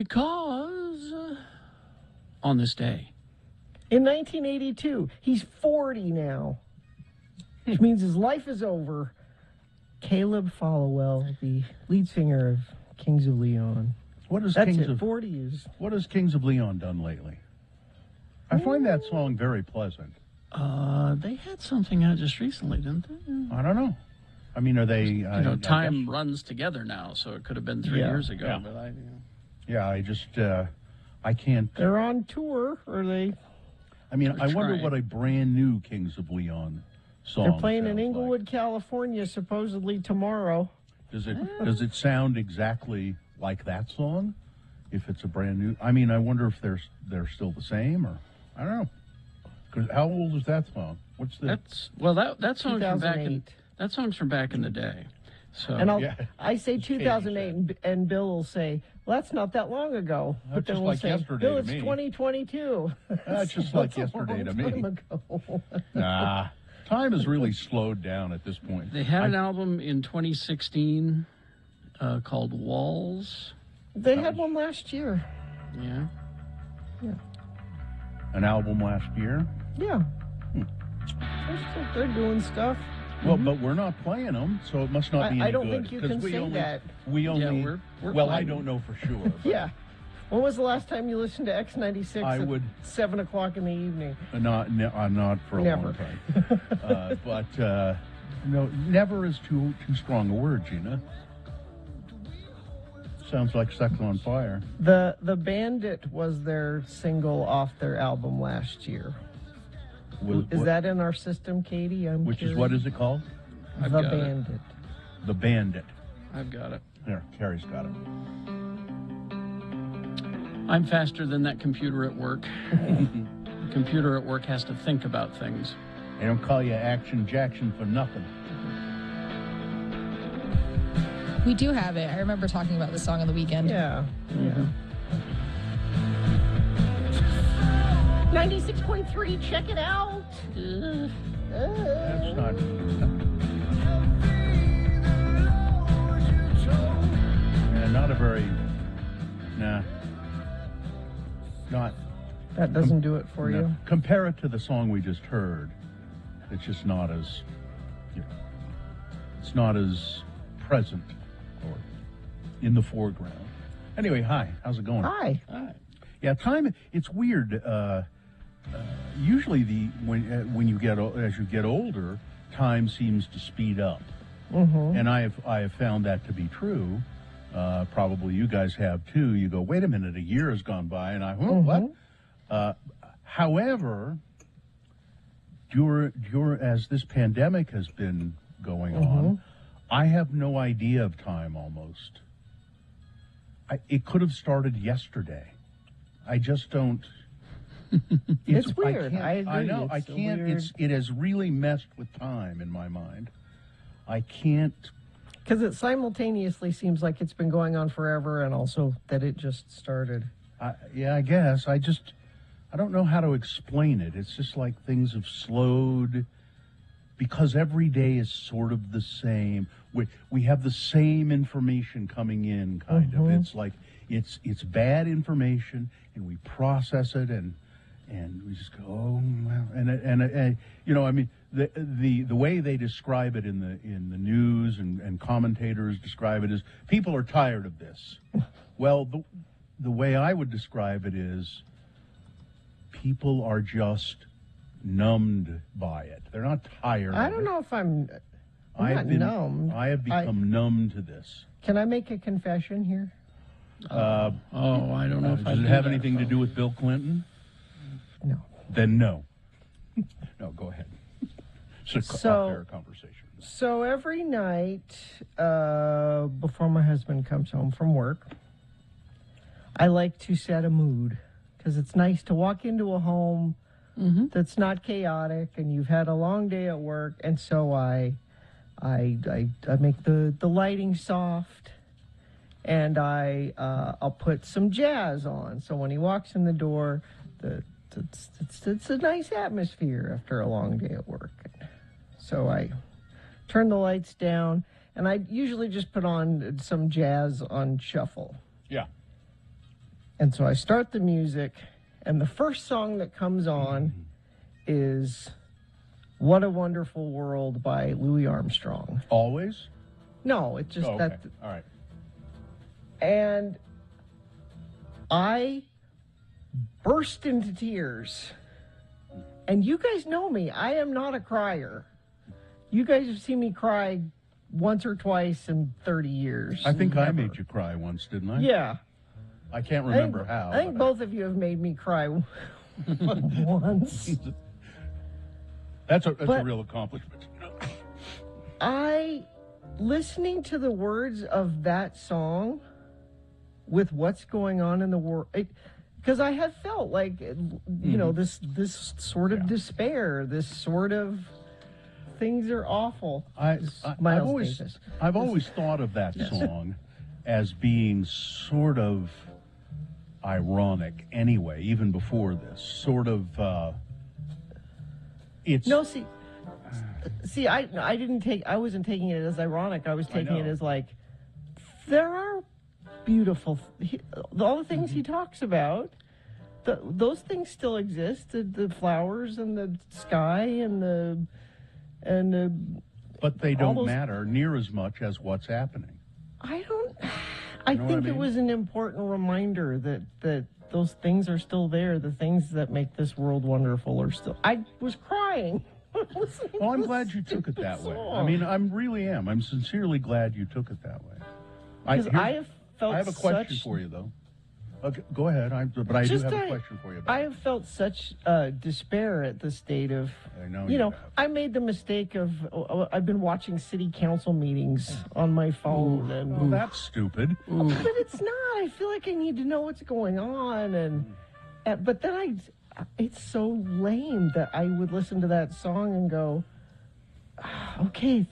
Because on this day. In 1982, he's 40 now, which means his life is over. Caleb Followell, the lead singer of Kings of Leon. What has 40 years. What has Kings of Leon done lately? I find that song very pleasant. They had something out just recently, didn't they? I don't know. I mean, are they... time runs together now, so it could have been 3 years ago. Yeah. But Yeah, I just... I can't... They're on tour, or they... I mean, I wonder what a brand new Kings of Leon song They're playing in sounds Inglewood, like. California, supposedly tomorrow. Does it sound exactly like that song? If it's a brand new... I mean, I wonder if they're still the same, or... I don't know. 'Cause how old is that song? What's the... that song's from back in... That song's from back in the day. So, and I say 2008, and Bill will say, well, that's not that long ago. That's just like yesterday Bill, to it's me. 2022. That's just like yesterday to me. Nah. Time has really slowed down at this point. They had an album in 2016 called Walls. They had one last year. Yeah. An album last year? Yeah. They're doing stuff. Well, but we're not playing them, so it must not be any good. I don't think you can say that. We only... we're well, playing. I don't know for sure. Yeah. When was the last time you listened to X96 at 7 o'clock in the evening? Not for a long time. But no, never is too strong a word, Gina. Sounds like Sex on Fire. The Bandit was their single off their album last year. Is that in our system, Katie? What is it called? The Bandit. The Bandit. I've got it. There, Carrie's got it. I'm faster than that computer at work. The computer at work has to think about things. They don't call you Action Jackson for nothing. We do have it. I remember talking about this song on the weekend. Yeah. 96.3, check it out. That's not... not a very... Nah. Not... That doesn't do it for you? Compare it to the song we just heard. It's just not as... It's not as present or in the foreground. Anyway, hi. How's it going? Hi. Yeah, time... It's weird. Usually, when you get as you get older, time seems to speed up, and I have found that to be true. Probably you guys have too. You go, wait a minute, a year has gone by, and what? However, as this pandemic has been going on, I have no idea of time. Almost, it could have started yesterday. I just don't. It's weird. I agree. I know. I can't. It has really messed with time in my mind. I can't. Because it simultaneously seems like it's been going on forever, and also that it just started. Yeah, I guess. I don't know how to explain it. It's just like things have slowed because every day is sort of the same. We have the same information coming in, kind of. It's like it's bad information, and we process it and we just go, oh, well, and you know, I mean, the way they describe it in the news and commentators describe it is people are tired of this. Well, the way I would describe it is people are just numbed by it. They're not tired. I don't know if I'm not numb. I have become numb to this. Can I make a confession here? I don't know if I does it have anything to do with Bill Clinton? No. Then no. No, go ahead. It's a fair conversation. So every night before my husband comes home from work, I like to set a mood because it's nice to walk into a home that's not chaotic and you've had a long day at work, and so I make the lighting soft, and I'll put some jazz on, so when he walks in the door, it's a nice atmosphere after a long day at work. So I turn the lights down, and I usually just put on some jazz on shuffle. Yeah. And so I start the music, and the first song that comes on is What a Wonderful World by Louis Armstrong. Always? No, it's just Oh, okay. that. All right. And I burst into tears. And you guys know me. I am not a crier. You guys have seen me cry once or twice in 30 years. I think I Never. made you cry once, didn't I? Yeah. I can't remember how. I think but both of you have made me cry once. That's a But- real accomplishment. Listening to the words of that song with what's going on in the world, because I have felt like, you know, this sort of despair, this sort of things are awful. Miles Davis. I've always thought of that song as being sort of ironic anyway, even before this. Sort of, it's... No, see, I wasn't taking it as ironic. I was taking it know. as like, there are beautiful, all the things he talks about, those things still exist. The flowers and the sky and the But they all don't those- matter near as much as what's happening. I know what I think it mean? was an important reminder that those things are still there. The things that make this world wonderful are still. I was crying. listening Well, I'm to glad this you took it that way. song. I mean, really am. I'm sincerely glad you took it that way. Because I have felt I have a question such for you, though. Okay, go ahead. But I do have a question for you. About I have felt such despair at the state of. I know You you know, have. I made the mistake of. I've been watching city council meetings on my phone, and Well, that's stupid. but it's not. I feel like I need to know what's going on, and but then it's so lame that I would listen to that song and go, okay,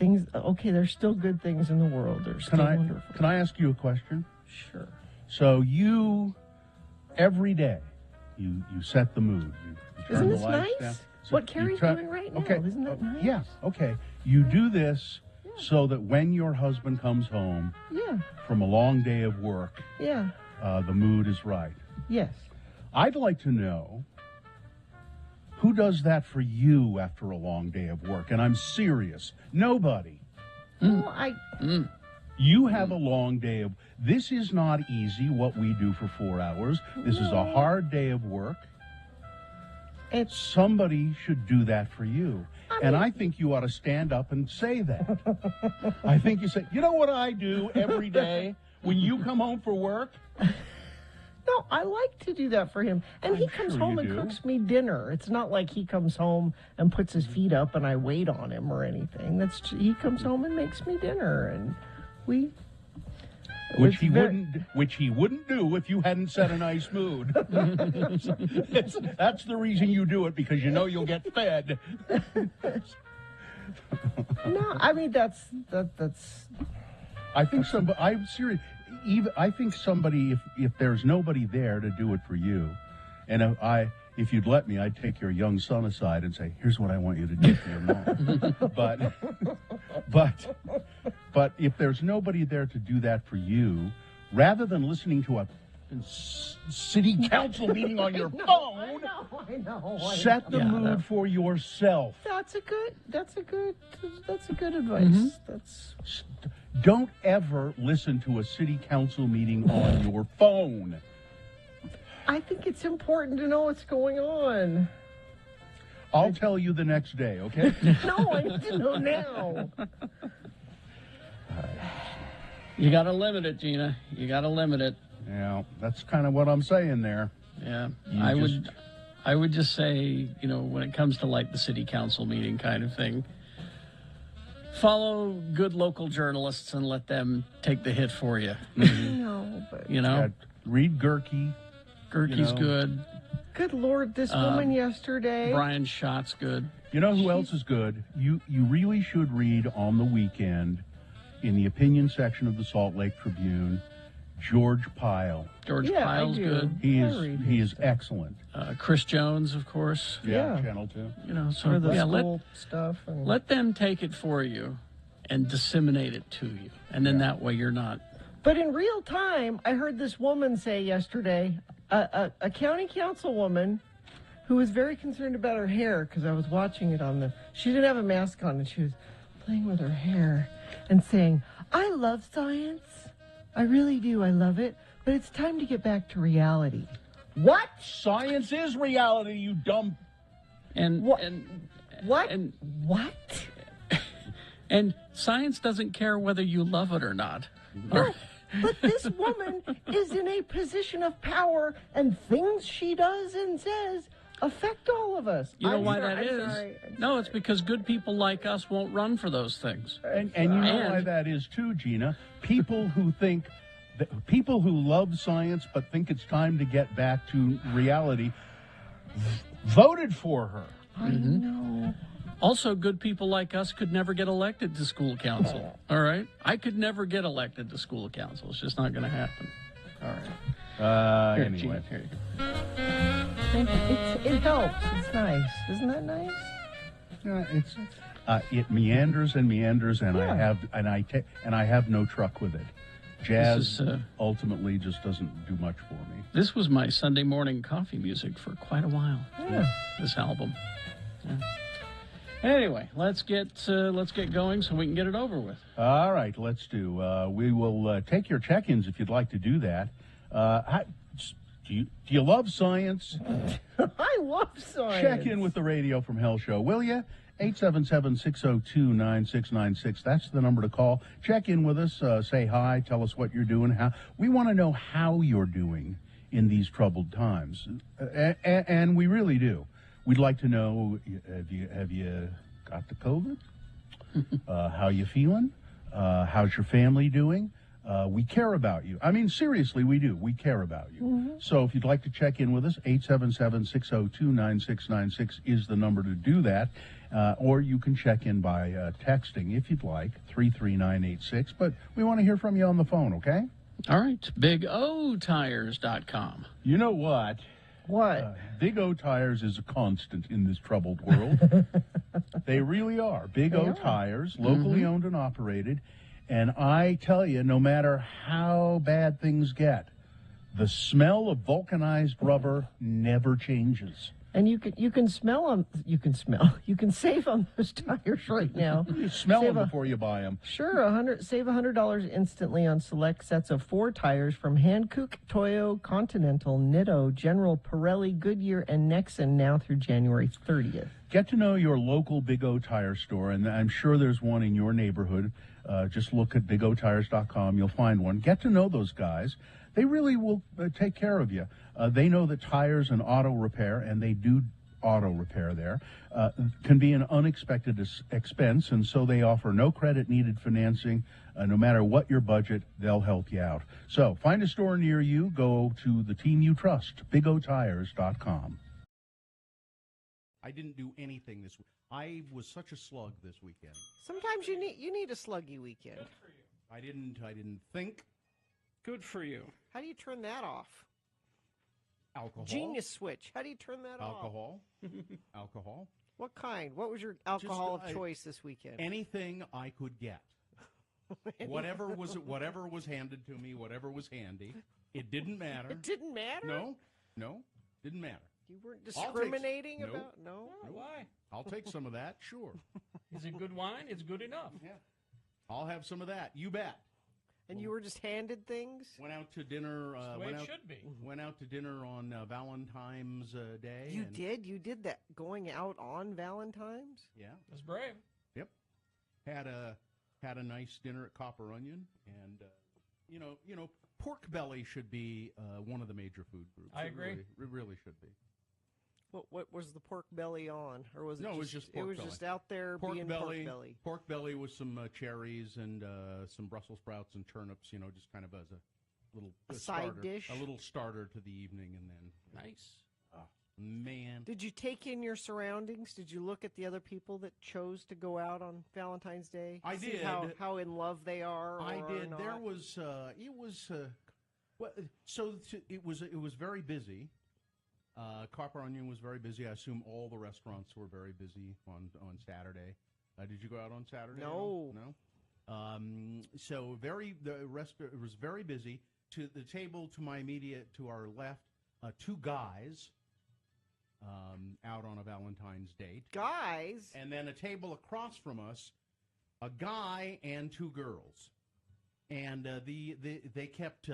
there's still good things in the world. There's still wonderful. Can I ask you a question? Sure. So you, every day, you set the mood. You turn Isn't the this lights nice? down. So What you Carrie's turn- doing right now. Okay. Isn't that nice? Yeah. Okay. You do this so that when your husband comes home Yeah. from a long day of work, Yeah. the mood is right. Yes. I'd like to know who does that for you after a long day of work. And I'm serious. Nobody. Well, You have a long day of. This is not easy. What we do for 4 hours. This is a hard day of work. Somebody should do that for you. And I think you ought to stand up and say that. I think you say, you know what I do every day when you come home for work? No, I like to do that for him. And he I'm comes sure home you and do. cooks me dinner. It's not like he comes home and puts his feet up and I wait on him or anything. He comes home and makes me dinner, and we. Which it's he very- wouldn't do if you hadn't set a nice mood. That's the reason you do it, because you know you'll get fed. No, I mean that's. I think somebody. I'm serious. I think somebody. If there's nobody there to do it for you, and if you'd let me, I'd take your young son aside and say, "Here's what I want you to do for your mom." but if there's nobody there to do that for you, rather than listening to a city council meeting on your phone, I know. set the mood for yourself. That's a good advice. That's. Don't ever listen to a city council meeting on your phone. I think it's important to know what's going on. I'll tell you the next day, okay? No, I need to know now. You got to limit it, Gina. You got to limit it. Yeah, that's kind of what I'm saying there. Yeah, You I would just say, you know, when it comes to like the city council meeting kind of thing, follow good local journalists and let them take the hit for you. No, but You know, Yeah, read Gerke. Gerke's you know. good. good Lord, this woman yesterday. Brian Schott's good. You know who else is good? You really should read on the weekend in the opinion section of the Salt Lake Tribune, George Pyle. George Yeah, I Pyle's do. good. He I is read he his is stuff. excellent. Chris Jones, of course. Yeah. Channel 2. You know, so For the yeah, school stuff. And let them take it for you and disseminate it to you. And then that way you're not. But in real time, I heard this woman say yesterday, a county councilwoman who was very concerned about her hair because I was watching it on the. She didn't have a mask on and she was playing with her hair and saying, "I love science. I really do. I love it. But it's time to get back to reality." What? Science is reality, you dumb. And What? and What? and What? and science doesn't care whether you love it or not. No, but this woman is in a position of power, and things she does and says affect all of us. You know I'm why sorry, that I'm is? sorry, I'm No, it's because good people like us won't run for those things. And you know And- why that is too, Gina. People who think, people who love science but think it's time to get back to reality, voted for her. I know. Also, good people like us could never get elected to school council. All right? I could never get elected to school council. It's just not going to happen. All right. Here, Anyway. Gina, here you go. It helps. It's nice. Isn't that nice? It meanders and meanders, and Yeah. I have no truck with it. Jazz This is, ultimately just doesn't do much for me. This was my Sunday morning coffee music for quite a while. Yeah. This album. Yeah. Anyway, let's get going so we can get it over with. All right, let's do. We will take your check-ins if you'd like to do that. Do you love science? I love science. Check in with the Radio from Hell show, will you? 877-602-9696. That's the number to call. Check in with us. Say hi. Tell us what you're doing. We want to know how you're doing in these troubled times, and we really do. We'd like to know: have you got the COVID? How you feeling? How's your family doing? We care about you. I mean, seriously, we do. We care about you. Mm-hmm. So if you'd like to check in with us, 877-602-9696 is the number to do that. Or you can check in by texting, if you'd like, 33986. But we want to hear from you on the phone, okay? All right, BigOTires.com. You know what? What? Big O Tires is a constant in this troubled world. They really are. Big O Tires, locally owned and operated. And I tell you, no matter how bad things get, the smell of vulcanized rubber never changes. And you can smell them. You can save on those tires right now. You smell Save them a- before you buy them. Sure, save $100 instantly on select sets of 4 tires from Hankook, Toyo, Continental, Nitto, General, Pirelli, Goodyear, and Nexen now through January 30th. Get to know your local Big O Tire store, and I'm sure there's one in your neighborhood. Just look at BigOTires.com. You'll find one. Get to know those guys. They really will take care of you. They know that tires and auto repair, and they do auto repair there, can be an unexpected expense, and so they offer no credit needed financing. No matter what your budget, they'll help you out. So find a store near you. Go to the team you trust, BigOTires.com. I didn't do anything this week. I was such a slug this weekend. Sometimes you need a sluggy weekend. I didn't think. Good for you. How do you turn that off? Alcohol. Genius switch. How do you turn that off? Alcohol. What kind? What was your alcohol of I- choice this weekend? Anything I could get. Whatever was handed to me, whatever was handy. It didn't matter. It didn't matter? No, didn't matter. You weren't Nope. discriminating about? No? Why? I'll take some of that, sure. Is it good wine? It's good enough. Yeah. I'll have some of that. You bet. And you were just handed things? Went out to dinner. That's the way it should be. Went out to dinner on Valentine's Day. You did? You did that going out on Valentine's? Yeah. That's brave. Yep. Had a nice dinner at Copper Onion, and you know, pork belly should be one of the major food groups. I agree. It really should be. What was the pork belly on? Or was it No, just, it was just pork belly. just out there being pork belly. Pork belly with some cherries and some Brussels sprouts and turnips. You know, just kind of as a little side starter, dish? a little starter to the evening, and then Nice. man. Did you take in your surroundings? Did you look at the other people that chose to go out on Valentine's Day? I See did. How in love they are? Or I are did. not? There was it was well, so it was very busy. Copper Onion was very busy. I assume all the restaurants were very busy on Saturday. Did you go out on Saturday? No. No. So it was very busy. To the table to our left two guys out on a Valentine's date. Guys? And then a table across from us, a guy and two girls. And they kept,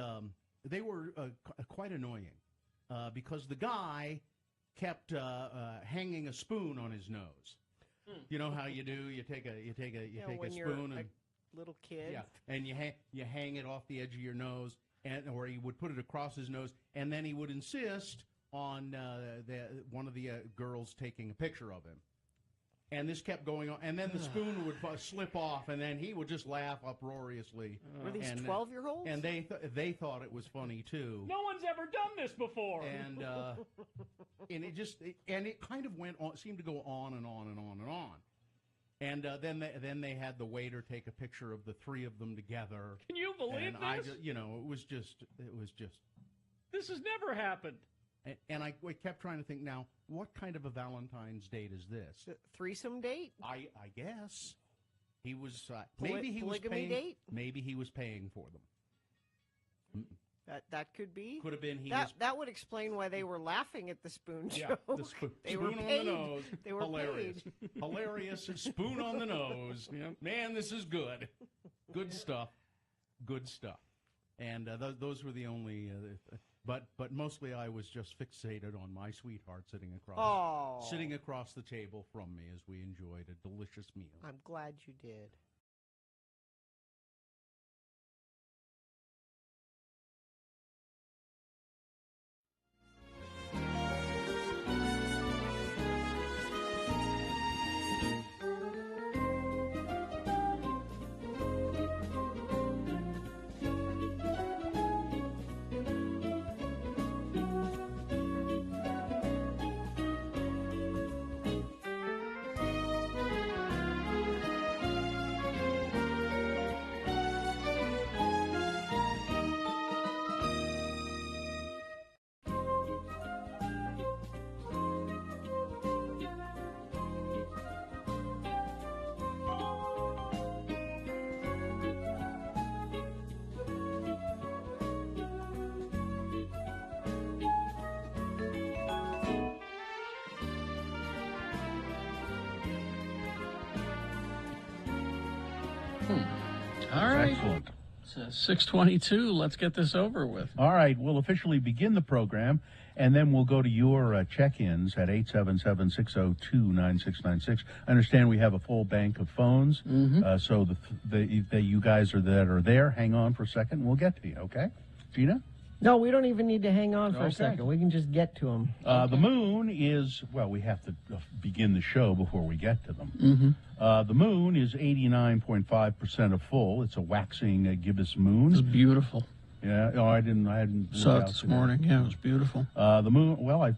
they were quite annoying because the guy kept hanging a spoon on his nose. You know how you do? You take a when spoon you're and a little kid. yeah, and you hang it off the edge of your nose, or he would put it across his nose, and then he would insist on one of the girls taking a picture of him. And this kept going on, and then the spoon would slip off, and then he would just laugh uproariously. Were these and, 12-year-olds? And they thought it was funny too. No one's ever done this before. And it kind of went on, seemed to go on and on and on and on. And then they had the waiter take a picture of the three of them together. Can you believe and this? it was just. This has never happened. And I kept trying to think, now, what kind of a Valentine's date is this? Threesome date? I guess he was polygamy date? Maybe he was paying for them. That could be. Could have been that would explain why they were laughing at the spoon joke. Yeah, the spoon were on paid. the nose. They were hilarious. paid. Hilarious. Spoon on the nose. Man, this is good. Good stuff. Good stuff. And those were the only. But mostly I was just fixated on my sweetheart sitting across the table from me as we enjoyed a delicious meal. I'm glad you did. All right. Excellent. It's 6:22. Let's get this over with. All right, we'll officially begin the program, and then we'll go to your check-ins at 877-602-9696. I understand we have a full bank of phones, so the you guys that are there, hang on for a second, and we'll get to you, okay? Gina? No, we don't even need to hang on for Okay. a second. We can just get to them. The moon is, well, we have to begin the show before we get to them. The moon is 89.5% of full. It's a waxing gibbous moon. It's beautiful. Yeah, no, I hadn't Saw looked it out this today. morning. Yeah, it was beautiful. The moon, well, I've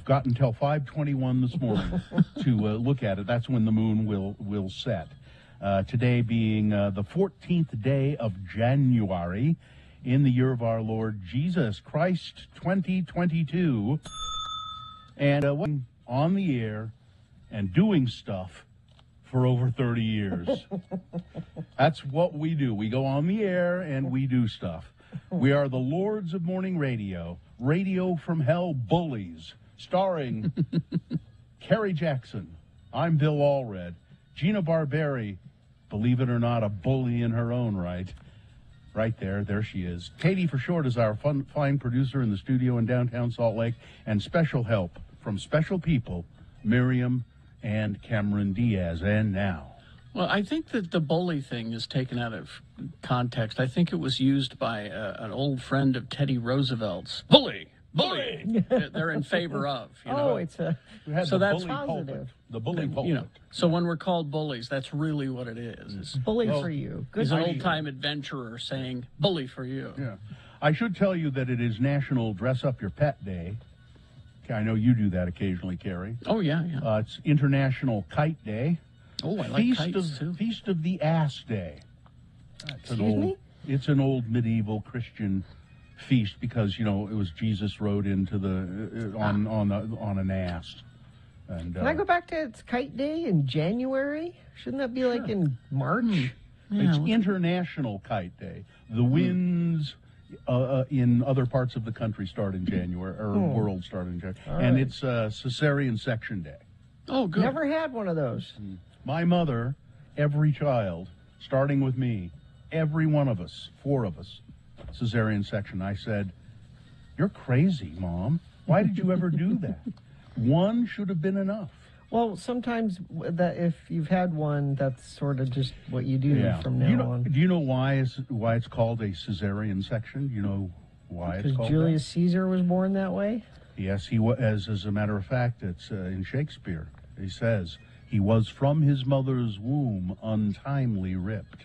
got until 5:21 this morning to look at it. That's when the moon will set. Today being the 14th day of January in the year of our Lord Jesus Christ 2022. And on the air and doing stuff for over 30 years. That's what we do. We go on the air and we do stuff. We are the Lords of Morning Radio, Radio from Hell Bullies, starring Kerry Jackson. I'm Bill Allred. Gina Barberi, believe it or not, a bully in her own right. Right there she is. Katie for short is our fine producer in the studio in downtown Salt Lake, and special help from special people, Miriam and Cameron Diaz. And now. Well, I think that the bully thing is taken out of context. I think it was used by an old friend of Teddy Roosevelt's. Bully! They're in favor of. You know? It's a. We had So the that's bully positive. pulpit. The bully pulpit. You know, so when we're called bullies, that's really what it is. It's, Bully for you. Good he's an for you. old-time adventurer saying, bully for you. Yeah. I should tell you that it is National Dress Up Your Pet Day. I know you do that occasionally, Carrie. Oh, yeah. It's International Kite Day. Oh, I like kites, too. Feast of the Ass Day. Excuse me? It's an old medieval Christian feast because, you know, it was Jesus rode into the on an ass. And Can I go back to it's Kite Day in January? Shouldn't that be like in March? It's International Kite Day. The winds in other parts of the country start in January, or world start in January. All And right. it's cesarean section day. Oh, good. Never had one of those. My mother, every child, starting with me, every one of us, 4 of us, cesarean section. I said, "You're crazy, Mom. Why did you ever do that? One should have been enough." Well, sometimes that if you've had one, that's sort of just what you do from now on. Do you know why it's called a cesarean section? Do you know why it's Because called Julius Caesar was born that way? that? Yes, he was. As a matter of fact, it's in Shakespeare. He says he was from his mother's womb untimely ripped.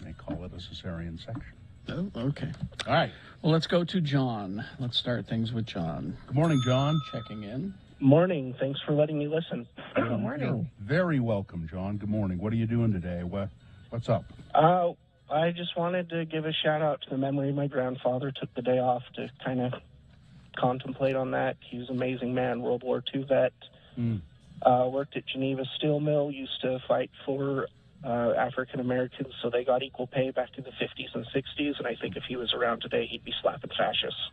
They call it a cesarean section. Oh, okay. All right. Well, let's go to John. Let's start things with John. Good morning, John. Checking in. Morning. Thanks for letting me listen. Good morning. Very welcome, John. Good morning. What are you doing today? What's up? I just wanted to give a shout out to the memory of my grandfather. Took the day off to kind of contemplate on that. He was an amazing man, World War II vet. Worked at Geneva Steel Mill, used to fight for African Americans so they got equal pay back in the 50s and 60s, and I think if he was around today, he'd be slapping fascists.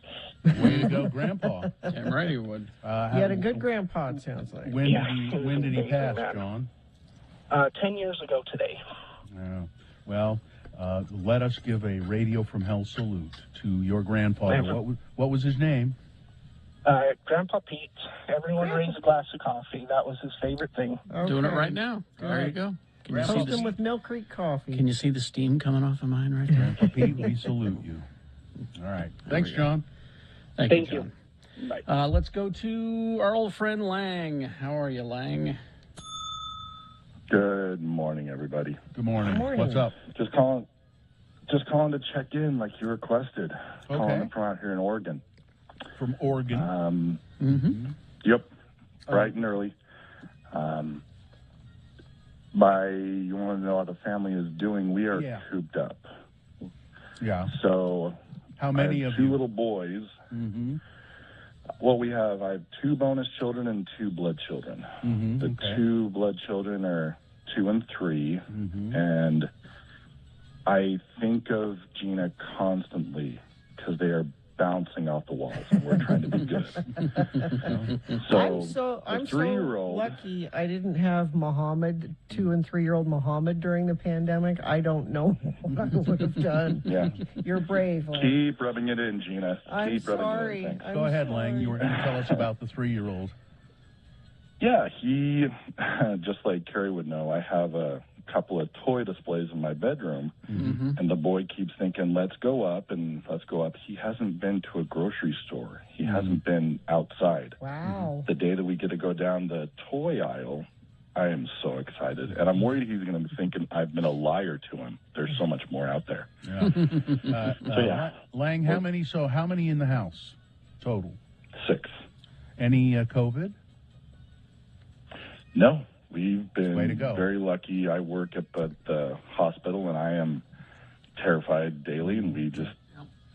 Way to go, Grandpa. Damn right he would. You had a good grandpa, it sounds like. When did he pass, man. John? 10 years ago today. Well, let us give a Radio from Hell salute to your grandfather. What was his name? Grandpa Pete. Everyone raise a glass of coffee. That was his favorite thing. Doing it Okay. right now. There you go. Can you, see Toast him the, with Mill Creek coffee. can you see the steam coming off of mine right there? Grandpa Pete, we salute you. All right. Thanks, we go. John. Thank Thank you, you. John. Bye. Let's go to our old friend Lang. How are you, Lang? Good morning, everybody. Good morning. Good morning. What's up? Just calling to check in like you requested. Okay. Calling from out here in Oregon. From Oregon. Yep, bright and early. You want to know how the family is doing? We are Yeah. cooped up. Yeah. So How many I have of 2 you? little boys. Mm-hmm. Well, I have 2 bonus children and 2 blood children. Mm-hmm. The Okay. 2 blood children are 2 and 3, Mm-hmm. and I think of Gina constantly because they are bouncing off the walls, and we're trying to be good. I'm the so 3-year-old, lucky I didn't have Muhammad, 2 and 3-year-old Muhammad during the pandemic. I don't know what I would have done. Yeah. You're brave, Lang. Keep rubbing it in, Gina. I'm Keep rubbing sorry. it in. Thanks. I'm Go ahead, Lang. sorry. You were going to tell us about the 3-year-old. Yeah, he, just like Carrie would know, I have a couple of toy displays in my bedroom, and the boy keeps thinking, let's go up and let's go up. He hasn't been to a grocery store. He hasn't been outside. Wow. The day that we get to go down the toy aisle, I am so excited. And I'm worried he's going to be thinking I've been a liar to him. There's so much more out there. Yeah. yeah. Lang, how many in the house total? 6. Any COVID? No, we've Way to been go. very lucky. I work at the hospital, and I am terrified daily, and we just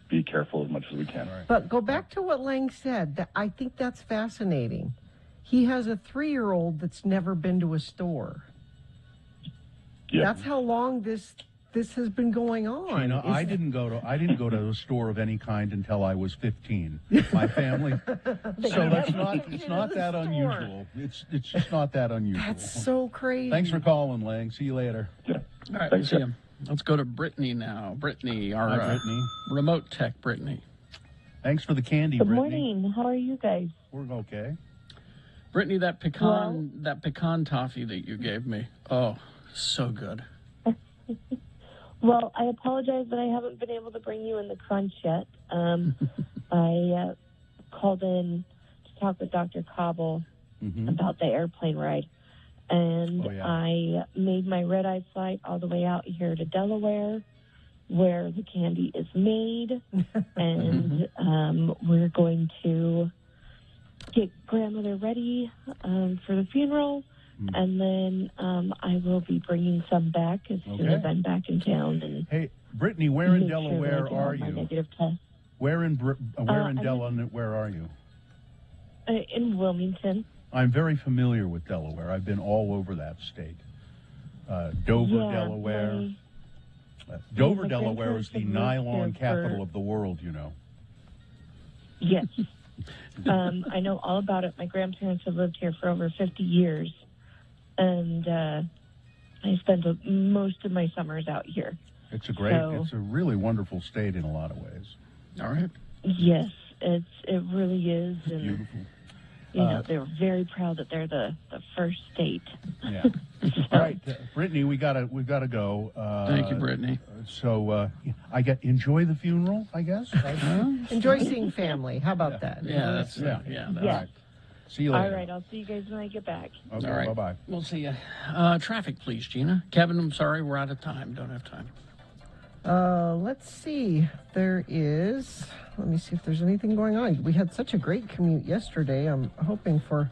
be careful as much as we can. But go back to what Lang said. I think that's fascinating. He has a 3-year-old that's never been to a store. Yeah. That's how long this has been going on. You know, Is- I didn't go to a store of any kind until I was 15. My family. So it's not that store. unusual. It's just not that unusual. That's so crazy. Thanks for calling, Lang. See you later. Yeah. All right, Thanks, see yeah. you. Let's go to Brittany now. Brittany, our Hi, Brittany. remote tech Brittany. Thanks for the candy, Good Brittany. morning. How are you guys? We're okay. Brittany, that pecan toffee that you gave me. Oh, so good. Well, I apologize that I haven't been able to bring you in the crunch yet. I called in to talk with Dr. Cobble about the airplane ride. And Oh, yeah. I made my red-eye flight all the way out here to Delaware, where the candy is made. And we're going to get grandmother ready for the funeral. And then I will be bringing some back as soon as I'm back in town. And Hey, Brittany, where in make sure that I Delaware get all are my you? negative tests. Where in I'm Delaware are you? In Wilmington. I'm very familiar with Delaware. I've been all over that state. Dover, Yeah, Delaware. Dover, My Delaware is the grandparents have lived nylon here for- capital of the world, you know. Yes. I know all about it. My grandparents have lived here for over 50 years, and I spend most of my summers out here. It's a really wonderful state in a lot of ways. All right. Yes, it really is, and Beautiful. you know they're very proud that they're the first state. Yeah. All right, Brittany, we've got to go. Thank you, Brittany. So enjoy the funeral, I guess. Enjoy seeing family. How about that? Yeah, that's Yes. All right. See you later. All right, I'll see you guys when I get back. Okay, All right. bye-bye. We'll see you. Traffic, please, Gina. Kevin, I'm sorry, we're out of time. Don't have time. Let's see. Let me see if there's anything going on. We had such a great commute yesterday. I'm hoping for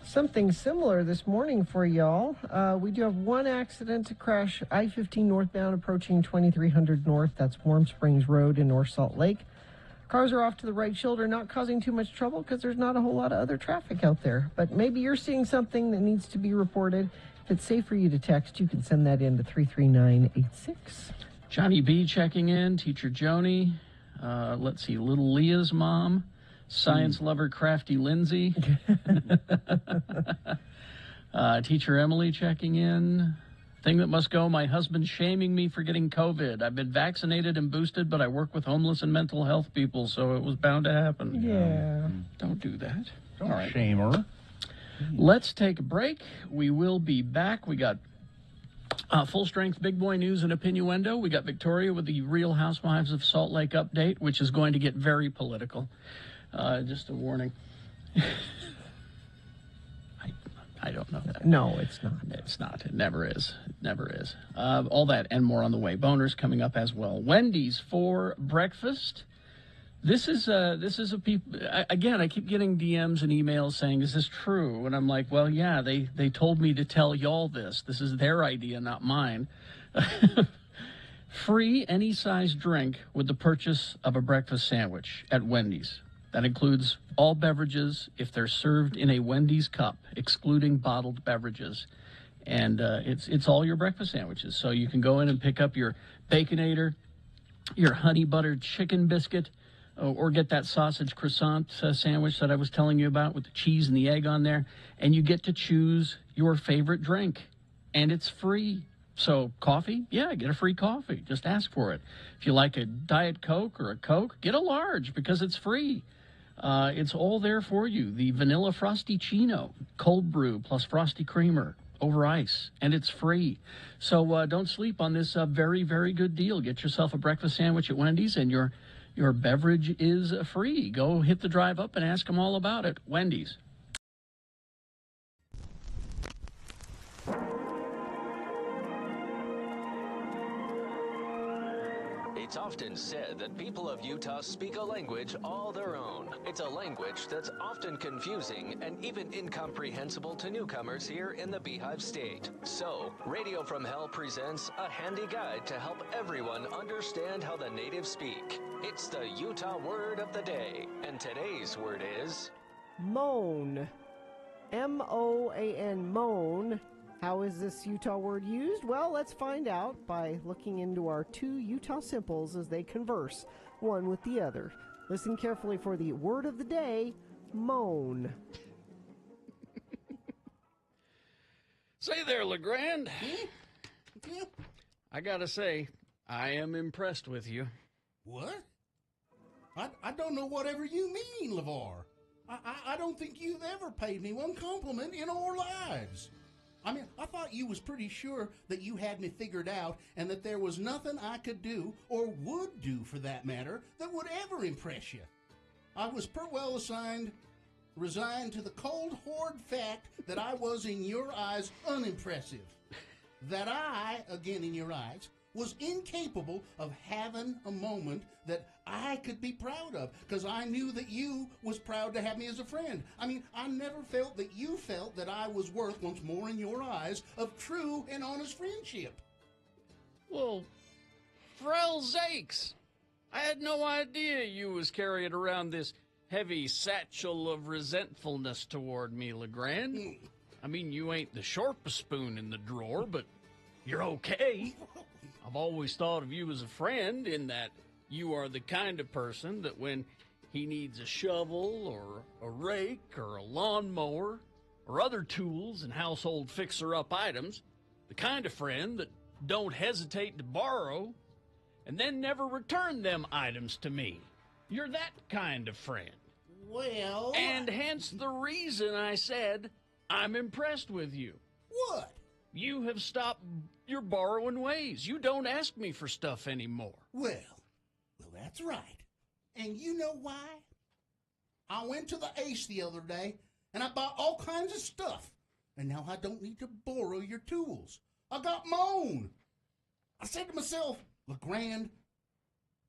something similar this morning for y'all. We do have one accident to crash I-15 northbound approaching 2300 North. That's Warm Springs Road in North Salt Lake. Cars are off to the right shoulder, not causing too much trouble because there's not a whole lot of other traffic out there. But maybe you're seeing something that needs to be reported. If it's safe for you to text, you can send that in to 33986. Johnny B checking in. Teacher Joni. Let's see. Little Leah's mom. Science lover Crafty Lindsay. Teacher Emily checking in. Thing that must go, my husband shaming me for getting COVID. I've been vaccinated and boosted, but I work with homeless and mental health people, so it was bound to happen. Yeah. Don't do that. Don't All right. shame her. Let's take a break. We will be back. We got full-strength big boy news and opinioendo. We got Victoria with the Real Housewives of Salt Lake update, which is going to get very political. Just a warning. I don't know that. No, it's not. It's not. It never is. It never is. All that and more on the way. Boners coming up as well. Wendy's for breakfast. This is a people. Again, I keep getting DMs and emails saying, "Is this true?" And I'm like, "Well, yeah. They told me to tell y'all this. This is their idea, not mine." Free any size drink with the purchase of a breakfast sandwich at Wendy's. That includes all beverages if they're served in a Wendy's cup, excluding bottled beverages. And it's all your breakfast sandwiches. So you can go in and pick up your Baconator, your honey buttered chicken biscuit, or get that sausage croissant sandwich that I was telling you about with the cheese and the egg on there. And you get to choose your favorite drink. And it's free. So coffee? Yeah, get a free coffee. Just ask for it. If you like a Diet Coke or a Coke, get a large because it's free. It's all there for you. The vanilla frosty chino, cold brew plus frosty creamer over ice, and it's free. So don't sleep on this very, very good deal. Get yourself a breakfast sandwich at Wendy's, and your beverage is free. Go hit the drive up and ask them all about it. Wendy's. It's often said that people of Utah speak a language all their own. It's a language that's often confusing and even incomprehensible to newcomers here in the Beehive State. So, Radio from Hell presents a handy guide to help everyone understand how the natives speak. It's the Utah word of the day, and today's word is... Moan. M-O-A-N, moan. How is this Utah word used? Well, let's find out by looking into our two Utah simples as they converse, one with the other. Listen carefully for the word of the day, moan. Say there, LeGrand. I gotta say, I am impressed with you. What? I don't know whatever you mean, LeVar. I don't think you've ever paid me one compliment in our lives. I mean, I thought you was pretty sure that you had me figured out and that there was nothing I could do, or would do for that matter, that would ever impress you. I was resigned to the cold, hard fact that I was, in your eyes, unimpressive. That I, again in your eyes, was incapable of having a moment that I could be proud of, because I knew that you was proud to have me as a friend. I mean, I never felt that you felt that I was worth, once more in your eyes, of true and honest friendship. Well, for hell's sakes, I had no idea you was carrying around this heavy satchel of resentfulness toward me, LeGrand. I mean, you ain't the sharpest spoon in the drawer, but you're okay. I've always thought of you as a friend in that you are the kind of person that when he needs a shovel or a rake or a lawnmower or other tools and household fixer-up items, the kind of friend that don't hesitate to borrow and then never return them items to me. You're that kind of friend. Well... And hence the reason I said I'm impressed with you. What? You have stopped your borrowing ways. You don't ask me for stuff anymore. Well, that's right. And you know why? I went to the Ace the other day, and I bought all kinds of stuff. And now I don't need to borrow your tools. I got my own. I said to myself, LeGrand,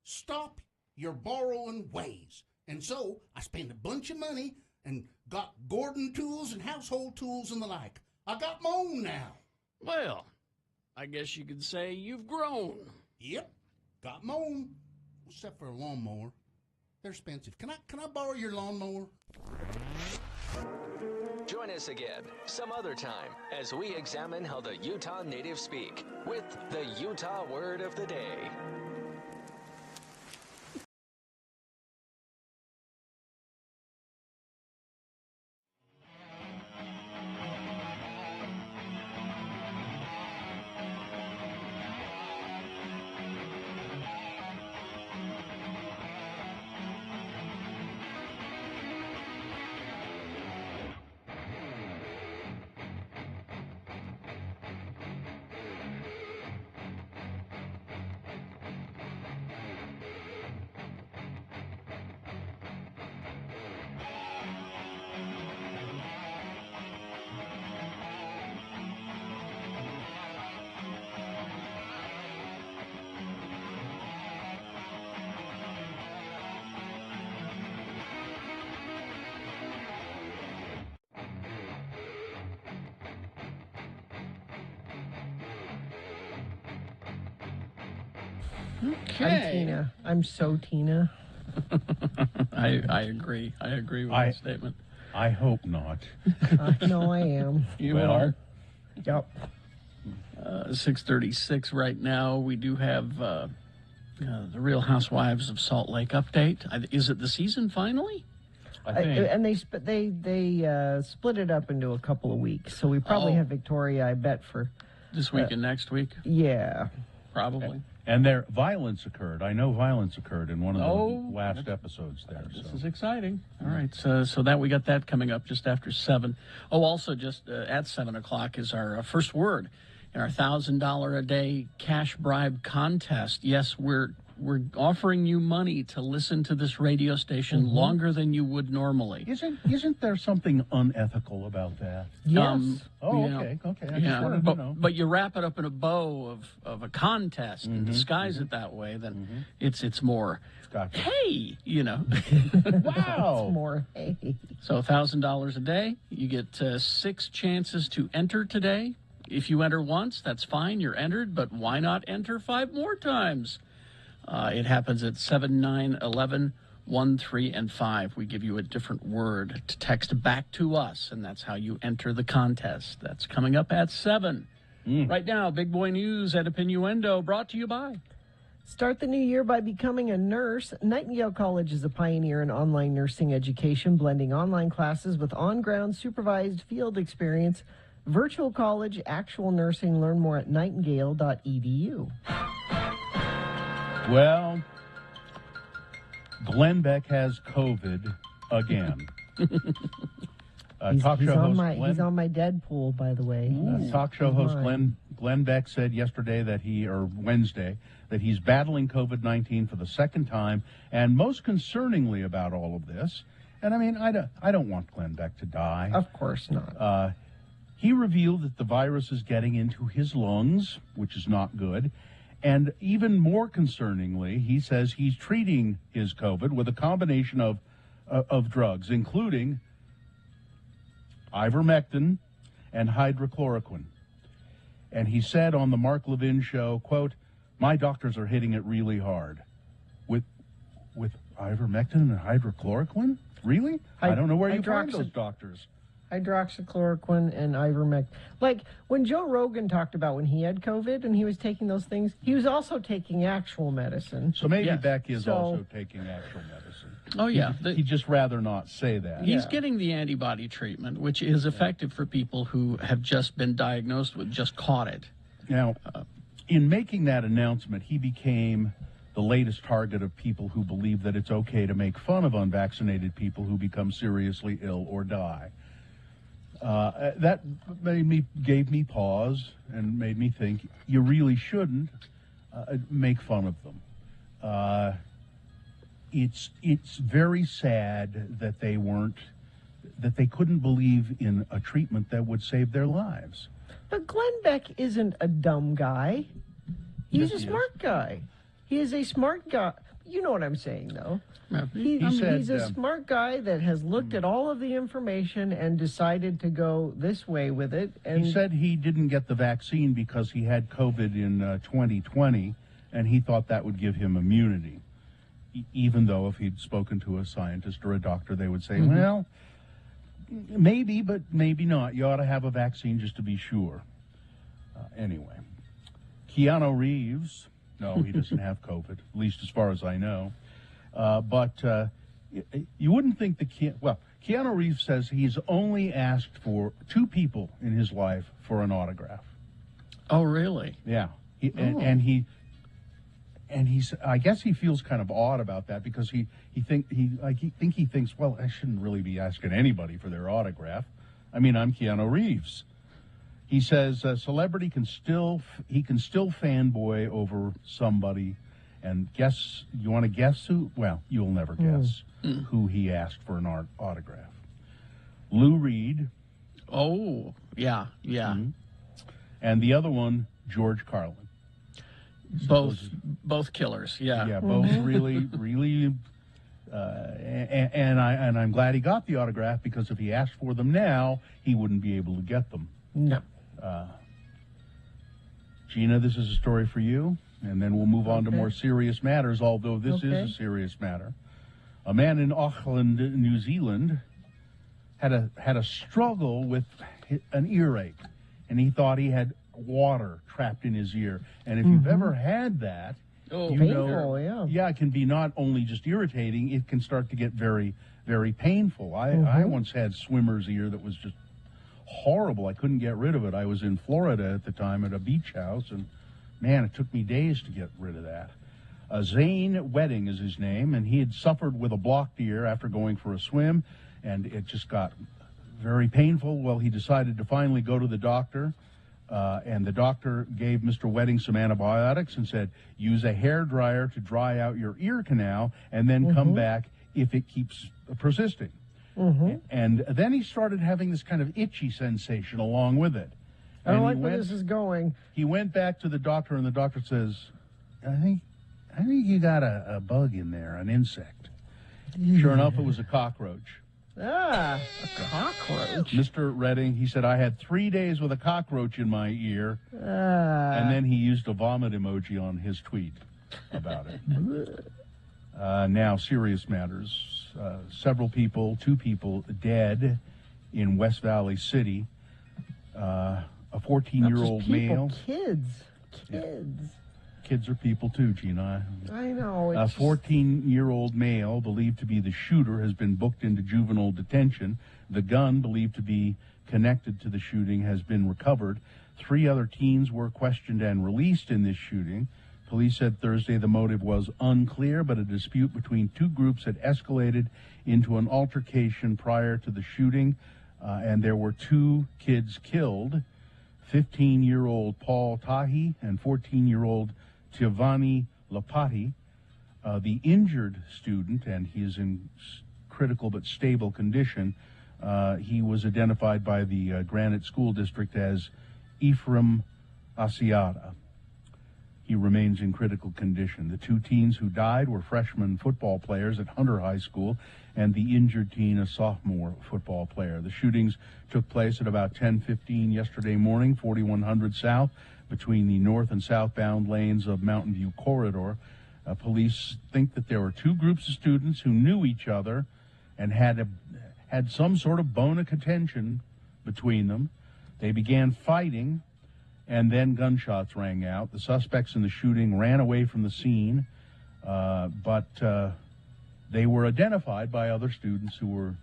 stop your borrowing ways. And so I spent a bunch of money and got Gordon tools and household tools and the like. I got my own now. Well, I guess you could say you've grown. Yep, got my own. Except for a lawnmower. They're expensive. Can I borrow your lawnmower? Join us again some other time as we examine how the Utah natives speak with the Utah Word of the Day. Okay. I'm Tina. I'm so Tina. I agree. I agree with that statement. I hope not. No, I am. You Well, are. Yep. 6:36 right now. We do have the Real Housewives of Salt Lake update. Is it the season finally? I think. And they split it up into a couple of weeks, so we probably have Victoria, I bet, for This week and next week, yeah. probably. And there, violence occurred. I know violence occurred in one of the last episodes there. This So. is exciting. All right, so that we got that coming up just after 7. Oh, also just at 7 o'clock is our first word in our $1,000 a day cash bribe contest. Yes, we're offering you money to listen to this radio station longer than you would normally. Isn't there something unethical about that? Yes. Oh, Yeah. okay. I just wanted to know. but you wrap it up in a bow of a contest and disguise it that way, then it's more, Gotcha. hey, Wow. It's more hey. So $1,000 a day, you get 6 chances to enter today. If you enter once, that's fine, you're entered, but why not enter 5 more times? It happens at 7, 9, 11, 1, 3, and 5. We give you a different word to text back to us, and that's how you enter the contest. That's coming up at 7. Right now, Big Boy News at Innuendo, brought to you by... Start the new year by becoming a nurse. Nightingale College is a pioneer in online nursing education, blending online classes with on-ground supervised field experience. Virtual college, actual nursing. Learn more at nightingale.edu. Well, Glenn Beck has COVID again. He's Talk show host he's on my Deadpool, by the way. talk show host Glenn Beck said Wednesday, that he's battling COVID-19 for the second time, and most concerningly about all of this, and I mean, I don't want Glenn Beck to die. Of course not. He revealed that the virus is getting into his lungs, which is not good. And even more concerningly, he says he's treating his COVID with a combination of drugs, including ivermectin and hydrochloroquine. And he said on the Mark Levin show, quote, "My doctors are hitting it really hard." With ivermectin and hydrochloroquine? Really? I don't know where you find those doctors. hydroxychloroquine and ivermectin. Like when Joe Rogan talked about when he had COVID and he was taking those things, he was also taking actual medicine. So maybe Yes. Beck is also taking actual medicine. Oh, yeah. He'd just rather not say that. He's getting the antibody treatment, which is effective for people who have just been diagnosed with, just caught it. Now, in making that announcement, he became the latest target of people who believe that it's okay to make fun of unvaccinated people who become seriously ill or die. That gave me pause and made me think you really shouldn't make fun of them. It's very sad that they couldn't believe in a treatment that would save their lives. But Glenn Beck isn't a dumb guy. He's Yes, a he smart guy. He is a smart guy. You know what I'm saying, though. He's a smart guy that has looked at all of the information and decided to go this way with it. And He said he didn't get the vaccine because he had COVID in 2020, and he thought that would give him immunity. Even though if he'd spoken to a scientist or a doctor, they would say, well, maybe, but maybe not. You ought to have a vaccine just to be sure. Anyway, Keanu Reeves, no, he doesn't have COVID, at least as far as I know. But you wouldn't think Keanu Reeves says he's only asked for 2 people in his life for an autograph. Oh, really? Yeah. He's I guess he feels kind of odd about that because he thinks, well, I shouldn't really be asking anybody for their autograph. I mean, I'm Keanu Reeves. He says a celebrity can still fanboy over somebody, and you want to guess who? Well, you'll never guess who he asked for an autograph. Lou Reed. Oh, yeah. And the other one, George Carlin. Both killers, yeah. Yeah, both really, and I'm glad he got the autograph because if he asked for them now, he wouldn't be able to get them. No. Gina, this is a story for you, and then we'll move on to more serious matters, although this is a serious matter. A man in Auckland, New Zealand, had a struggle with an earache, and he thought he had water trapped in his ear. And if you've ever had that, you know, it can be not only just irritating, it can start to get very, very painful. I once had swimmer's ear that was just horrible. I couldn't get rid of it. I was in Florida at the time at a beach house, and man, it took me days to get rid of that. Zane Wedding is his name, and he had suffered with a blocked ear after going for a swim, and it just got very painful. Well, he decided to finally go to the doctor. And the doctor gave Mr. Wedding some antibiotics and said, use a hair dryer to dry out your ear canal and then come back if it keeps persisting. And then he started having this kind of itchy sensation along with it. I don't like where this is going. He went back to the doctor, and the doctor says, I think you got a bug in there, an insect. Sure enough, it was a cockroach. A cockroach. Mr. Redding, he said, I had 3 days with a cockroach in my ear. And then he used a vomit emoji on his tweet about it. Now, serious matters. Several people, 2 people dead in West Valley City. A 14-year-old male. Kids. Yeah. Kids are people too, Gina. I know. A 14-year-old male believed to be the shooter has been booked into juvenile detention. The gun believed to be connected to the shooting has been recovered. 3 other teens were questioned and released in this shooting. Police said Thursday the motive was unclear, but a dispute between 2 groups had escalated into an altercation prior to the shooting, and there were 2 kids killed, 15-year-old Paul Tahi and 14-year-old Giovanni Lapati. The injured student, and he is in critical but stable condition, he was identified by the Granite School District as Ephraim Asiata. He remains in critical condition. The 2 teens who died were freshman football players at Hunter High School, and the injured teen a sophomore football player. The shootings took place at about 10:15 yesterday morning, 4100 South, between the north and southbound lanes of Mountain View Corridor. Police think that there were 2 groups of students who knew each other and had had some sort of bone of contention between them. They began fighting, and then gunshots rang out. The suspects in the shooting ran away from the scene, but they were identified by other students who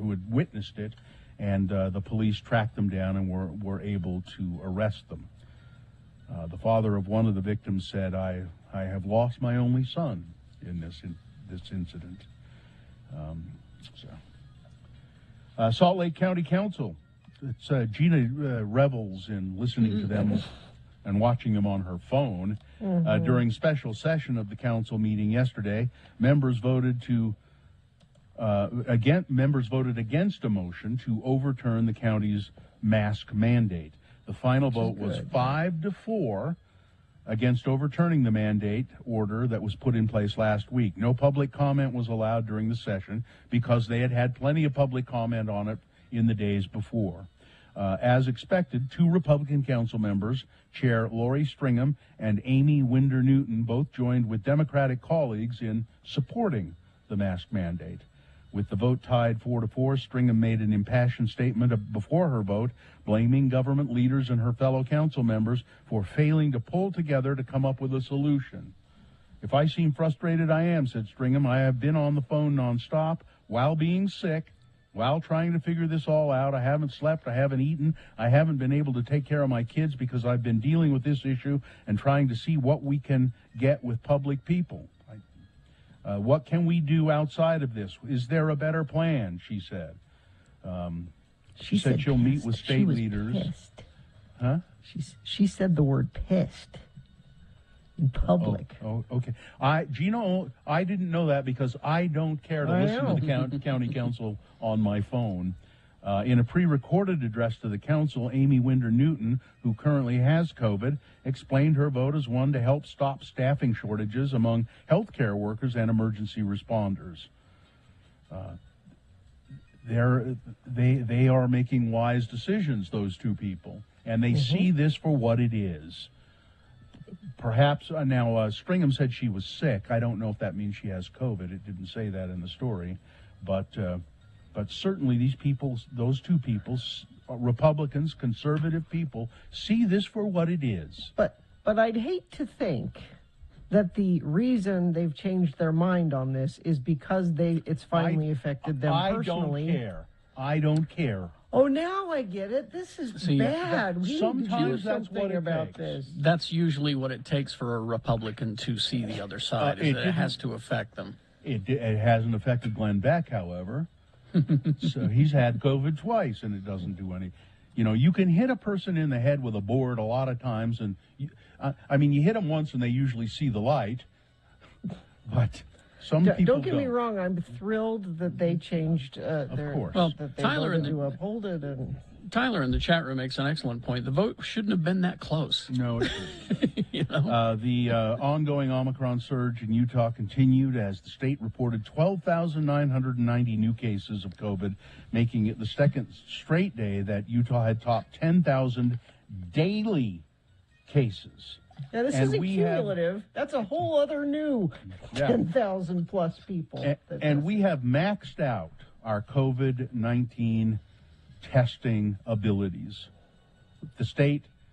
had witnessed it, and the police tracked them down and were able to arrest them. The father of one of the victims said, I have lost my only son in this incident. Salt Lake County Council. It's Gina revels in listening to them and watching them on her phone. During special session of the council meeting yesterday, members voted against a motion to overturn the county's mask mandate. The final vote was 5-4 against overturning the mandate order that was put in place last week. No public comment was allowed during the session because they had plenty of public comment on it in the days before. As expected, 2 Republican council members, Chair Lori Stringham and Amy Winder Newton, both joined with Democratic colleagues in supporting the mask mandate. With the vote tied 4-4, Stringham made an impassioned statement before her vote, blaming government leaders and her fellow council members for failing to pull together to come up with a solution. If I seem frustrated, I am, said Stringham. I have been on the phone nonstop while being sick, while trying to figure this all out. I haven't slept, I haven't eaten, I haven't been able to take care of my kids because I've been dealing with this issue and trying to see what we can get with public people. What can we do outside of this? Is there a better plan? She said. She said she'll meet with state leaders. Pissed. Huh? She said the word pissed in public. Oh, okay. Gino, I didn't know that because I don't care to listen to the county council on my phone. In a pre-recorded address to the council, Amy Winder Newton, who currently has COVID, explained her vote as one to help stop staffing shortages among healthcare workers and emergency responders. They are making wise decisions, those 2 people, and they see this for what it is. Perhaps now Stringham said she was sick. I don't know if that means she has COVID. It didn't say that in the story, but certainly these people, those 2 people, Republicans, conservative people, see this for what it is. But I'd hate to think that the reason they've changed their mind on this is because it's finally affected them personally. I don't care. Oh, now I get it. This is bad. We need to do something about this. That's usually what it takes for a Republican to see the other side. It has to affect them. It hasn't affected Glenn Beck, however. So he's had COVID twice, and it doesn't do any. You can hit a person in the head with a board a lot of times, and you hit them once, and they usually see the light. But some people don't get me wrong. I'm thrilled that they changed of course. Well, that they Tyler voted to uphold it. And Tyler in the chat room makes an excellent point. The vote shouldn't have been that close. No, it shouldn't. The ongoing Omicron surge in Utah continued as the state reported 12,990 new cases of COVID, making it the second straight day that Utah had topped 10,000 daily cases. Yeah, this isn't cumulative. That's a whole other new 10,000 plus people. And we have maxed out our COVID-19 testing abilities.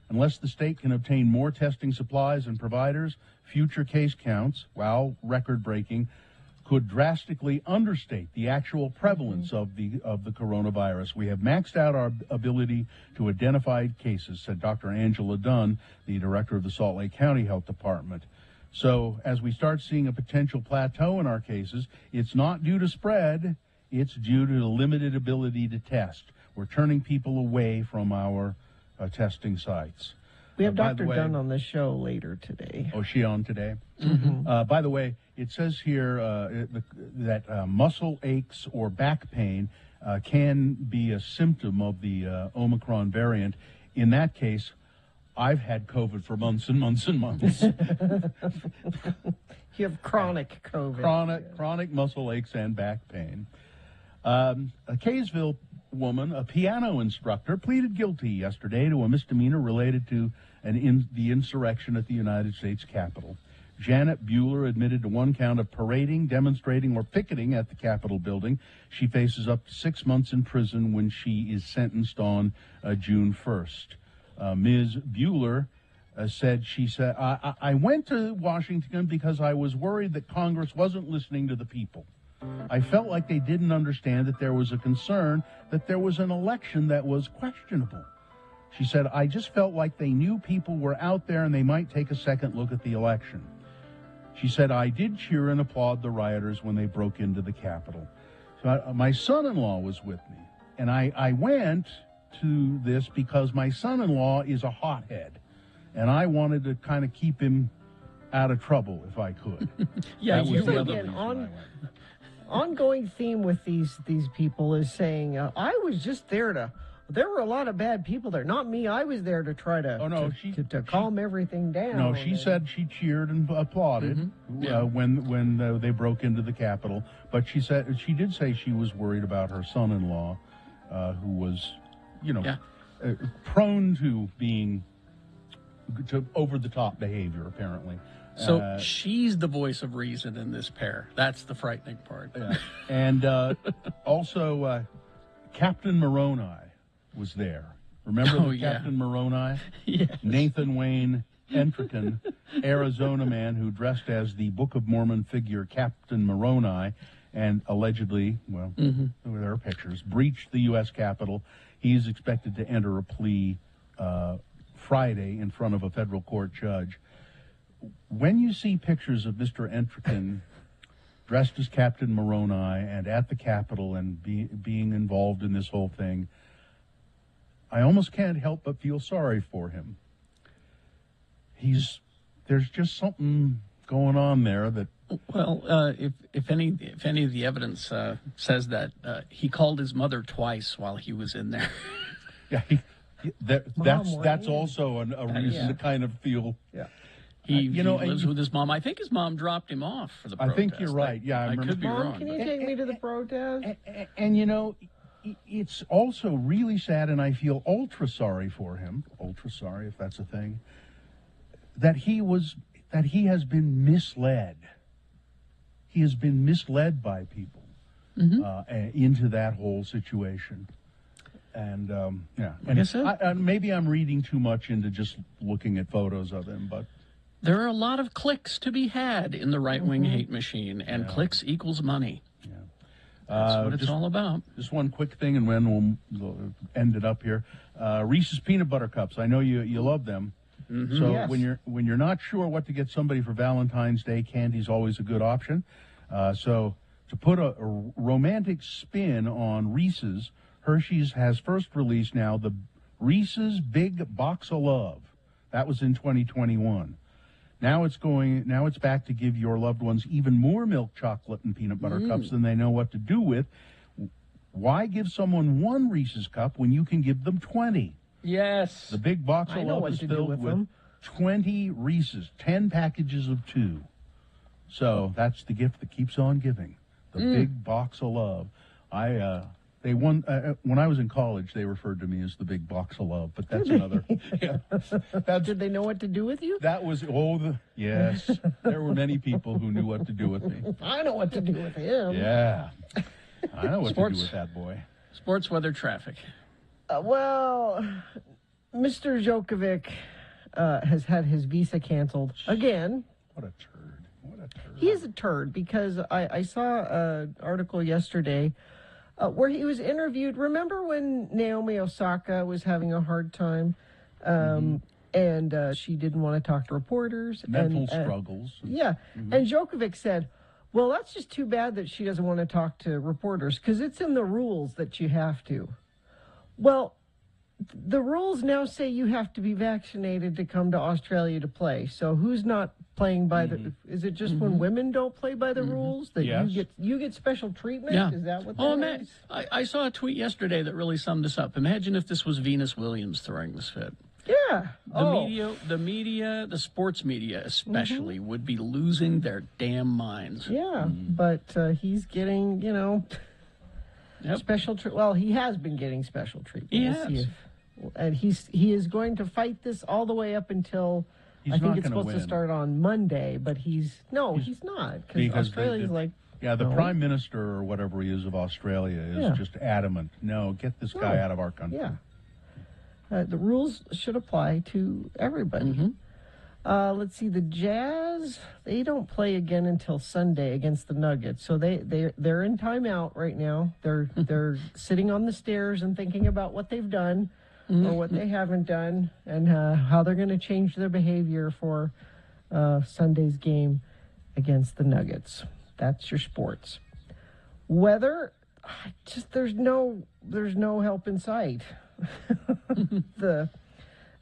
Unless the state can obtain more testing supplies and providers, future case counts, while record-breaking, could drastically understate the actual prevalence of the coronavirus. We have maxed out our ability to identify cases, said Dr. Angela Dunn, the director of the Salt Lake County Health Department. So as we start seeing a potential plateau in our cases, it's not due to spread, it's due to the limited ability to test. We're turning people away from our testing sites. We have Dr. Dunn on the show later today. Oh, is she on today? Mm-hmm. By the way, it says here that muscle aches or back pain can be a symptom of the Omicron variant. In that case, I've had COVID for months and months and months. You have chronic COVID. Chronic muscle aches and back pain. A Kaysville woman, a piano instructor, pleaded guilty yesterday to a misdemeanor related to the insurrection at the United States Capitol. Janet Bueller admitted to one count of parading, demonstrating, or picketing at the Capitol building. She faces up to 6 months in prison when she is sentenced on June 1st. Ms. Bueller said, I went to Washington because I was worried that Congress wasn't listening to the people. I felt like they didn't understand that there was a concern that there was an election that was questionable. She said, I just felt like they knew people were out there and they might take a second look at the election. She said, I did cheer and applaud the rioters when they broke into the Capitol. So my son-in-law was with me, and I went to this because my son-in-law is a hothead, and I wanted to kind of keep him out of trouble if I could. Yeah, That was the other again, reason I went. ongoing theme with these people is saying, I was just there there were a lot of bad people there, not me. I was there to try to to calm everything down. No, she said she cheered and applauded when they broke into the Capitol, but she did say she was worried about her son-in-law, who was, prone to being over the top behavior apparently. So she's the voice of reason in this pair. That's the frightening part. Yeah. And also, Captain Moroni was there. Remember Captain Moroni? Yes. Nathan Wayne Entrican, Arizona man who dressed as the Book of Mormon figure Captain Moroni and allegedly, there are pictures, breached the U.S. Capitol. He's expected to enter a plea Friday in front of a federal court judge. When you see pictures of Mr. Entrican dressed as Captain Moroni and at the Capitol and being involved in this whole thing, I almost can't help but feel sorry for him. There's just something going on there that. Well, if any of the evidence says that he called his mother twice while he was in there. Yeah, that's also a reason to kind of feel. Yeah. He lives with his mom. I think his mom dropped him off for the protest. I think you're right. Yeah, I could be Mom, wrong. can you take me to the protest? And it's also really sad, and I feel ultra sorry for him. Ultra sorry, if that's a thing. That he has been misled. He has been misled by people into that whole situation. And Like I said, maybe I'm reading too much into just looking at photos of him, but there are a lot of clicks to be had in the right-wing hate machine, and clicks equals money. Yeah. That's what it's all about. Just one quick thing, and then we'll end it up here. Reese's Peanut Butter Cups. I know you love them. Mm-hmm. So Yes. when you're not sure what to get somebody for Valentine's Day, candy's always a good option. So to put a romantic spin on Reese's, Hershey's has first released now the Reese's Big Box of Love. That was in 2021. Now it's back to give your loved ones even more milk chocolate and peanut butter cups than they know what to do with. Why give someone one Reese's cup when you can give them 20? Yes. The Big Box of Love is filled with 20 Reese's, 10 packages of 2. So that's the gift that keeps on giving. The Big Box of Love. When I was in college, they referred to me as the Big Box of Love, but that's another. Did they know what to do with you? That was yes. There were many people who knew what to do with me. I know what to do with him. Yeah, I know what to Sports. do with that boy. Sports, weather, traffic. Well, Mr. Djokovic has had his visa canceled again. What a turd! What a turd! He is a turd because I saw an article yesterday where he was interviewed. Remember when Naomi Osaka was having a hard time and she didn't want to talk to reporters? Mental struggles. Yeah. And Djokovic said, well, that's just too bad that she doesn't want to talk to reporters because it's in the rules that you have to. Well, the rules now say you have to be vaccinated to come to Australia to play. So who's not playing by the? Is it just when women don't play by the rules that you get special treatment? Yeah. Is that what that is? I saw a tweet yesterday that really summed this up. Imagine if this was Venus Williams throwing this fit. Yeah. The media, the sports media especially, would be losing their damn minds. Yeah, but he's getting, special. Well, he has been getting special treatment. He We'll has. see and he is going to fight this all the way up until He's I think not it's gonna supposed to win. start on Monday, but he's not, because Australia's the no. prime minister or whatever he is of Australia is just adamant. No, get this guy out of our country. Yeah. The rules should apply to everybody. Let's see, the Jazz, they don't play again until Sunday against the Nuggets. So they're in timeout right now. They're sitting on the stairs and thinking about what they've done or what they haven't done and how they're going to change their behavior for Sunday's game against the Nuggets. That's your sports. Weather, there's no help in sight.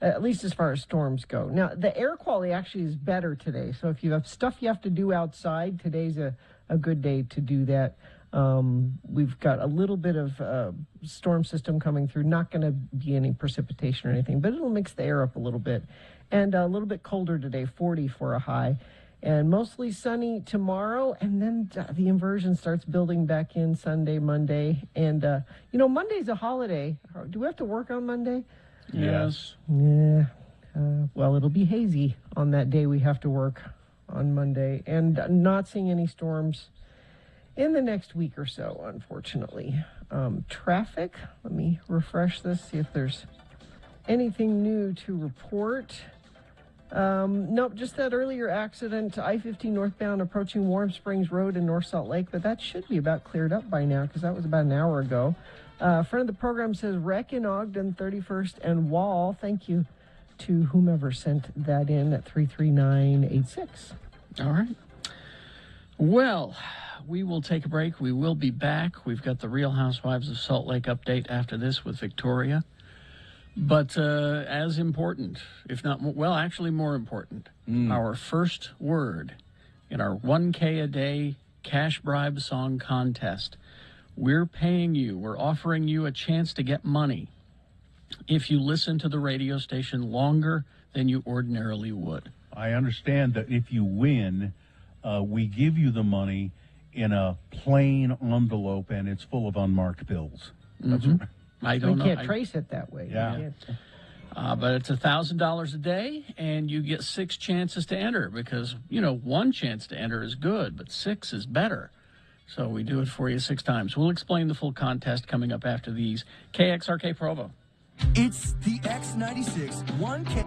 At least as far as storms go. Now, the air quality actually is better today. So if you have stuff you have to do outside, today's a good day to do that. We've got a little bit of storm system coming through. Not going to be any precipitation or anything, but it'll mix the air up a little bit. And a little bit colder today, 40 for a high. And mostly sunny tomorrow, and then the inversion starts building back in Sunday, Monday. And, Monday's a holiday. Do we have to work on Monday? Yes. Yeah. Well, it'll be hazy on that day we have to work on Monday. And not seeing any storms in the next week or so, unfortunately. Traffic, let me refresh this, see if there's anything new to report. Nope, just that earlier accident, I-15 northbound approaching Warm Springs Road in North Salt Lake, but that should be about cleared up by now because that was about an hour ago. Friend of the program says wreck in Ogden, 31st and Wall. Thank you to whomever sent that in at 33986. All right. Well, we will take a break. We will be back. We've got the Real Housewives of Salt Lake update after this with Victoria. But as important, if not more, well, actually more important, our first word in our 1K a day cash bribe song contest. We're paying you, we're offering you a chance to get money if you listen to the radio station longer than you ordinarily would. I understand that if you win, we give you the money in a plain envelope and it's full of unmarked bills. That's right. I don't know. We can't trace it that way. Yeah. But it's $1,000 a day, and you get 6 chances to enter because, 1 chance to enter is good, but 6 is better. So we do it for you 6 times. We'll explain the full contest coming up after these. KXRK Provo. It's the X96 1K.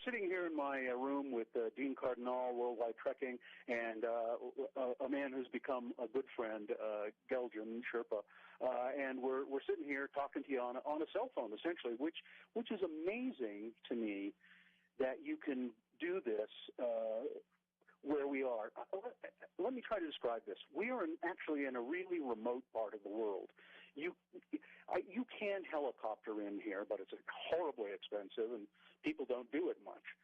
Sitting here in my room with Dean Cardinal, Worldwide Trekking, and a man who's become a good friend, Geljan Sherpa, and we're sitting here talking to you on a cell phone, essentially, which is amazing to me that you can do this where we are. Let me try to describe this. We are actually in a really remote part of the world. You can helicopter in here, but it's horribly expensive, and people don't do it much.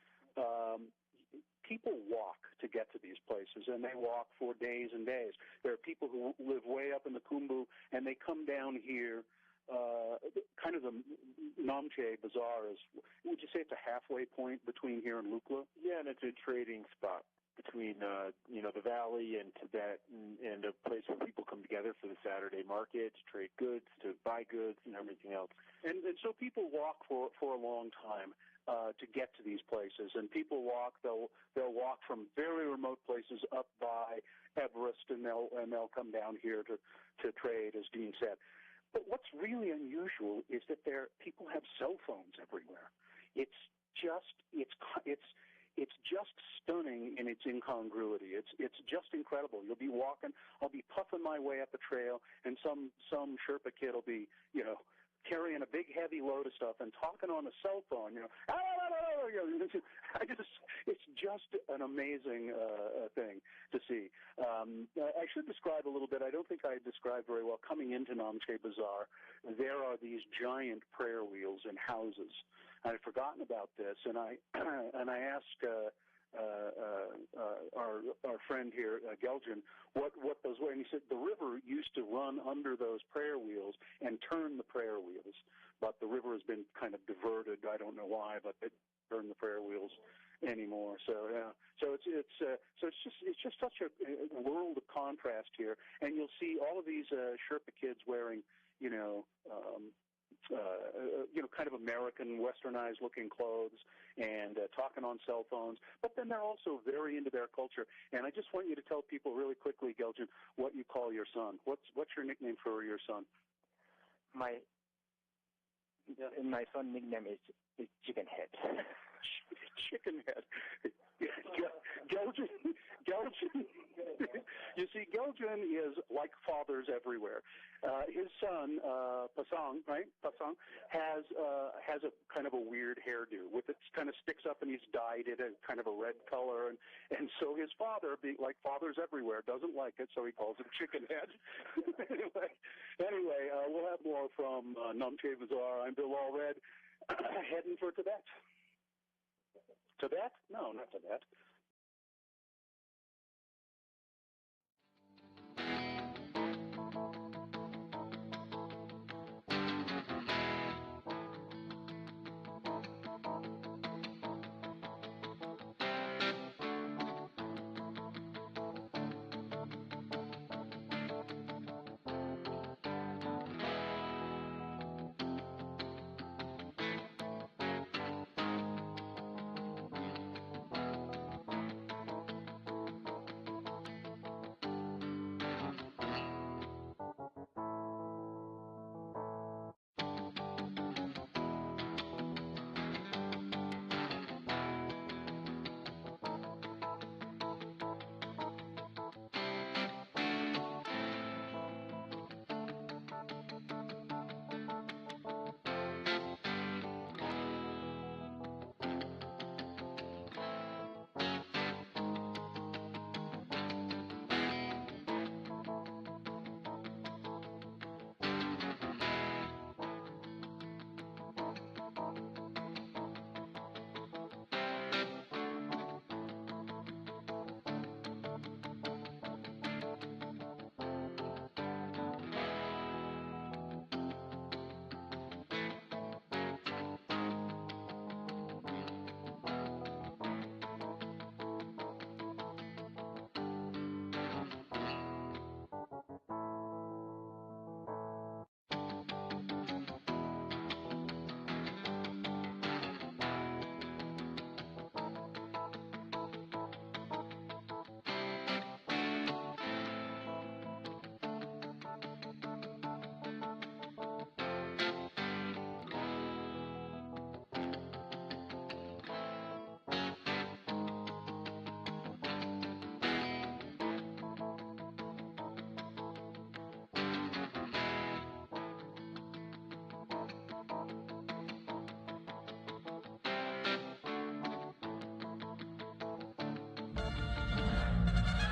People walk to get to these places, and they walk for days and days. There are people who live way up in the Khumbu, and they come down here. Kind of the Namche Bazaar is, would you say it's a halfway point between here and Lukla? Yeah, and it's a trading spot between, the valley and Tibet, and a place where people come together for the Saturday market to trade goods, to buy goods, and everything else. And so people walk for a long time to get to these places, and people walk. They'll walk from very remote places up by Everest, and they'll come down here to trade, as Dean said. But what's really unusual is that people have cell phones everywhere. It's just stunning in its incongruity. It's just incredible. You'll be walking. I'll be puffing my way up a trail, and some Sherpa kid will be, carrying a big heavy load of stuff and talking on a cell phone. It's just an amazing thing to see. I should describe a little bit. I don't think I described very well. Coming into Namche Bazaar, there are these giant prayer wheels in houses. I'd forgotten about this, and I asked our friend here, Geljan, what those were, and he said the river used to run under those prayer wheels and turn the prayer wheels, but the river has been kind of diverted. I don't know why, but it turned the prayer wheels, anymore. So yeah, so it's just such a world of contrast here, and you'll see all of these Sherpa kids wearing, kind of American, westernized looking clothes and talking on cell phones. But then they're also very into their culture. And I just want you to tell people really quickly, Geljan, what you call your son. What's your nickname for your son? My son nickname is Chicken Head. Chicken Head. Geljan. You see, Geljan is like fathers everywhere. His son, Pasang, right? Pasang has a kind of a weird hairdo with it kind of sticks up, and he's dyed it a kind of a red color, and so his father, being like fathers everywhere, doesn't like it, so he calls him Chicken Head. anyway, we'll have more from Namche Bazaar. I'm Bill Allred, heading for Tibet. Tibet? No, not Tibet.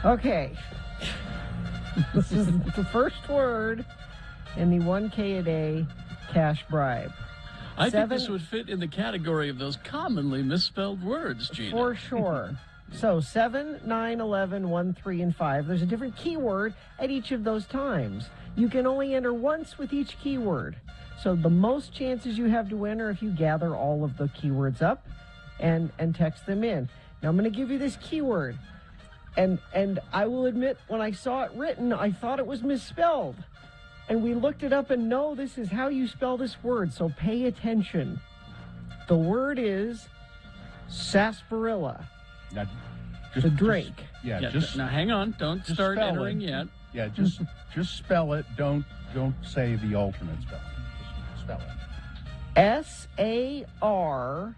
Okay. This is the first word in the 1K a day cash bribe. I think this would fit in the category of those commonly misspelled words, Gina. For sure. So 7, 9, 11, 1, 3, and 5. There's a different keyword at each of those times. You can only enter once with each keyword. So the most chances you have to win are if you gather all of the keywords up and text them in. Now I'm going to give you this keyword. And I will admit, when I saw it written, I thought it was misspelled. And we looked it up, and no, this is how you spell this word, so pay attention. The word is sarsaparilla. Now, the drink. Now hang on, don't start entering yet. Yeah, just spell it. Don't say the alternate spelling. Just spell it. SARSAPARILLA.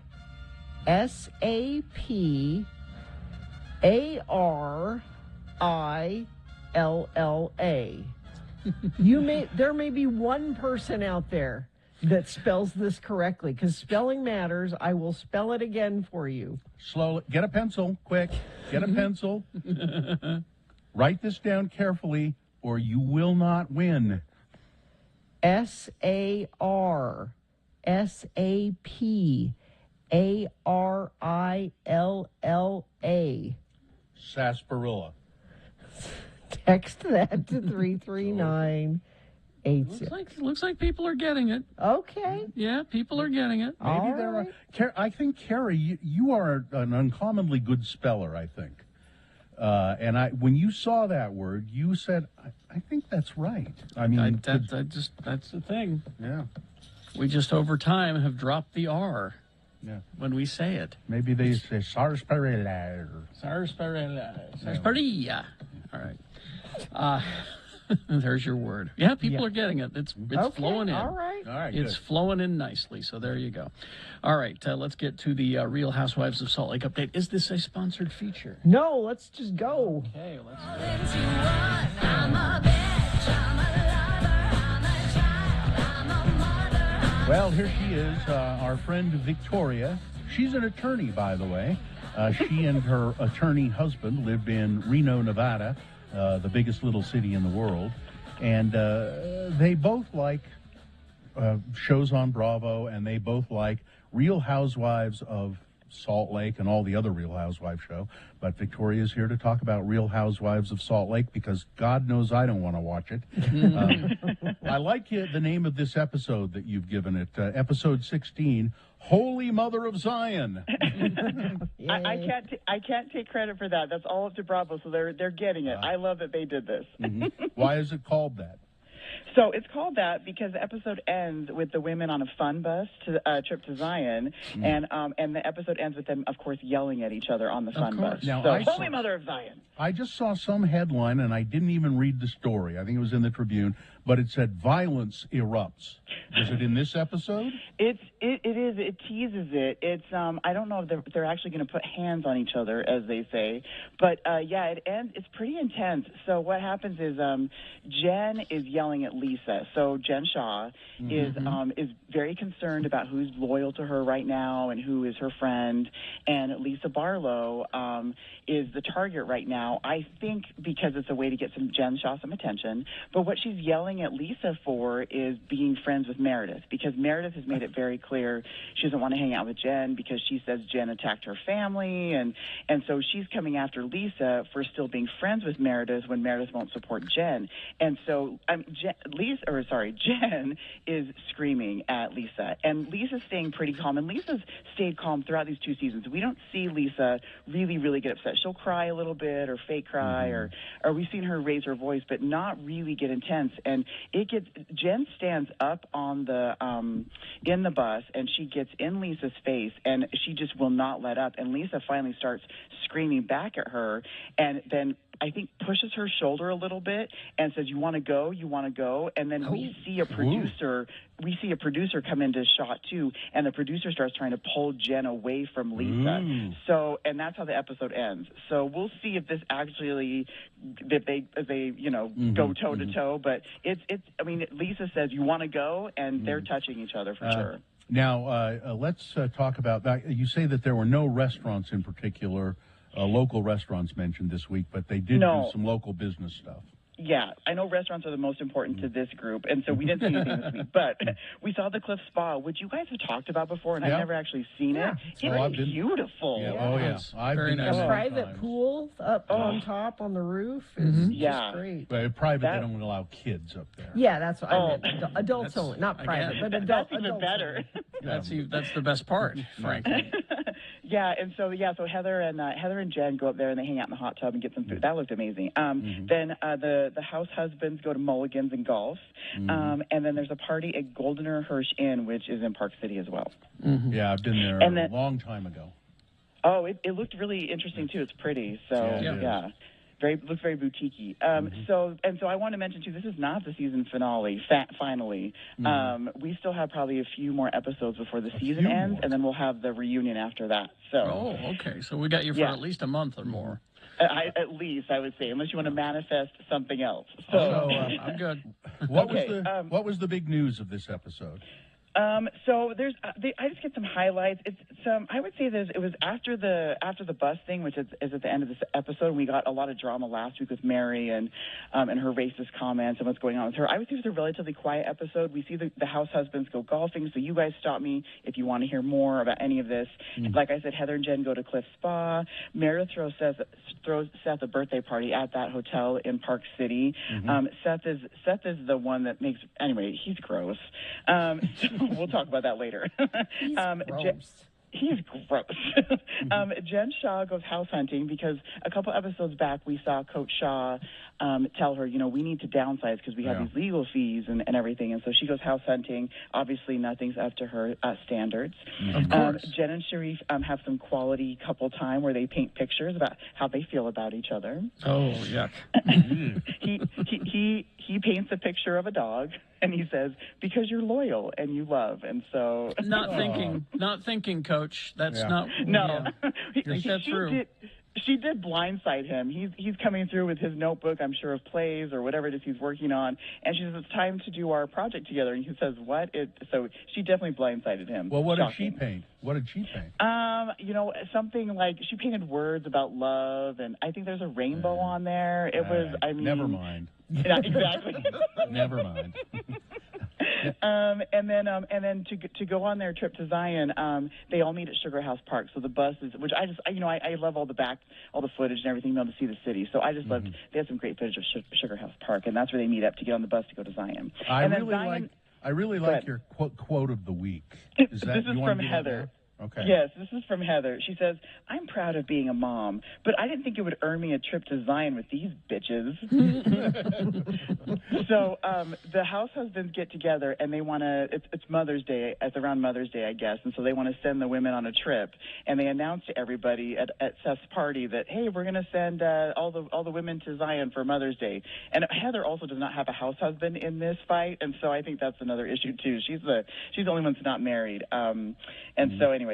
There may be one person out there that spells this correctly, because spelling matters. I will spell it again for you. Slowly. Get a pencil, quick. Get a pencil. Write this down carefully, or you will not win. SARSAPARILLA. Sarsaparilla. Text that to 339 Looks like people are getting it. Okay. Yeah, people are getting it. Maybe there are. I think, Carrie, you are an uncommonly good speller, I think. And when you saw that word, you said, I think that's right. I mean, that's the thing. Yeah. We just over time have dropped the R. Yeah. When we say it. Maybe they say sarsaparilla. Sarsaparilla. All right. There's your word. Yeah, people are getting it. It's flowing in. All right. It's flowing in nicely. So there you go. All right. Let's get to the Real Housewives of Salt Lake update. Is this a sponsored feature? No, let's just go. Okay, let's Well, here she is, our friend Victoria. She's an attorney, by the way. She and her attorney husband lived in Reno, Nevada, the biggest little city in the world. And they both like shows on Bravo, and they both like Real Housewives of Salt Lake and all the other Real Housewives show. But Victoria's here to talk about Real Housewives of Salt Lake because God knows I don't want to watch it. I like the name of this episode that you've given it, episode 16, Holy Mother of Zion. I can't take credit for that. That's all up to Bravo, so they're getting it. I love that they did this. Why is it called that? So it's called that because the episode ends with the women on a fun bus trip to Zion, and the episode ends with them, of course, yelling at each other on the fun bus. Now, so, Holy Mother of Zion. I just saw some headline, and I didn't even read the story. I think it was in the Tribune, but it said violence erupts. Is it in this episode? It is. It teases it. It's I don't know if they're actually going to put hands on each other, as they say, but yeah, it ends. It's pretty intense. So what happens is Jen is yelling at Lisa. So Jen Shaw is very concerned about who's loyal to her right now and who is her friend, and Lisa Barlow is the target right now. I think because it's a way to get Jen Shaw some attention. But what she's yelling at Lisa for is being friends with Meredith, because Meredith has made it very clear she doesn't want to hang out with Jen because she says Jen attacked her family, and so she's coming after Lisa for still being friends with Meredith when Meredith won't support Jen. And so Jen is screaming at Lisa, and Lisa's staying pretty calm, and Lisa's stayed calm throughout these 2 seasons. We don't see Lisa really get upset. She'll cry a little bit or fake cry, or we've seen her raise her voice, but not really get intense. And Jen stands up on the in the bus, and she gets in Lisa's face, and she just will not let up. And Lisa finally starts screaming back at her, and then I think pushes her shoulder a little bit and says, "You want to go? You want to go?" And then we see a producer. We see a producer come into shot too, and the producer starts trying to pull Jen away from Lisa. So, and that's how the episode ends. So we'll see if this actually that they go toe to toe. But it's. I mean, Lisa says, "You want to go?" and they're touching each other for sure. Now, let's talk about that. You say that there were no restaurants in particular, local restaurants mentioned this week, but they did do some local business stuff. Yeah, I know restaurants are the most important to this group, and so we didn't see anything this week. But we saw the Cliff Spa, which you guys have talked about before, and I've never actually seen it. It's beautiful. Yeah. Oh, yeah. I've been a private pool up on top on the roof is just great. But private, they don't allow kids up there. Yeah, that's what I meant. Adults only, not private, but adults. That's even better. That's the best part, frankly. Yeah, and so Heather and Jen go up there and they hang out in the hot tub and get some food. That looked amazing. Then the house husbands go to Mulligan's and golf, and then there's a party at Goldener Hirsch Inn, which is in Park City as well. Yeah, I've been there a long time ago. Oh, it looked really interesting too. It's pretty. So yeah. Looks very boutique-y. So I want to mention too, this is not the season finale. Finally, we still have probably a few more episodes before the season ends, and then we'll have the reunion after that. So. Oh, okay. So we got you for at least a month or more. At least, I would say, unless you want to manifest something else. So I'm good. What was the big news of this episode? So there's, I just get some highlights. It's some, I would say it was after the bus thing, which is at the end of this episode. We got a lot of drama last week with Mary and her racist comments and what's going on with her. I would say it's a relatively quiet episode. We see the house husbands go golfing, so you guys stop me if you want to hear more about any of this. Like I said, Heather and Jen go to Cliff Spa. Meredith throws Seth a birthday party at that hotel in Park City. Seth is the one that makes, anyway, he's gross. So we'll talk about that later. He's gross. He's gross. Jen Shaw goes house hunting because a couple episodes back we saw Coach Shaw tell her, we need to downsize because we have these legal fees and everything. And so she goes house hunting. Obviously, nothing's up to her standards. Of course. Jen and Sharif have some quality couple time where they paint pictures about how they feel about each other. Oh, yuck. He paints a picture of a dog, and he says, because you're loyal and you love. And so... Not thinking, Coach. That's not... No. Yeah. That's true. She did blindside him. He's coming through with his notebook, I'm sure, of plays or whatever it is he's working on. And she says, it's time to do our project together. And he says, what? So she definitely blindsided him. Well, what Shocking. did she paint? What did she paint? Something like she painted words about love, and I think there's a rainbow on there. It was, never mind. Yeah, exactly. Never mind. And then to go on their trip to Zion, they all meet at Sugar House Park. So the bus is, which I love all the footage and everything, to see the city. So I just loved. They had some great footage of Sugar House Park, and that's where they meet up to get on the bus to go to Zion. I really like your quote of the week. This is from Heather. Okay. Yes, this is from Heather. She says, I'm proud of being a mom, but I didn't think it would earn me a trip to Zion with these bitches. So the house husbands get together, and they want to, it's Mother's Day, it's around Mother's Day, I guess, and so they want to send the women on a trip, and they announce to everybody at Seth's party that, hey, we're going to send all the women to Zion for Mother's Day. And Heather also does not have a house husband in this fight, and so I think that's another issue, too. She's the only one that's not married. So anyway,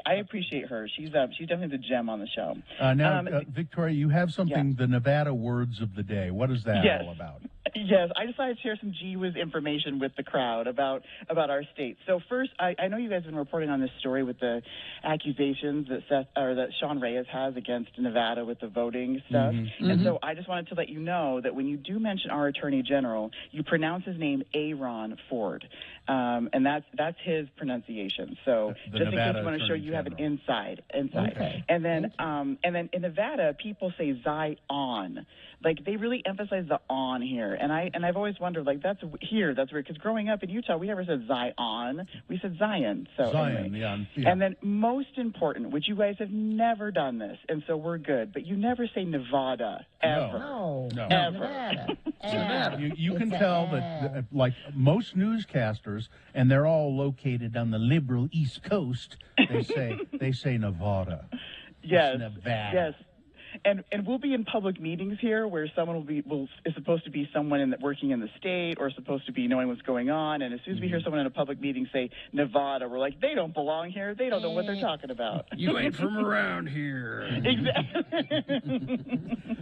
I appreciate her. She's definitely the gem on the show. Now, Victoria, you have something, the Nevada words of the day. What is that all about? Yes, I decided to share some GWIZ information with the crowd about our state. So first, I know you guys have been reporting on this story with the accusations that Sean Reyes has against Nevada with the voting stuff. And so I just wanted to let you know that when you do mention our Attorney General, you pronounce his name Aaron Ford. And that's his pronunciation. So just in case you want to show you have an inside. Okay. And then in Nevada, people say Zion. Like, they really emphasize the on here. And I've always wondered, like, that's weird, because growing up in Utah, we never said Zion. We said Zion. So Zion, anyway. yeah. And then most important, which you guys have never done this, and so we're good, but you never say Nevada, ever. No. Ever. Nevada. You can tell that, like most newscasters, and they're all located on the liberal East Coast, they say Nevada. Yes. It's Nevada. Yes. And we'll be in public meetings here where someone is supposed to be someone working in the state or supposed to be knowing what's going on. And as soon as we hear someone in a public meeting say Nevada, we're like, they don't belong here. They don't know what they're talking about. You ain't from around here. Exactly.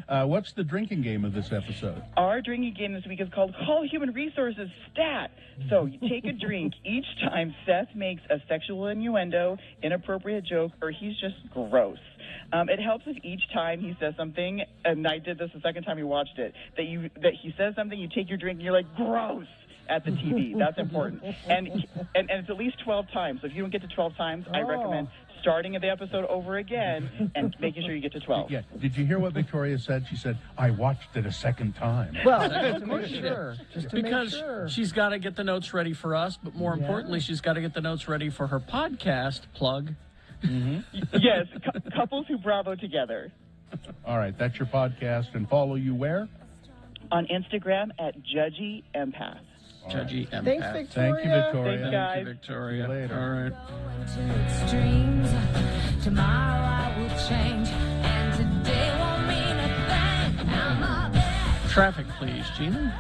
What's the drinking game of this episode? Our drinking game this week is called Call Human Resources Stat. So you take a drink each time Seth makes a sexual innuendo, inappropriate joke, or he's just gross. It helps if each time he says something, and I did this the second time we watched it, that he says something, you take your drink, and you're like, gross, at the TV. That's important. And it's at least 12 times. So if you don't get to 12 times, I recommend starting the episode over again and making sure you get to 12. Yeah. Did you hear what Victoria said? She said, I watched it a second time. Well, just to make sure. Because she's got to get the notes ready for us, but more importantly, she's got to get the notes ready for her podcast plug. Yes, couples who Bravo together. All right, that's your podcast, and follow you where? On Instagram at Judgy Empath. Judgy Empath. Thanks, Victoria. Thank you, Victoria. Thanks, guys. Thank you, Victoria. See you later. All right. Tomorrow I will change, and today won't mean a thing. I'm a bad. Traffic, please, Gina.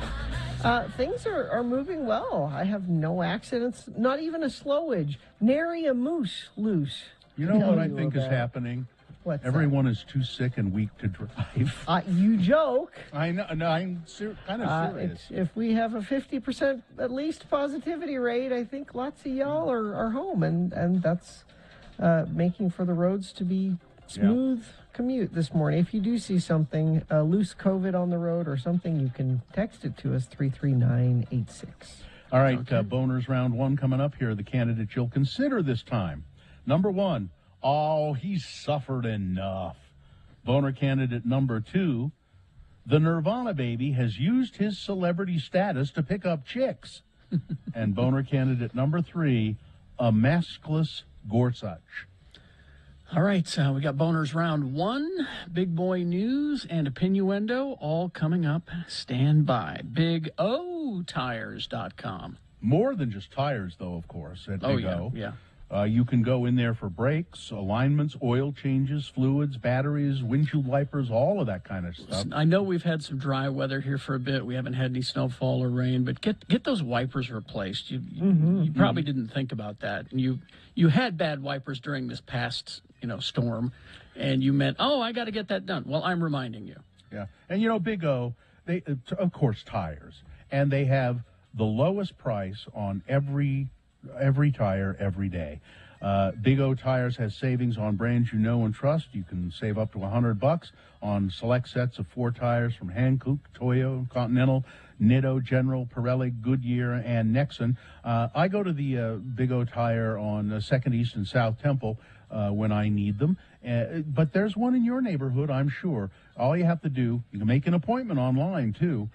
Things are moving well. I have no accidents, not even a slowage. Nary a moose loose. You know what I think is happening? What's Everyone is too sick and weak to drive. You joke. I know. No, I'm kind of serious. If we have a 50% at least positivity rate, I think lots of y'all are home, and that's making for the roads to be smooth commute this morning. If you do see something, loose COVID on the road or something, you can text it to us, 33986. All right, boners round one coming up here. The candidates you'll consider this time. Number one, he's suffered enough. Boner candidate number two, the Nirvana baby has used his celebrity status to pick up chicks. And boner candidate number three, a maskless Gorsuch. All right, so we got boners round one, big boy news, and opinioendo all coming up. Stand by. BigOTires.com. More than just tires, though, of course, at Big O. Yeah. You can go in there for brakes, alignments, oil changes, fluids, batteries, windshield wipers, all of that kind of stuff. I know we've had some dry weather here for a bit. We haven't had any snowfall or rain, but get those wipers replaced. You probably didn't think about that. And you had bad wipers during this past storm, and you meant, I got to get that done. Well, I'm reminding you. Yeah, and Big O, they of course tires, and they have the lowest price on every tire every day. Big O Tires has savings on brands you know and trust. You can save up to $100 on select sets of 4 tires from Hankook, Toyo, Continental, Nitto, General, Pirelli, Goodyear, and Nexen. I go to the Big O Tire on 2nd East and South Temple when I need them. But there's one in your neighborhood, I'm sure. All you have to do, you can make an appointment online, too.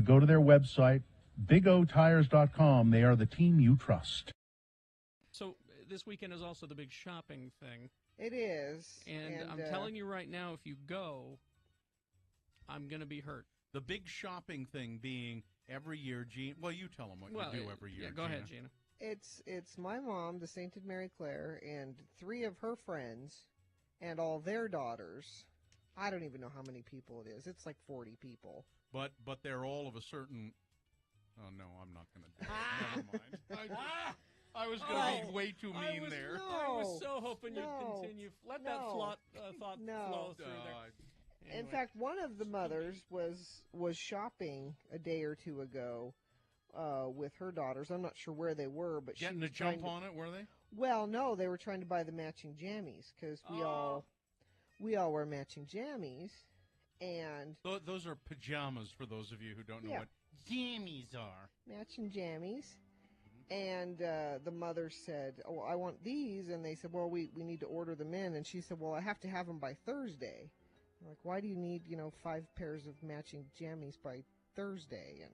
Go to their website, BigOTires.com. They are the team you trust. So this weekend is also the big shopping thing. It is. And I'm telling you right now, if you go, I'm going to be hurt. The big shopping thing being every year, Gina. Well, you tell them what you do every year. Yeah, go ahead, Gina. It's my mom, the Sainted Mary Claire, and 3 of her friends, and all their daughters. I don't even know how many people it is. It's like 40 people. But they're all of a certain. Oh no, I'm not going to do it. Never mind. I was going to be way too mean there. I was so hoping you'd continue. Let that thought flow through there. Anyway. In fact, one of the mothers was shopping a day or two ago with her daughters. I'm not sure where they were, but getting a jump on it, were they? Well, no, they were trying to buy the matching jammies because we all wear matching jammies, and those are pajamas for those of you who don't know what jammies are. Matching jammies. And the mother said, I want these. And they said, well, we need to order them in. And she said, well, I have to have them by Thursday. I'm like, why do you need, 5 pairs of matching jammies by Thursday? And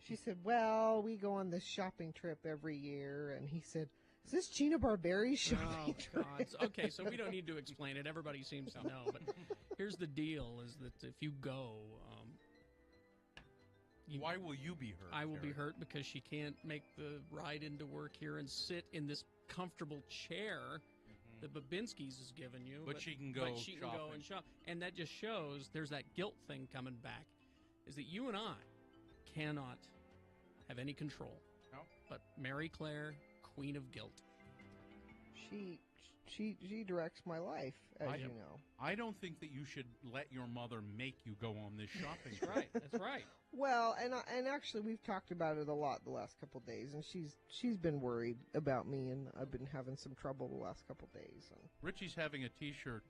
she said, well, we go on this shopping trip every year. And he said, is this Gina Barberi's shopping trip? Okay, so we don't need to explain it. Everybody seems to know. But here's the deal, is that if you go... why will you be hurt? I will be hurt because she can't make the ride into work here and sit in this comfortable chair that Babinski's has given you. But she can go and shop. And that just shows there's that guilt thing coming back, is that you and I cannot have any control. No. But Mary Claire, queen of guilt. She directs my life, as you know. I don't think that you should let your mother make you go on this shopping trip. That's right. Well, and actually we've talked about it a lot the last couple of days, and she's been worried about me, and I've been having some trouble the last couple of days. Richie's having a T-shirt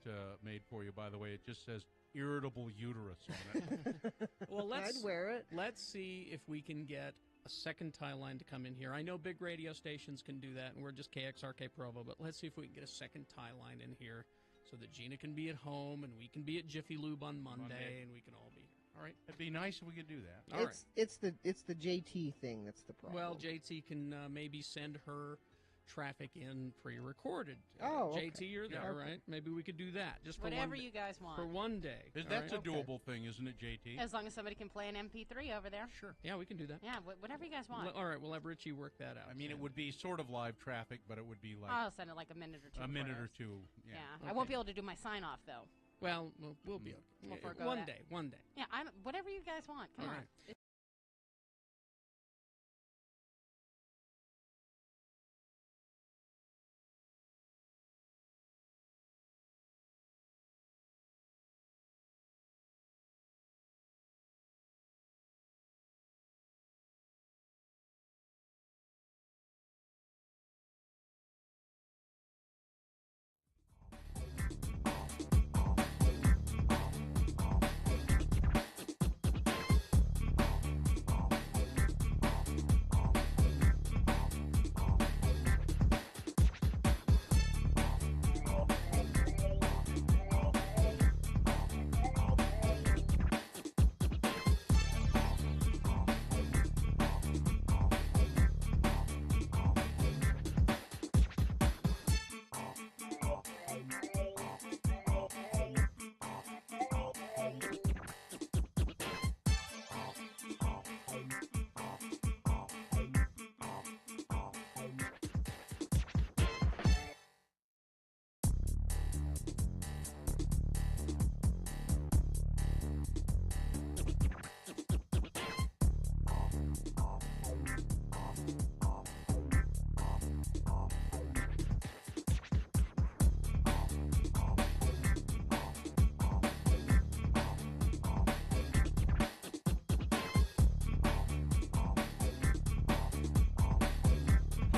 made for you, by the way. It just says "irritable uterus" on it. Well, I'd wear it. Let's see if we can get a second tie line to come in here. I know big radio stations can do that, and we're just KXRK Provo, but let's see if we can get a second tie line in here so that Gina can be at home and we can be at Jiffy Lube on Monday, and we can all be here. All right? It'd be nice if we could do that. It's the JT thing that's the problem. Well, JT can maybe send her traffic in pre-recorded. Okay. JT, you're there, right? Maybe we could do that just for whatever you guys want. For one day. That's a doable thing, isn't it, JT? As long as somebody can play an MP3 over there. Sure. Yeah, we can do that. Yeah, whatever you guys want. All right, we'll have Richie work that out. I mean, it would be sort of live traffic, but it would be like... I'll send it like a minute or two. A minute or two, yeah. Okay. I won't be able to do my sign-off, though. Well, we'll be okay. We'll forego One that. day, one day. Yeah, whatever you guys want. Come on. Right.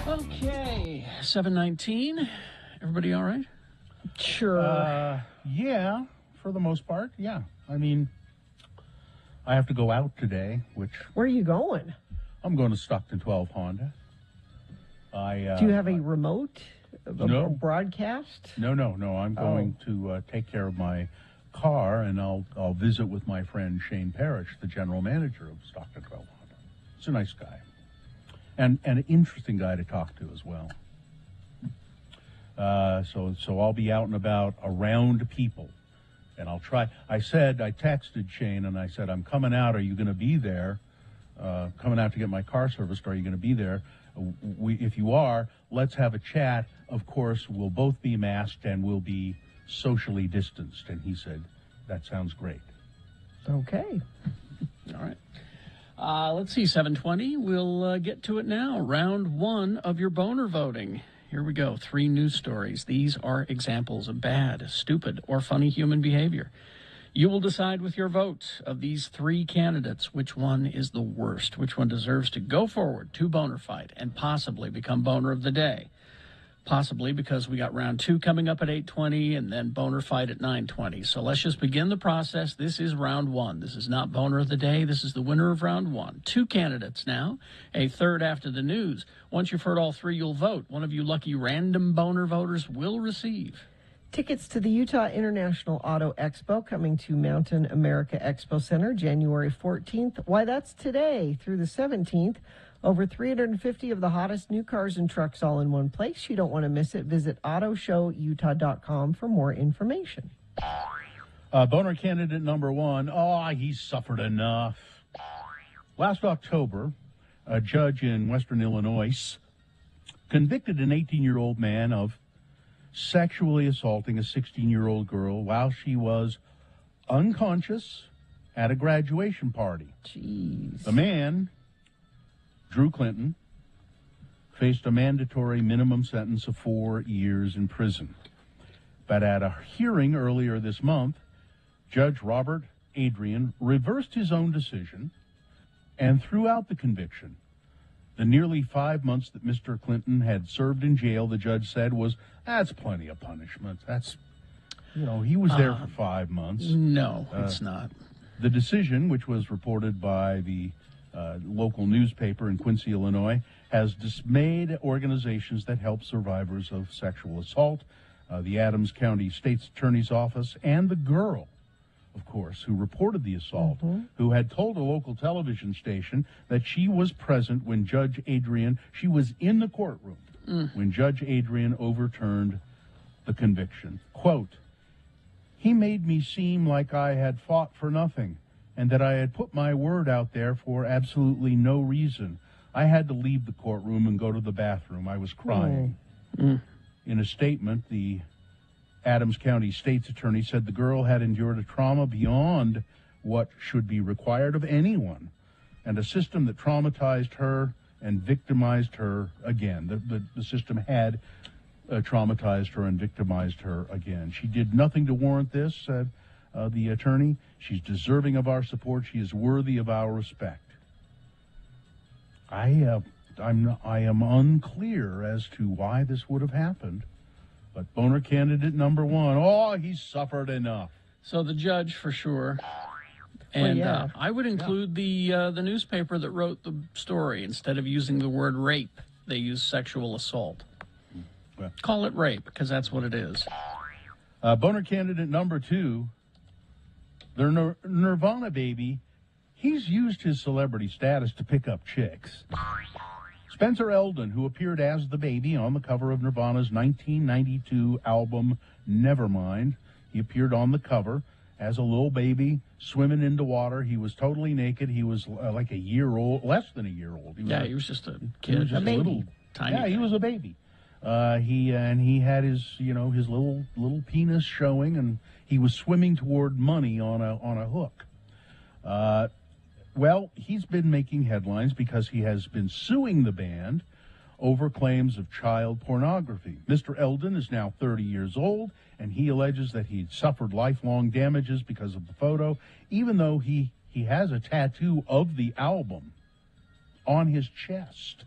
Okay, 7:19. Everybody all right? Sure. Yeah, for the most part, yeah. I mean, I have to go out today, which... Where are you going? I'm going to Stockton 12 Honda. Do you have a remote? No. A broadcast? No. I'm going to take care of my car, and I'll visit with my friend Shane Parrish, the general manager of Stockton 12 Honda. He's a nice guy, and an interesting guy to talk to as well. So I'll be out and about around people, and I'll try. I texted Shane, and I said, I'm coming out. Are you going to be there? Coming out to get my car serviced. Are you going to be there? If you are, let's have a chat. Of course, we'll both be masked and we'll be socially distanced. And he said, that sounds great. Okay. All right. Let's see, 7:20. We'll get to it now. Round one of your boner voting. Here we go. 3 news stories. These are examples of bad, stupid, or funny human behavior. You will decide with your vote of these 3 candidates which one is the worst, which one deserves to go forward to Boner Fight and possibly become Boner of the Day. Possibly because we got round 2 coming up at 8:20 and then Boner Fight at 9:20. So let's just begin the process. This is round 1. This is not Boner of the Day. This is the winner of round 1. 2 candidates now, a third after the news. Once you've heard all 3, you'll vote. One of you lucky random Boner voters will receive tickets to the Utah International Auto Expo coming to Mountain America Expo Center January 14th. Why, that's today through the 17th. Over 350 of the hottest new cars and trucks all in one place. You don't want to miss it. Visit autoshowutah.com for more information. Boner candidate number 1. Oh, he's suffered enough. Last October, a judge in Western Illinois convicted an 18-year-old man of sexually assaulting a 16-year-old girl while she was unconscious at a graduation party. Jeez. The man, Drew Clinton, faced a mandatory minimum sentence of 4 years in prison. But at a hearing earlier this month, Judge Robert Adrian reversed his own decision and threw out the conviction. The nearly 5 months that Mr. Clinton had served in jail, the judge said, that's plenty of punishment. He was there for 5 months. No, it's not. The decision, which was reported by the local newspaper in Quincy, Illinois, has dismayed organizations that help survivors of sexual assault, the Adams County State's Attorney's Office, and the girl, of course, who reported the assault, who had told a local television station that she was present when she was in the courtroom when Judge Adrian overturned the conviction. Quote, he made me seem like I had fought for nothing and that I had put my word out there for absolutely no reason. I had to leave the courtroom and go to the bathroom. I was crying. In a statement, the Adams County State's Attorney said the girl had endured a trauma beyond what should be required of anyone, and a system that traumatized her and victimized her again. The system had traumatized her and victimized her again. She did nothing to warrant this, said the attorney. She's deserving of our support. She is worthy of our respect. I am unclear as to why this would have happened. But Boner candidate number 1, he's suffered enough. So the judge, for sure. And I would include the newspaper that wrote the story. Instead of using the word rape, they use sexual assault. Well, call it rape, because that's what it is. Boner candidate number 2, their Nirvana baby, he's used his celebrity status to pick up chicks. Spencer Eldon, who appeared as the baby on the cover of Nirvana's 1992 album Nevermind. He appeared on the cover as a little baby swimming into water. He was totally naked. He was like a year old, less than a year old. He was just a kid, a baby. Little, tiny. Yeah, he was a baby. He had his his little penis showing, and he was swimming toward money on a hook. Well, he's been making headlines because he has been suing the band over claims of child pornography. Mr. Eldon is now 30 years old, and he alleges that he'd suffered lifelong damages because of the photo, even though he has a tattoo of the album on his chest.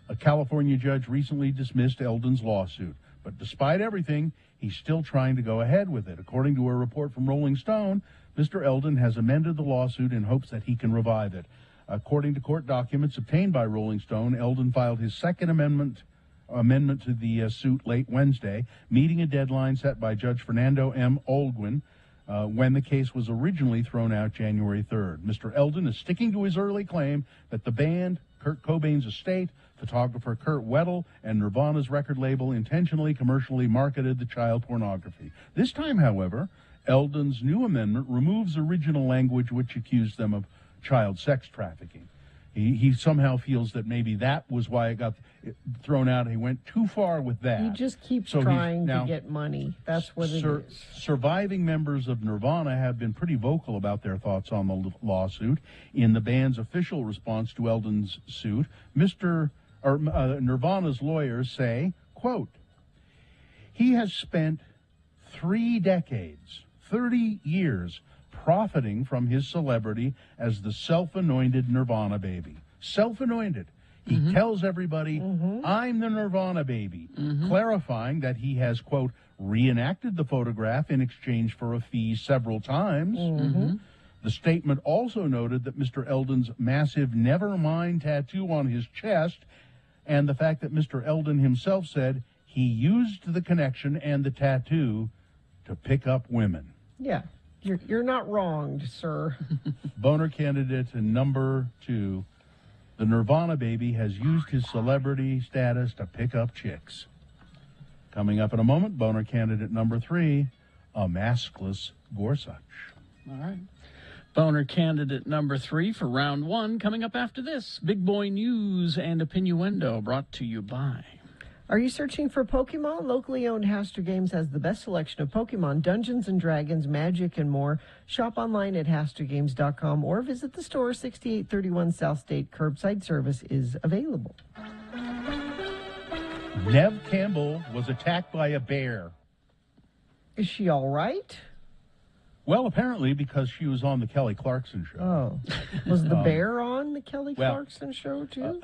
A California judge recently dismissed Eldon's lawsuit, but despite everything, he's still trying to go ahead with it. According to a report from Rolling Stone, Mr. Eldon has amended the lawsuit in hopes that he can revive it. According to court documents obtained by Rolling Stone, Eldon filed his second amendment to the suit late Wednesday, meeting a deadline set by Judge Fernando M. Olguin when the case was originally thrown out January 3rd. Mr. Eldon is sticking to his early claim that the band, Kurt Cobain's estate, photographer Kurt Weddle, and Nirvana's record label intentionally commercially marketed the child pornography. This time, however, Eldon's new amendment removes original language which accused them of child sex trafficking. He somehow feels that maybe that was why it got thrown out. He went too far with that. He just keeps trying to get money. That's what it is. Surviving members of Nirvana have been pretty vocal about their thoughts on the lawsuit. In the band's official response to Eldon's suit, Nirvana's lawyers say, quote, "He has spent 3 decades, 30 years, profiting from his celebrity as the self-anointed Nirvana baby." Self-anointed. He tells everybody, I'm the Nirvana baby, clarifying that he has, quote, reenacted the photograph in exchange for a fee several times. The statement also noted that Mr. Eldon's massive Nevermind tattoo on his chest and the fact that Mr. Eldon himself said he used the connection and the tattoo to pick up women. Yeah. You're not wrong, sir. Boner candidate number 2, the Nirvana baby has used his celebrity status to pick up chicks. Coming up in a moment, boner candidate number 3, a maskless Gorsuch. All right. Boner candidate number 3 for round 1 coming up after this. Big Boy News and Opinioendo brought to you by... Are you searching for Pokemon? Locally owned Haster Games has the best selection of Pokemon, Dungeons & Dragons, Magic, and more. Shop online at HasterGames.com or visit the store. 6831 South State. Curbside service is available. Nev Campbell was attacked by a bear. Is she all right? Well, apparently because she was on the Kelly Clarkson show. Oh. Was the bear on the Kelly Clarkson show, too?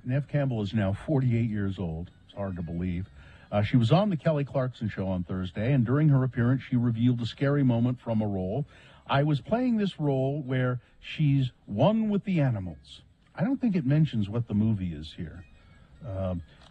Nev Campbell is now 48 years old. It's hard to believe. She was on the Kelly Clarkson show on Thursday, and during her appearance, she revealed a scary moment from a role. I was playing this role where she's one with the animals. I don't think it mentions what the movie is here.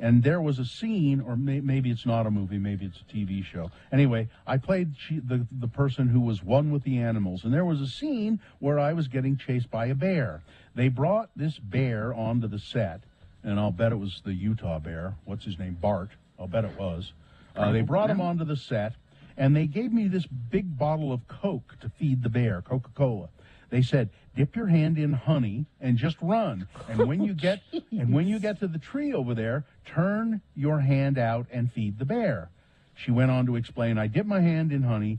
And there was a scene, or maybe it's not a movie, maybe it's a TV show. Anyway, I played the person who was one with the animals, and there was a scene where I was getting chased by a bear. They brought this bear onto the set, and I'll bet it was the Utah bear. What's his name? Bart. I'll bet it was. They brought him onto the set, and they gave me this big bottle of Coke to feed the bear, Coca-Cola. They said, dip your hand in honey and just run. And when you get to the tree over there, turn your hand out and feed the bear. She went on to explain, I dipped my hand in honey,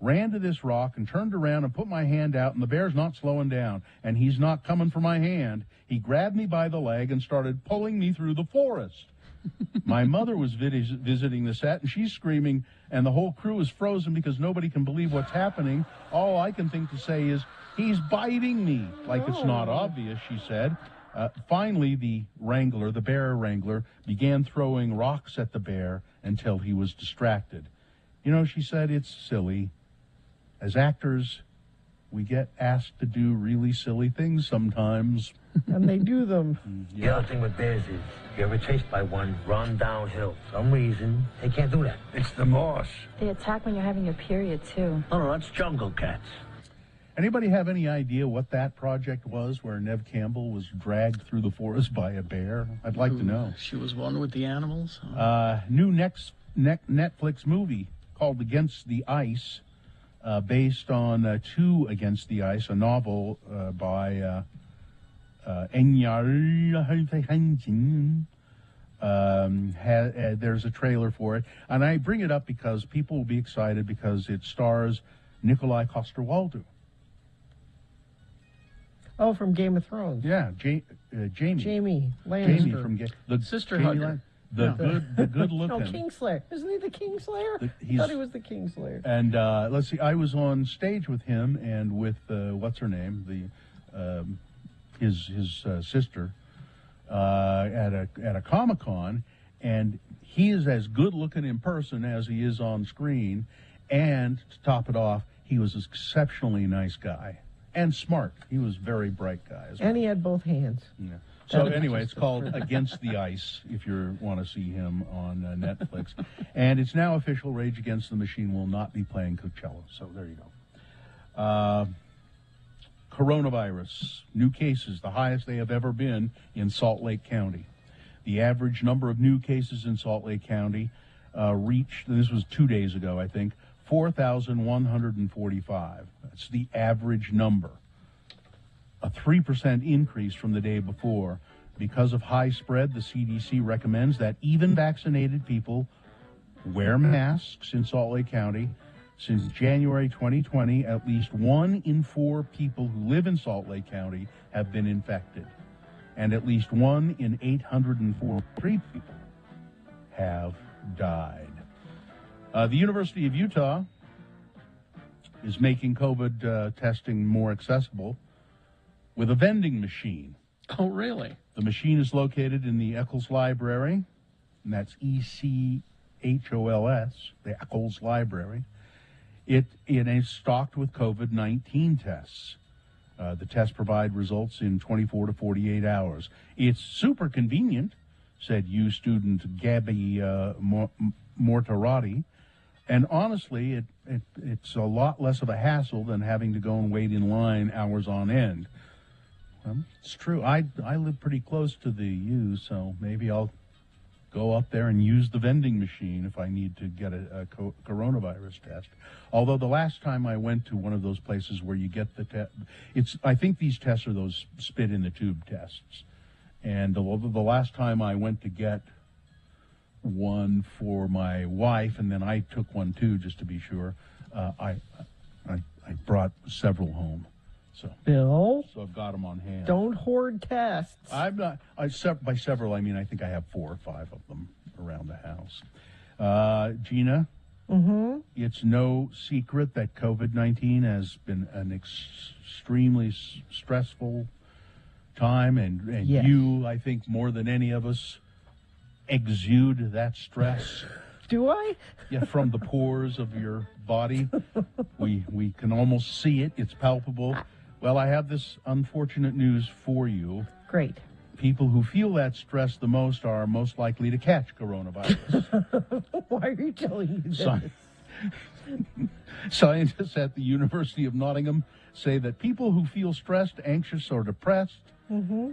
ran to this rock and turned around and put my hand out, and the bear's not slowing down, and he's not coming for my hand. He grabbed me by the leg and started pulling me through the forest. My mother was visiting the set, and she's screaming, and the whole crew is frozen because nobody can believe what's happening. All I can think to say is, he's biting me. Like it's not obvious, she said. Finally, the bear wrangler, began throwing rocks at the bear until he was distracted. You know, she said, it's silly. As actors, we get asked to do really silly things sometimes. And they do them. The other thing with bears is, if you're ever chased by one, run downhill. For some reason, they can't do that. It's the moss. They attack when you're having your period, too. No, that's jungle cats. Anybody have any idea what that project was where Nev Campbell was dragged through the forest by a bear? I'd like to know. She was one with the animals? New Netflix movie called Against the Ice, based on Two Against the Ice, a novel by Enyar. There's a trailer for it. And I bring it up because people will be excited because it stars Nikolai Coster-Waldau. Oh, from Game of Thrones. Yeah, Jamie. Jamie Lannister. Jamie from the Sister Hugger. The good looking. No, Kingslayer. Isn't he the Kingslayer? I thought he was the Kingslayer. And let's see, I was on stage with him and with what's her name, his sister, at a Comic-Con, and he is as good looking in person as he is on screen. And to top it off, he was an exceptionally nice guy and smart. He was a very bright guy as well. And he had both hands. Yeah. So anyway, it's called Against the Ice, if you want to see him on Netflix. And it's now official. Rage Against the Machine will not be playing Coachella. So there you go. Coronavirus, new cases, the highest they have ever been in Salt Lake County. The average number of new cases in Salt Lake County reached, this was 2 days ago, I think, 4,145. That's the average number. A 3% increase from the day before. Because of high spread, the CDC recommends that even vaccinated people wear masks in Salt Lake County. Since January 2020, at least 1 in 4 people who live in Salt Lake County have been infected. And at least 1 in 843 people have died. The University of Utah is making COVID testing more accessible with a vending machine. Oh, really? The machine is located in the Eccles Library, and that's ECHOLS, the Eccles Library. It is stocked with COVID-19 tests. The tests provide results in 24 to 48 hours. It's super convenient, said U student Gabby Mortarati. And honestly, it's a lot less of a hassle than having to go and wait in line hours on end. It's true. I live pretty close to the U, so maybe I'll go up there and use the vending machine if I need to get a coronavirus test. Although the last time I went to one of those places where you get the test, I think these tests are those spit in the tube tests. And the last time I went to get one for my wife, and then I took one too, just to be sure, I brought several home. So, Bill, so I've got them on hand. Don't hoard tests. I'm not. By several, I mean I think I have 4 or 5 of them around the house. Gina, it's no secret that COVID-19 has been an extremely stressful time, and Yes. you, I think, more than any of us, exude that stress. Do I? Yeah, from the pores of your body. We can almost see it. It's palpable. Well, I have this unfortunate news for you. Great. People who feel that stress the most are most likely to catch coronavirus. Why are you telling me this? Scientists at the University of Nottingham say that people who feel stressed, anxious, or depressed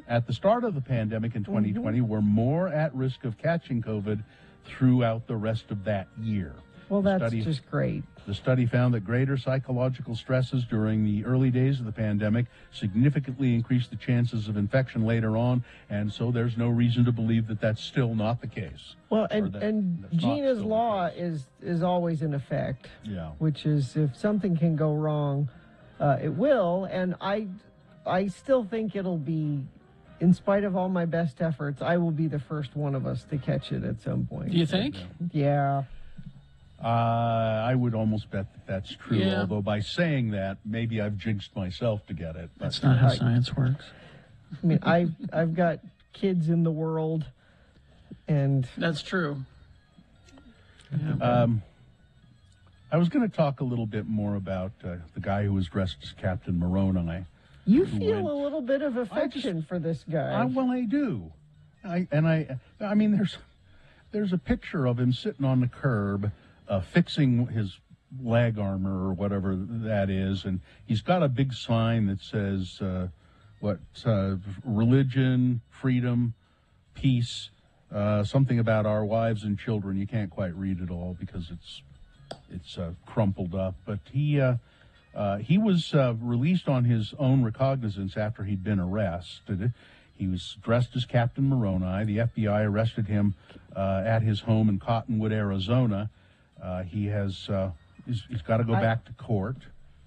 at the start of the pandemic in 2020 were more at risk of catching COVID throughout the rest of that year. Well, that's just great. The study found that greater psychological stresses during the early days of the pandemic significantly increased the chances of infection later on, and so there's no reason to believe that that's still not the case. Well, and Gina's law is always in effect. Yeah. Which is if something can go wrong, it will. And I still think it'll be, in spite of all my best efforts, I will be the first one of us to catch it at some point. Do you think? Yeah. I would almost bet that that's true, Yeah. although by saying that, maybe I've jinxed myself to get it. That's not how science works. I mean, I've got kids in the world, and that's true. I was going to talk a little bit more about the guy who was dressed as Captain Moroni. You feel a little bit of affection for this guy. Well, I do. I mean, there's a picture of him sitting on the curb, fixing his leg armor or whatever that is, and he's got a big sign that says, religion, freedom, peace, something about our wives and children. You can't quite read it all because it's crumpled up, but he was released on his own recognizance after he'd been arrested. He was dressed as Captain Moroni. The FBI arrested him at his home in Cottonwood, Arizona. He's got to go back to court.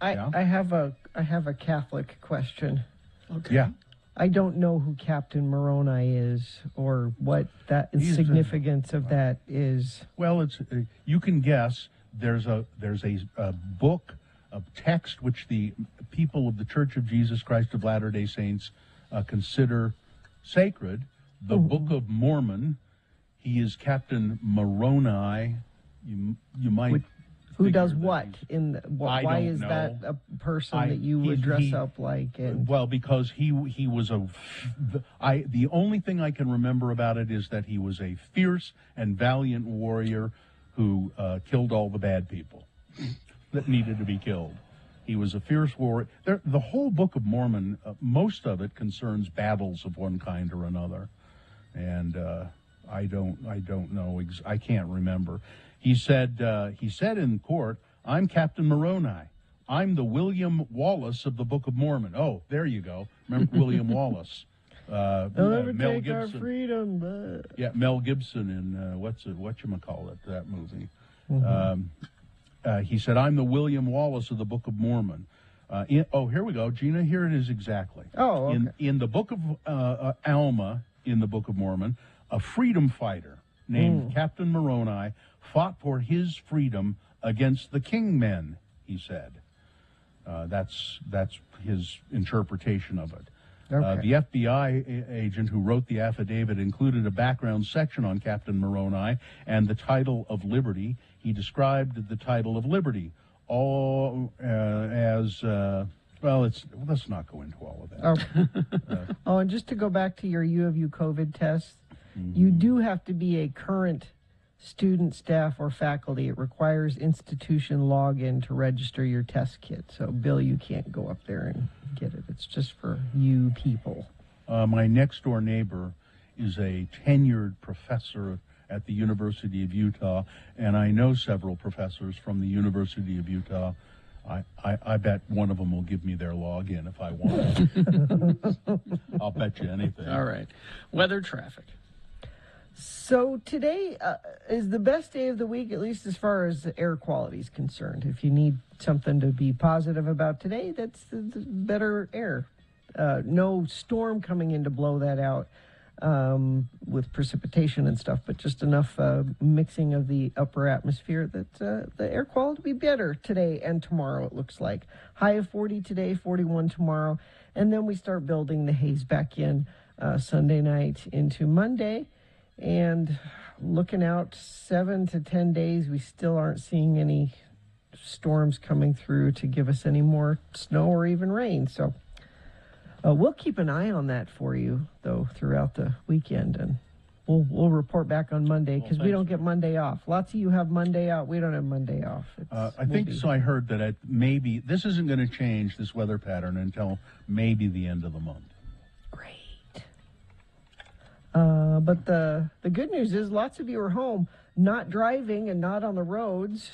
I have a Catholic question. Okay. Yeah. I don't know who Captain Moroni is or what that significance of that is. Well, it's you can guess. There's a book of text which the people of the Church of Jesus Christ of Latter-day Saints consider sacred. the Book of Mormon. He is Captain Moroni. You might. Who does what? Why don't is know. that a person that you would dress up like? Well, because he was the only thing I can remember about it is that he was a fierce and valiant warrior who killed all the bad people that needed to be killed. He was a fierce warrior. The whole Book of Mormon, most of it concerns battles of one kind or another, and I don't know. I can't remember. He said in court, "I'm Captain Moroni. I'm the William Wallace of the Book of Mormon." Oh, there you go. Remember William Wallace? They'll never Mel take our Gibson. freedom. But... Yeah, Mel Gibson in whatchamacallit, that movie. He said, "I'm the William Wallace of the Book of Mormon." Here we go, Gina. Here it is exactly. Oh, okay. In the Book of Alma, in the Book of Mormon, a freedom fighter named Captain Moroni fought for his freedom against the king men, he said. That's his interpretation of it. Okay. The FBI agent who wrote the affidavit included a background section on Captain Moroni and the title of Liberty. He described the title of Liberty all as, let's not go into all of that. And just to go back to your U of U COVID test, you do have to be a current student, staff, or faculty. It requires institution login to register your test kit. So, Bill, you can't go up there and get it. It's just for you people. My next door neighbor is a tenured professor at the University of Utah, and I know several professors from the University of Utah. I bet one of them will give me their login if I want. I'll bet you anything. All right. Weather, traffic. So today is the best day of the week, at least as far as air quality is concerned. If you need something to be positive about today, that's the better air. No storm coming in to blow that out with precipitation and stuff, but just enough mixing of the upper atmosphere that the air quality will be better today and tomorrow, it looks like. High of 40 today, 41 tomorrow, and then we start building the haze back in Sunday night into Monday. And looking out 7 to 10 days, we still aren't seeing any storms coming through to give us any more snow or even rain. So we'll keep an eye on that for you, though, throughout the weekend. And we'll report back on Monday because we don't get Monday off. Lots of you have Monday out. We don't have Monday off. I think so. I heard that maybe this isn't going to change, this weather pattern, until maybe the end of the month. But the good news is lots of you are home, not driving and not on the roads,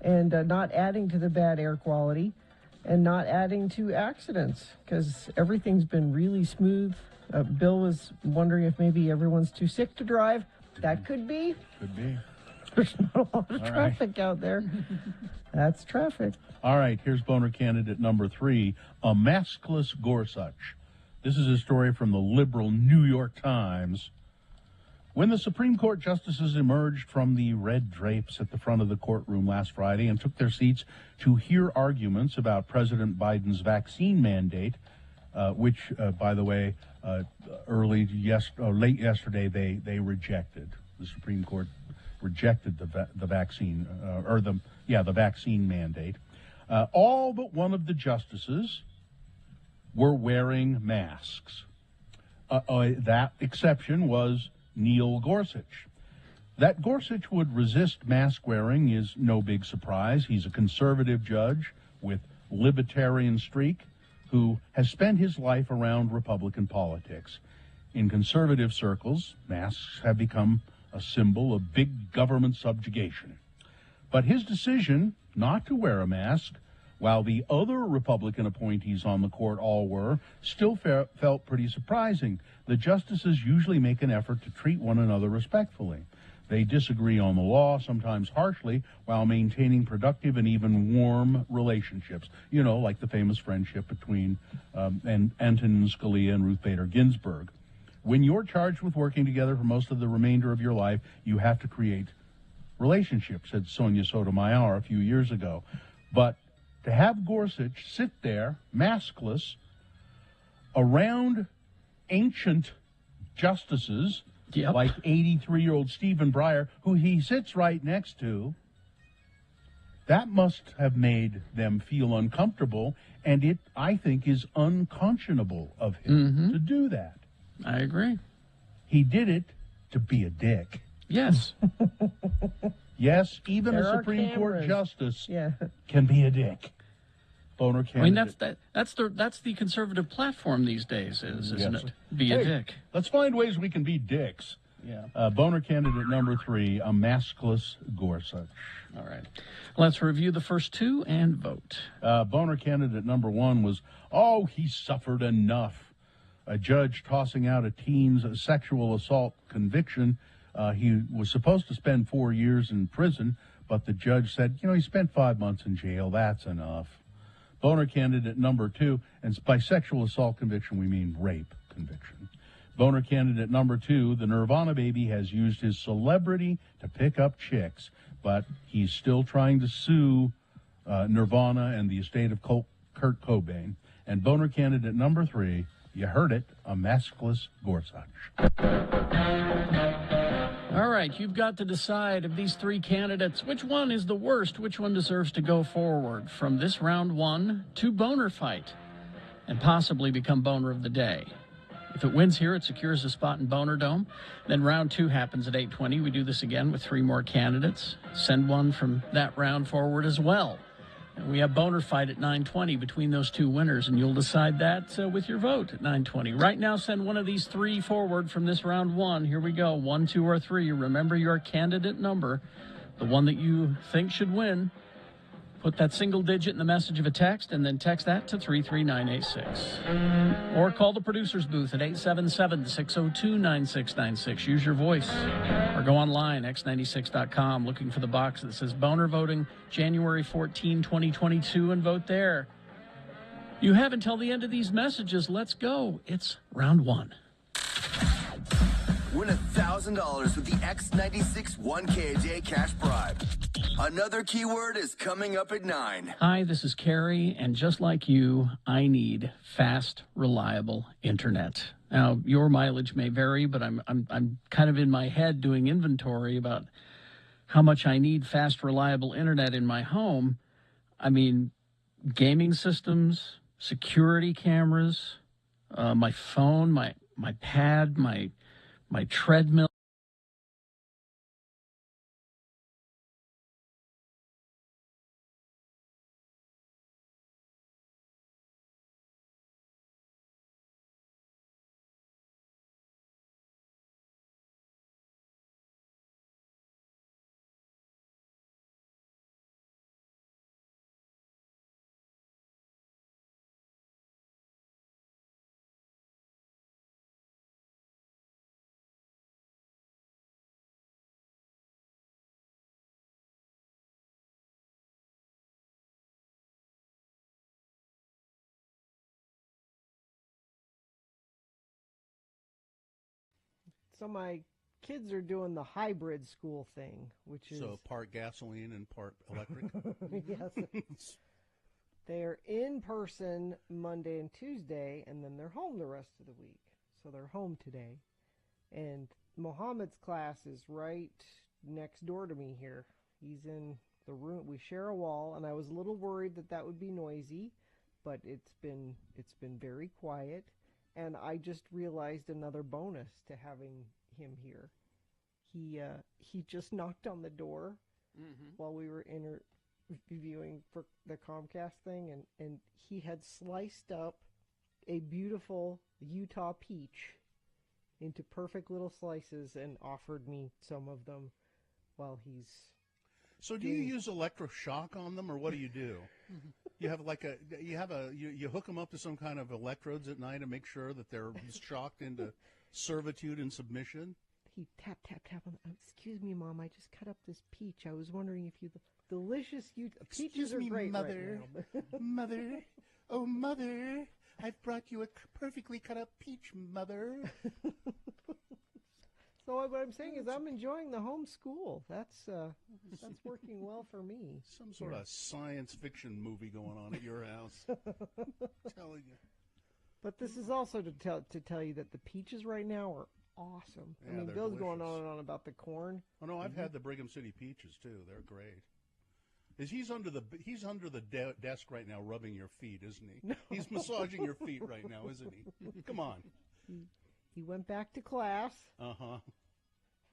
and not adding to the bad air quality and not adding to accidents because everything's been really smooth. Bill was wondering if maybe everyone's too sick to drive. That could be. Could be. There's not a lot of traffic out there. That's traffic. All right, here's boner candidate number 3, a maskless Gorsuch. This is a story from the liberal New York Times. When the Supreme Court justices emerged from the red drapes at the front of the courtroom last Friday and took their seats to hear arguments about President Biden's vaccine mandate, which, by the way, late yesterday they rejected. The Supreme Court rejected the vaccine the vaccine mandate. All but one of the justices were wearing masks. That exception was Neil Gorsuch. That Gorsuch would resist mask wearing is no big surprise. He's a conservative judge with libertarian streak who has spent his life around Republican politics. In conservative circles, masks have become a symbol of big government subjugation. But his decision not to wear a mask, while the other Republican appointees on the court all were, still felt pretty surprising. The justices usually make an effort to treat one another respectfully. They disagree on the law, sometimes harshly, while maintaining productive and even warm relationships. You know, like the famous friendship between Antonin Scalia and Ruth Bader Ginsburg. When you're charged with working together for most of the remainder of your life, you have to create relationships, said Sonia Sotomayor a few years ago. But to have Gorsuch sit there, maskless, around ancient justices, like 83-year-old Stephen Breyer, who he sits right next to. That must have made them feel uncomfortable, and it, I think, is unconscionable of him to do that. I agree. He did it to be a dick. Yes. Yes, even There a are Supreme Court cameras. justice can be a dick. Boner I mean, candidate. that's the conservative platform these days, isn't Yes. it? Be a Hey, dick. Let's find ways we can be dicks. Yeah. Boner candidate number 3, a maskless Gorsuch. All right. Let's review the first two and vote. Boner candidate number 1 was, oh, he suffered enough. A judge tossing out a teen's sexual assault conviction. He was supposed to spend 4 years in prison, but the judge said, he spent 5 months in jail. That's enough. Boner candidate number 2, and by sexual assault conviction, we mean rape conviction. Boner candidate number 2, the Nirvana baby has used his celebrity to pick up chicks, but he's still trying to sue Nirvana and the estate of Kurt Cobain. And Boner candidate number 3, you heard it, a maskless Gorsuch. All right, you've got to decide of these three candidates, which one is the worst, which one deserves to go forward from this round 1 to Boner Fight and possibly become Boner of the Day. If it wins here, it secures a spot in Boner Dome. Then round 2 happens at 8:20. We do this again with 3 more candidates. Send one from that round forward as well. And we have Boner Fight at 9:20 between those 2 winners, and you'll decide that with your vote at 9:20. Right now, send one of these 3 forward from this round 1. Here we go, 1, 2, or 3. Remember your candidate number, the one that you think should win. Put that single digit in the message of a text, and then text that to 33986. Or call the producer's booth at 877-602-9696. Use your voice. Or go online, x96.com, looking for the box that says Boner Voting, January 14, 2022, and vote there. You have until the end of these messages. Let's go. It's round 1. Win $1,000 with the X96 1K a day cash bribe. Another keyword is coming up at 9. Hi, this is Carrie, and just like you, I need fast, reliable internet. Now, your mileage may vary, but I'm kind of in my head doing inventory about how much I need fast, reliable internet in my home. I mean, gaming systems, security cameras, my phone, my pad, my treadmill. So my kids are doing the hybrid school thing, which is... So part gasoline and part electric? Yes. They're in person Monday and Tuesday, and then they're home the rest of the week. So they're home today. And Mohammed's class is right next door to me here. He's in the room. We share a wall, and I was a little worried that that would be noisy, but it's been very quiet. And I just realized another bonus to having him here. He just knocked on the door while we were interviewing for the Comcast thing, and he had sliced up a beautiful Utah peach into perfect little slices and offered me some of them while he's... So do you use electroshock on them, or what do you do? You have you hook them up to some kind of electrodes at night and make sure that they're shocked into servitude and submission? He tap on the... excuse me, Mom, I just cut up this peach. I was wondering if you... Delicious peaches are great Mother. right now. Mother. Oh, Mother. I've brought you a perfectly cut up peach, Mother. So what I'm saying is I'm enjoying the home school. That's working well for me. Some sort of science fiction movie going on at your house. Telling you. But this is also to tell you that the peaches right now are awesome. Yeah, I mean, they're Bill's going delicious. on and on about the corn. Oh no, I've had the Brigham City peaches too. They're great. He's under the desk right now, rubbing your feet, isn't he? No. He's massaging your feet right now, isn't he? Come on. He went back to class.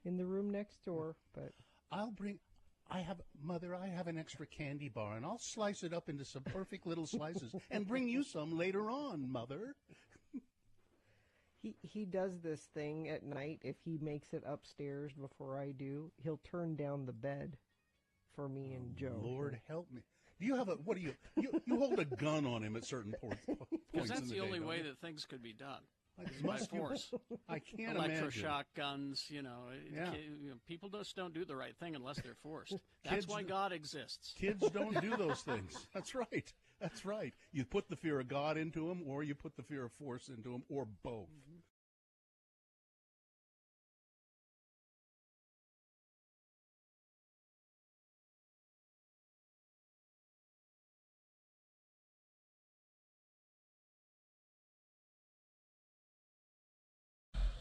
In the room next door, but I have an extra candy bar, and I'll slice it up into some perfect little slices and bring you some later on, Mother. He does this thing at night. If he makes it upstairs before I do, he'll turn down the bed for me and Joe. Lord help me. Do you have you hold a gun on him at certain points Because that's in the day, only don't way you? that things could be done. It By must be- force. I can't Electroshock guns, Yeah. people just don't do the right thing unless they're forced. That's Kids why d- God exists. Kids don't do those things. That's right. That's right. You put the fear of God into them, or you put the fear of force into them, or both.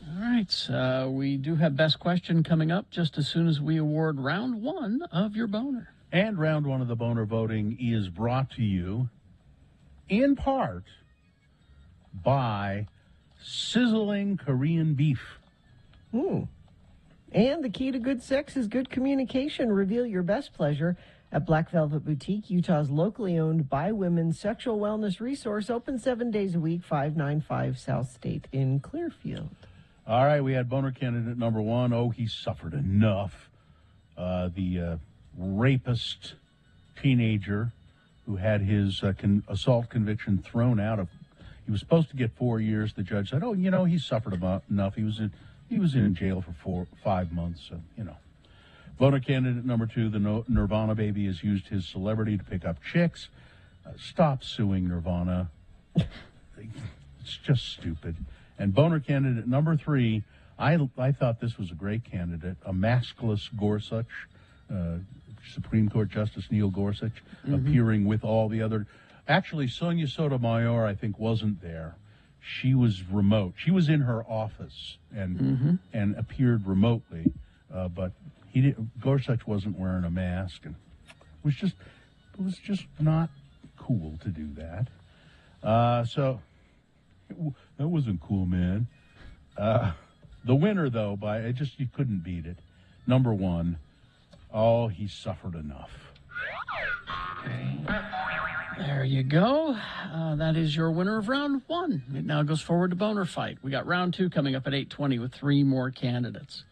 All right, we do have Best Question coming up just as soon as we award round one of your boner. And round one of the boner voting is brought to you in part by sizzling Korean beef. And the key to good sex is good communication. Reveal your best pleasure at Black Velvet Boutique, Utah's locally owned by women sexual wellness resource, open 7 days a week, 595 South State in Clearfield. All right, we had boner candidate number one. Oh, he suffered enough. The rapist teenager who had his assault conviction thrown out of. He was supposed to get 4 years. The judge said, "Oh, he suffered enough. He was in jail for 5 months. So, Boner candidate number two. The Nirvana baby has used his celebrity to pick up chicks. Stop suing Nirvana. It's just stupid. And boner candidate number three, I thought this was a great candidate, a maskless Gorsuch, Supreme Court Justice Neil Gorsuch, appearing with all the other. Actually, Sonia Sotomayor, I think, wasn't there. She was remote. She was in her office and appeared remotely, but Gorsuch wasn't wearing a mask, and it was just not cool to do that. So. That wasn't cool, man. The winner, though, you couldn't beat it. Number one, oh, he suffered enough. There you go. That is your winner of round one. It now goes forward to boner fight. We got round two coming up at 8:20 with 3 more candidates.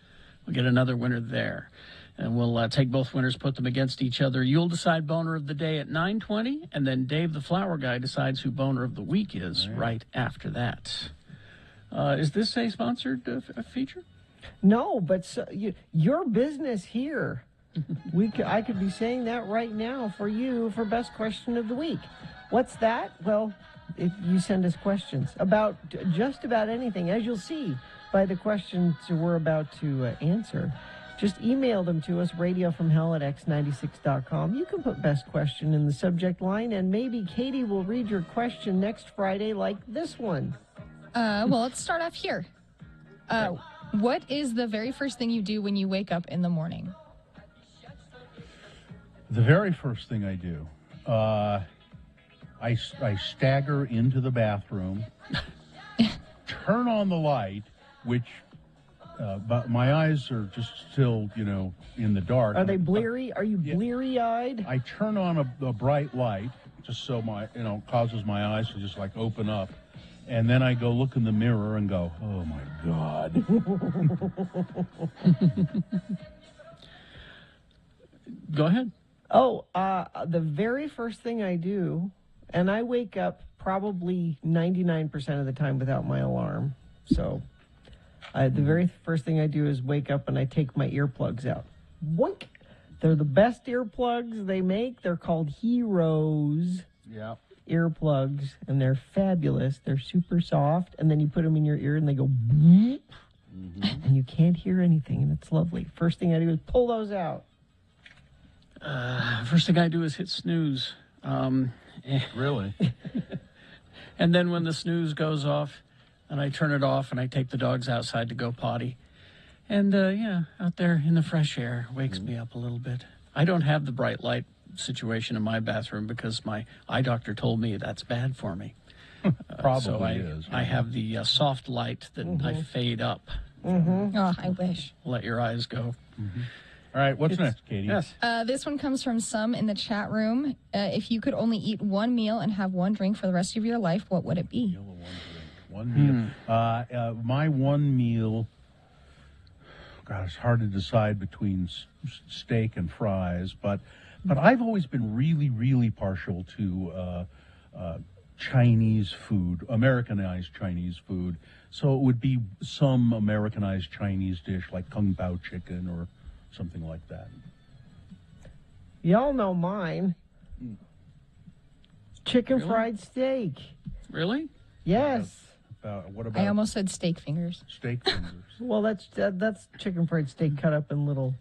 We'll get another winner there. And we'll take both winners, put them against each other. You'll decide boner of the day at 9:20, and then Dave the Flower Guy decides who boner of the week is right after that. Is this a sponsored feature? No, but your business here. I could be saying that right now for you for Best Question of the Week. What's that? Well, if you send us questions about just about anything, as you'll see by the questions we're about to answer. Just email them to us, radiofromhell@x96.com. You can put Best Question in the subject line, and maybe Katie will read your question next Friday like this one. Well, let's start off here. What is the very first thing you do when you wake up in the morning? The very first thing I do, I stagger into the bathroom, turn on the light, which... but my eyes are just still, in the dark. Are they bleary? Are you bleary-eyed? I turn on a bright light just so causes my eyes to just open up. And then I go look in the mirror and go, oh my God. Go ahead. Oh, the very first thing I do, and I wake up probably 99% of the time without my alarm. So the very first thing I do is wake up and I take my earplugs out. Boink! They're the best earplugs they make. They're called Heroes. Yeah. Earplugs, and they're fabulous. They're super soft, and then you put them in your ear and they go boop, and you can't hear anything, and it's lovely. First thing I do is pull those out. First thing I do is hit snooze. Really? And then when the snooze goes off, and I turn it off, and I take the dogs outside to go potty. And, out there in the fresh air wakes me up a little bit. I don't have the bright light situation in my bathroom because my eye doctor told me that's bad for me. Probably is. I have the soft light that I fade up. Oh, I wish. Let your eyes go. All right, what's next, Katie? Yes. This one comes from some in the chat room. If you could only eat one meal and have one drink for the rest of your life, what would it be? One meal. My one meal, God, it's hard to decide between steak and fries, but I've always been really, really partial to Chinese food, Americanized Chinese food. So it would be some Americanized Chinese dish like Kung Pao chicken or something like that. Y'all know mine. Chicken fried steak. Really? Yes. What about I almost said steak fingers. steak fingers? Well, that's chicken fried steak cut up in little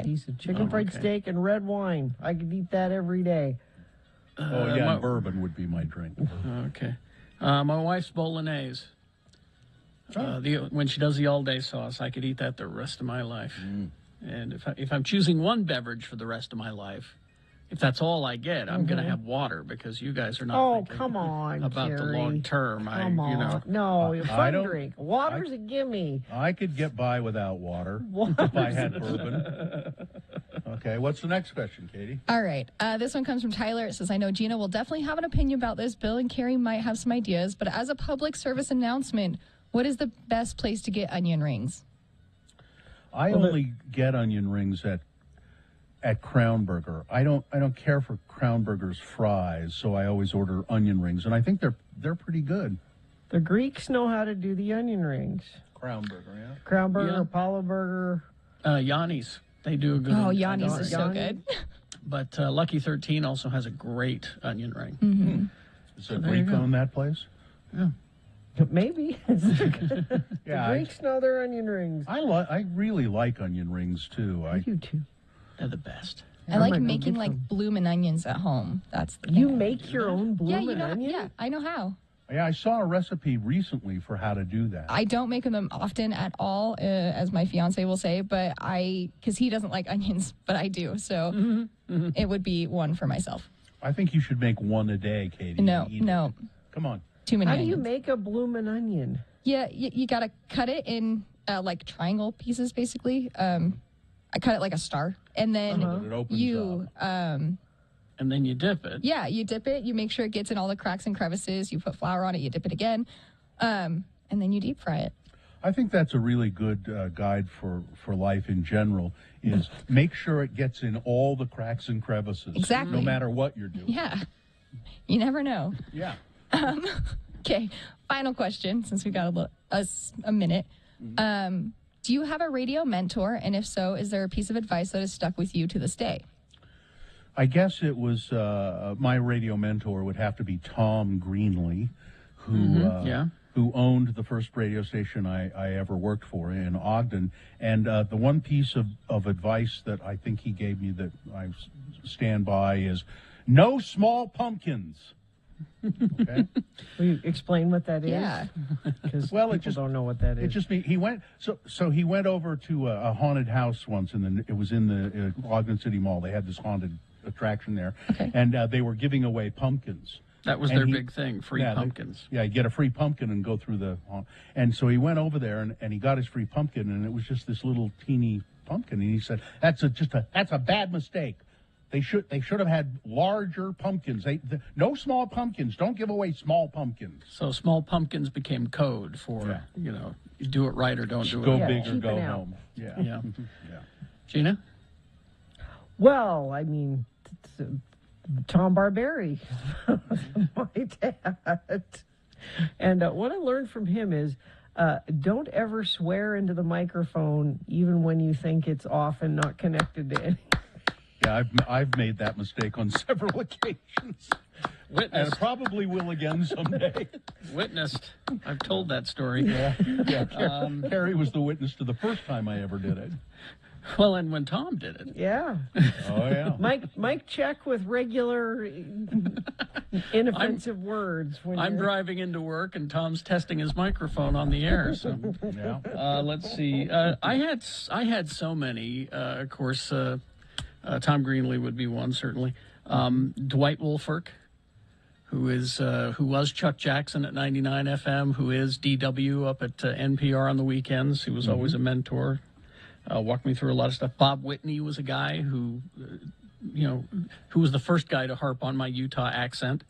pieces. Chicken fried steak and red wine. I could eat that every day. Bourbon would be my drink. Okay. My wife's bolognese. When she does the all-day sauce, I could eat that the rest of my life. And if I'm choosing one beverage for the rest of my life, if that's all I get, I'm going to have water because you guys are not thinking come on, about the long term. Come on. No, fun drink. Water's a gimme. I could get by without water if I had bourbon. Okay, what's the next question, Katie? All right. This one comes from Tyler. It says, I know Gina will definitely have an opinion about this. Bill and Carrie might have some ideas, but as a public service announcement, what is the best place to get onion rings? I only get onion rings at Crown Burger. I don't care for Crown Burger's fries, so I always order onion rings, and I think they're pretty good. The Greeks know how to do the onion rings. Crown Burger, yeah. Crown Burger, Apollo Burger. Yanni's. They do a good Oh, onion Yanni's ring. is so good. But Lucky 13 also has a great onion ring. Is it Greek own that place? Yeah. Maybe. The Greeks know their onion rings. I really like onion rings, too. I do, too. They're the best. I like making bloomin' onions at home. That's the thing. You make your own bloomin' onion? Yeah, I know how. Yeah, I saw a recipe recently for how to do that. I don't make them often at all, as my fiance will say, but because he doesn't like onions, but I do. So it would be one for myself. I think you should make one a day, Katie. No. Come on. Too many How do onions. you make a bloomin' onion? Yeah, you got to cut it in like triangle pieces, basically. I cut it like a star. And then It opens you... and then you dip it. Yeah, you dip it. You make sure it gets in all the cracks and crevices. You put flour on it. You dip it again. And then you deep fry it. I think that's a really good guide for life in general, is make sure it gets in all the cracks and crevices. Exactly. No matter what you're doing. Yeah. You never know. Yeah. Okay, final question, since we got a minute. Do you have a radio mentor? And if so, is there a piece of advice that has stuck with you to this day? I guess it was my radio mentor would have to be Tom Greenlee, who owned the first radio station I ever worked for in Ogden. And the one piece of advice that I think he gave me that I stand by is no small pumpkins. Okay. Will you explain what that is? Yeah. Because people don't know what that is. It just he went he went over to a haunted house once, it was in the Ogden City Mall. They had this haunted attraction there, and they were giving away pumpkins. That was their big thing, free pumpkins. You get a free pumpkin and go through the... And so he went over there, and he got his free pumpkin, and it was just this little teeny pumpkin. And he said, that's a bad mistake. They should have had larger pumpkins. No small pumpkins. Don't give away small pumpkins. So small pumpkins became code for, you do it right or don't do it. Go big or go home. Yeah. Yeah. Gina? Well, I mean... Tom Barberi, my dad. And what I learned from him is don't ever swear into the microphone, even when you think it's off and not connected to anything. Yeah, I've made that mistake on several occasions. Witnessed. And probably will again someday. Witnessed. I've told that story. Yeah. Carrie was the witness to the first time I ever did it. Well, and when Tom did it. Yeah. Oh, yeah. Mike check with regular inoffensive words. When I'm you're... driving into work, and Tom's testing his microphone on the air. So, let's see. I had so many. Of course, Tom Greenlee would be one, certainly. Dwight Wolfert, who was Chuck Jackson at 99 FM, who is DW up at NPR on the weekends. He was always a mentor. Walked me through a lot of stuff. Bob Whitney was a guy who was the first guy to harp on my Utah accent.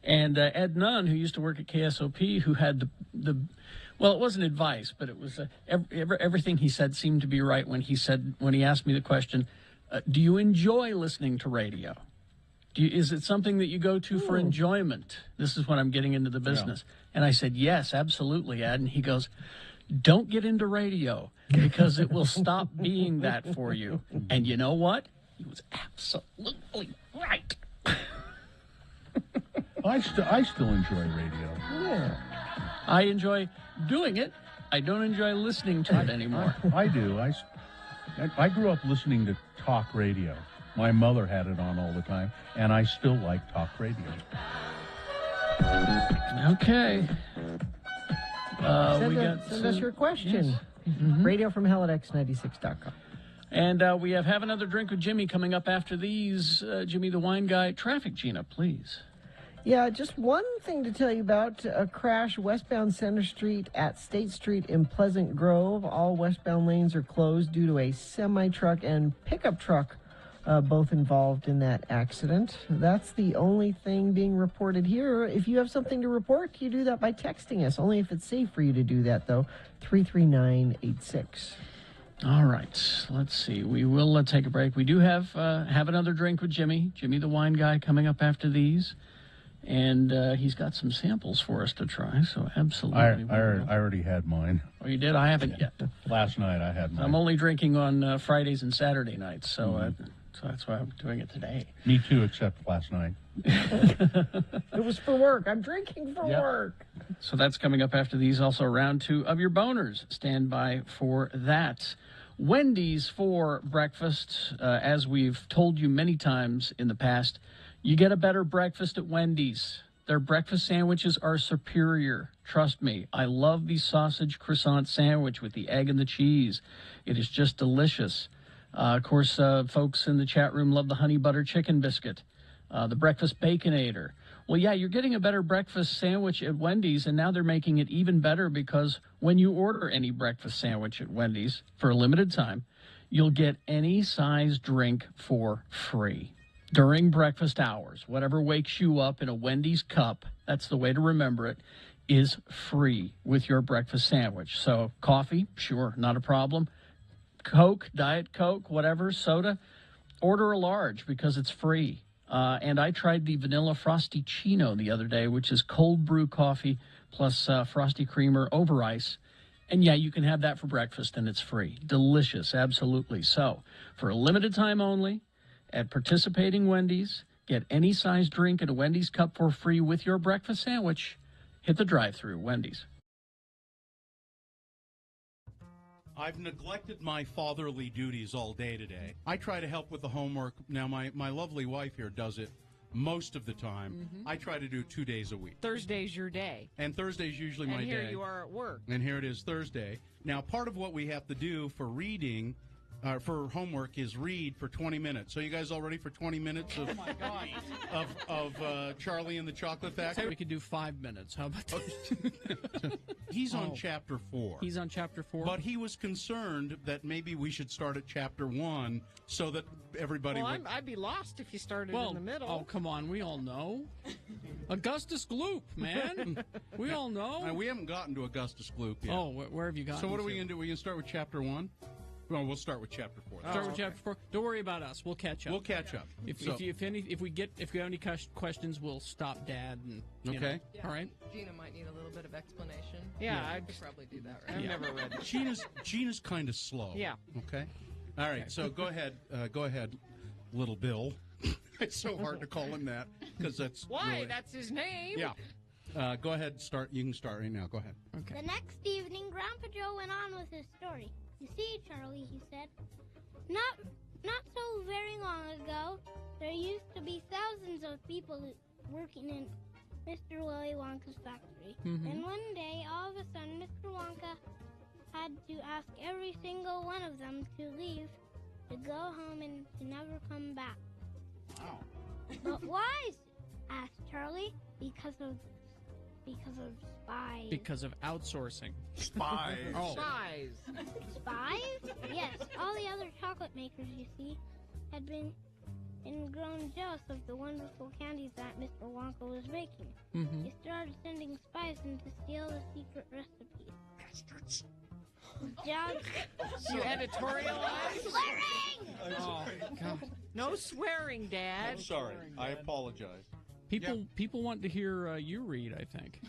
And Ed Nunn, who used to work at KSOP, who had well, it wasn't advice, but it was everything he said seemed to be right when he asked me the question, do you enjoy listening to radio? Is it something that you go to for enjoyment? This is when I'm getting into the business. Yeah. And I said, yes, absolutely, Ed. And he goes, don't get into radio because it will stop being that for you. And you know what? He was absolutely right. I still enjoy radio. Yeah. I enjoy doing it. I don't enjoy listening to it anymore. I do. I grew up listening to talk radio. My mother had it on all the time, and I still like talk radio. Okay. Send us your question. Yes. Radio from hell at x96.com. And we have Another Drink with Jimmy coming up after these. Jimmy the Wine Guy. Traffic, Gina, please. Yeah, just one thing to tell you about. A crash westbound Center Street at State Street in Pleasant Grove. All westbound lanes are closed due to a semi-truck and pickup truck both involved in that accident. That's the only thing being reported here. If you have something to report, you do that by texting us. Only if it's safe for you to do that, though. 33986. All right. Let's see. We will take a break. We do have Another Drink with Jimmy the Wine Guy, coming up after these. And he's got some samples for us to try, so absolutely. I already had mine. Oh, you did? I haven't yet. Last night I had mine. I'm only drinking on Fridays and Saturday nights, so that's why I'm doing it today. Me too, except last night. It was for work. I'm drinking for work. So that's coming up after these. Also, round 2 of your boners. Stand by for that. Wendy's for breakfast. As we've told you many times in the past, you get a better breakfast at Wendy's. Their breakfast sandwiches are superior. Trust me, I love the sausage croissant sandwich with the egg and the cheese. It is just delicious. Of course, folks in the chat room love the honey butter chicken biscuit, the breakfast baconator. Well, yeah, you're getting a better breakfast sandwich at Wendy's, and now they're making it even better because when you order any breakfast sandwich at Wendy's for a limited time, you'll get any size drink for free. During breakfast hours, whatever wakes you up in a Wendy's cup, that's the way to remember it, is free with your breakfast sandwich. So coffee, sure, not a problem. Coke, Diet Coke, whatever, soda, order a large because it's free. And I tried the vanilla Frosty Chino the other day, which is cold brew coffee plus Frosty Creamer over ice. And yeah, you can have that for breakfast and it's free. Delicious, absolutely. So for a limited time only, at participating Wendy's, get any size drink in a Wendy's cup for free with your breakfast sandwich. Hit the drive-thru, Wendy's. I've neglected my fatherly duties all day today. I try to help with the homework. Now, my lovely wife here does it most of the time. I try to do 2 days a week. Thursday's your day. And Thursday's usually my day. And here you are at work. And here it is Thursday. Now, part of what we have to do for reading for homework is read for 20 minutes. So you guys all ready for 20 minutes of Charlie and the Chocolate Factory? We could do 5 minutes. How about that? He's on chapter 4. He's on chapter 4. But he was concerned that maybe we should start at chapter 1 so that everybody would... I'd be lost if you started in the middle. Oh, come on. We all know. Augustus Gloop, man. We all know. We haven't gotten to Augustus Gloop yet. Oh, where have you gotten So what are we to? going to do? Are we going to start with chapter 1? Well, we'll start with chapter 4. Start with chapter 4. Don't worry about us. We'll catch up. We'll catch up. If we have any questions, we'll stop Dad. And okay. Yeah. All right. Gina might need a little bit of explanation. Yeah, I could probably do that. Right? I've never read it. Gina's kind of slow. Yeah. Okay. All right. So go ahead, little Bill. It's so hard to call him that because that's why really... that's his name. Yeah. Go ahead. Start. You can start right now. Go ahead. Okay. The next evening, Grandpa Joe went on with his story. You see, Charlie, he said, not so very long ago, there used to be thousands of people working in Mr. Willy Wonka's factory. And one day, all of a sudden, Mr. Wonka had to ask every single one of them to leave, to go home and to never come back. Wow. But why? Asked Charlie. Because of spies. Because of outsourcing. Spies. Oh. Spies. Spies? Yes, all the other chocolate makers, you see, had been grown jealous of the wonderful candies that Mr. Wonka was making. They started sending spies in to steal the secret recipes. Bastards. You editorialize? Swearing! Oh, God. No swearing, Dad. I'm sorry. I apologize. People want to hear you read, I think.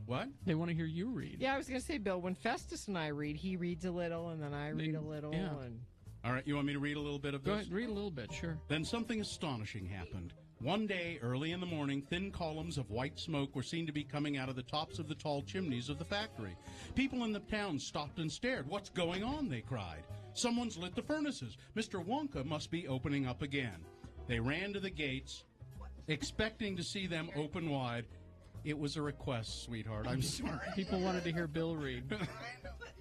What? They want to hear you read. Yeah, I was going to say, Bill, when Festus and I read, he reads a little, and then I read a little. Yeah. And... All right, you want me to read a little bit of this? Go ahead, read a little bit, sure. Then something astonishing happened. One day, early in the morning, thin columns of white smoke were seen to be coming out of the tops of the tall chimneys of the factory. People in the town stopped and stared. What's going on? They cried. Someone's lit the furnaces. Mr. Wonka must be opening up again. They ran to the gates, expecting to see them open wide. It was a request, sweetheart. I'm sorry. People wanted to hear Bill read.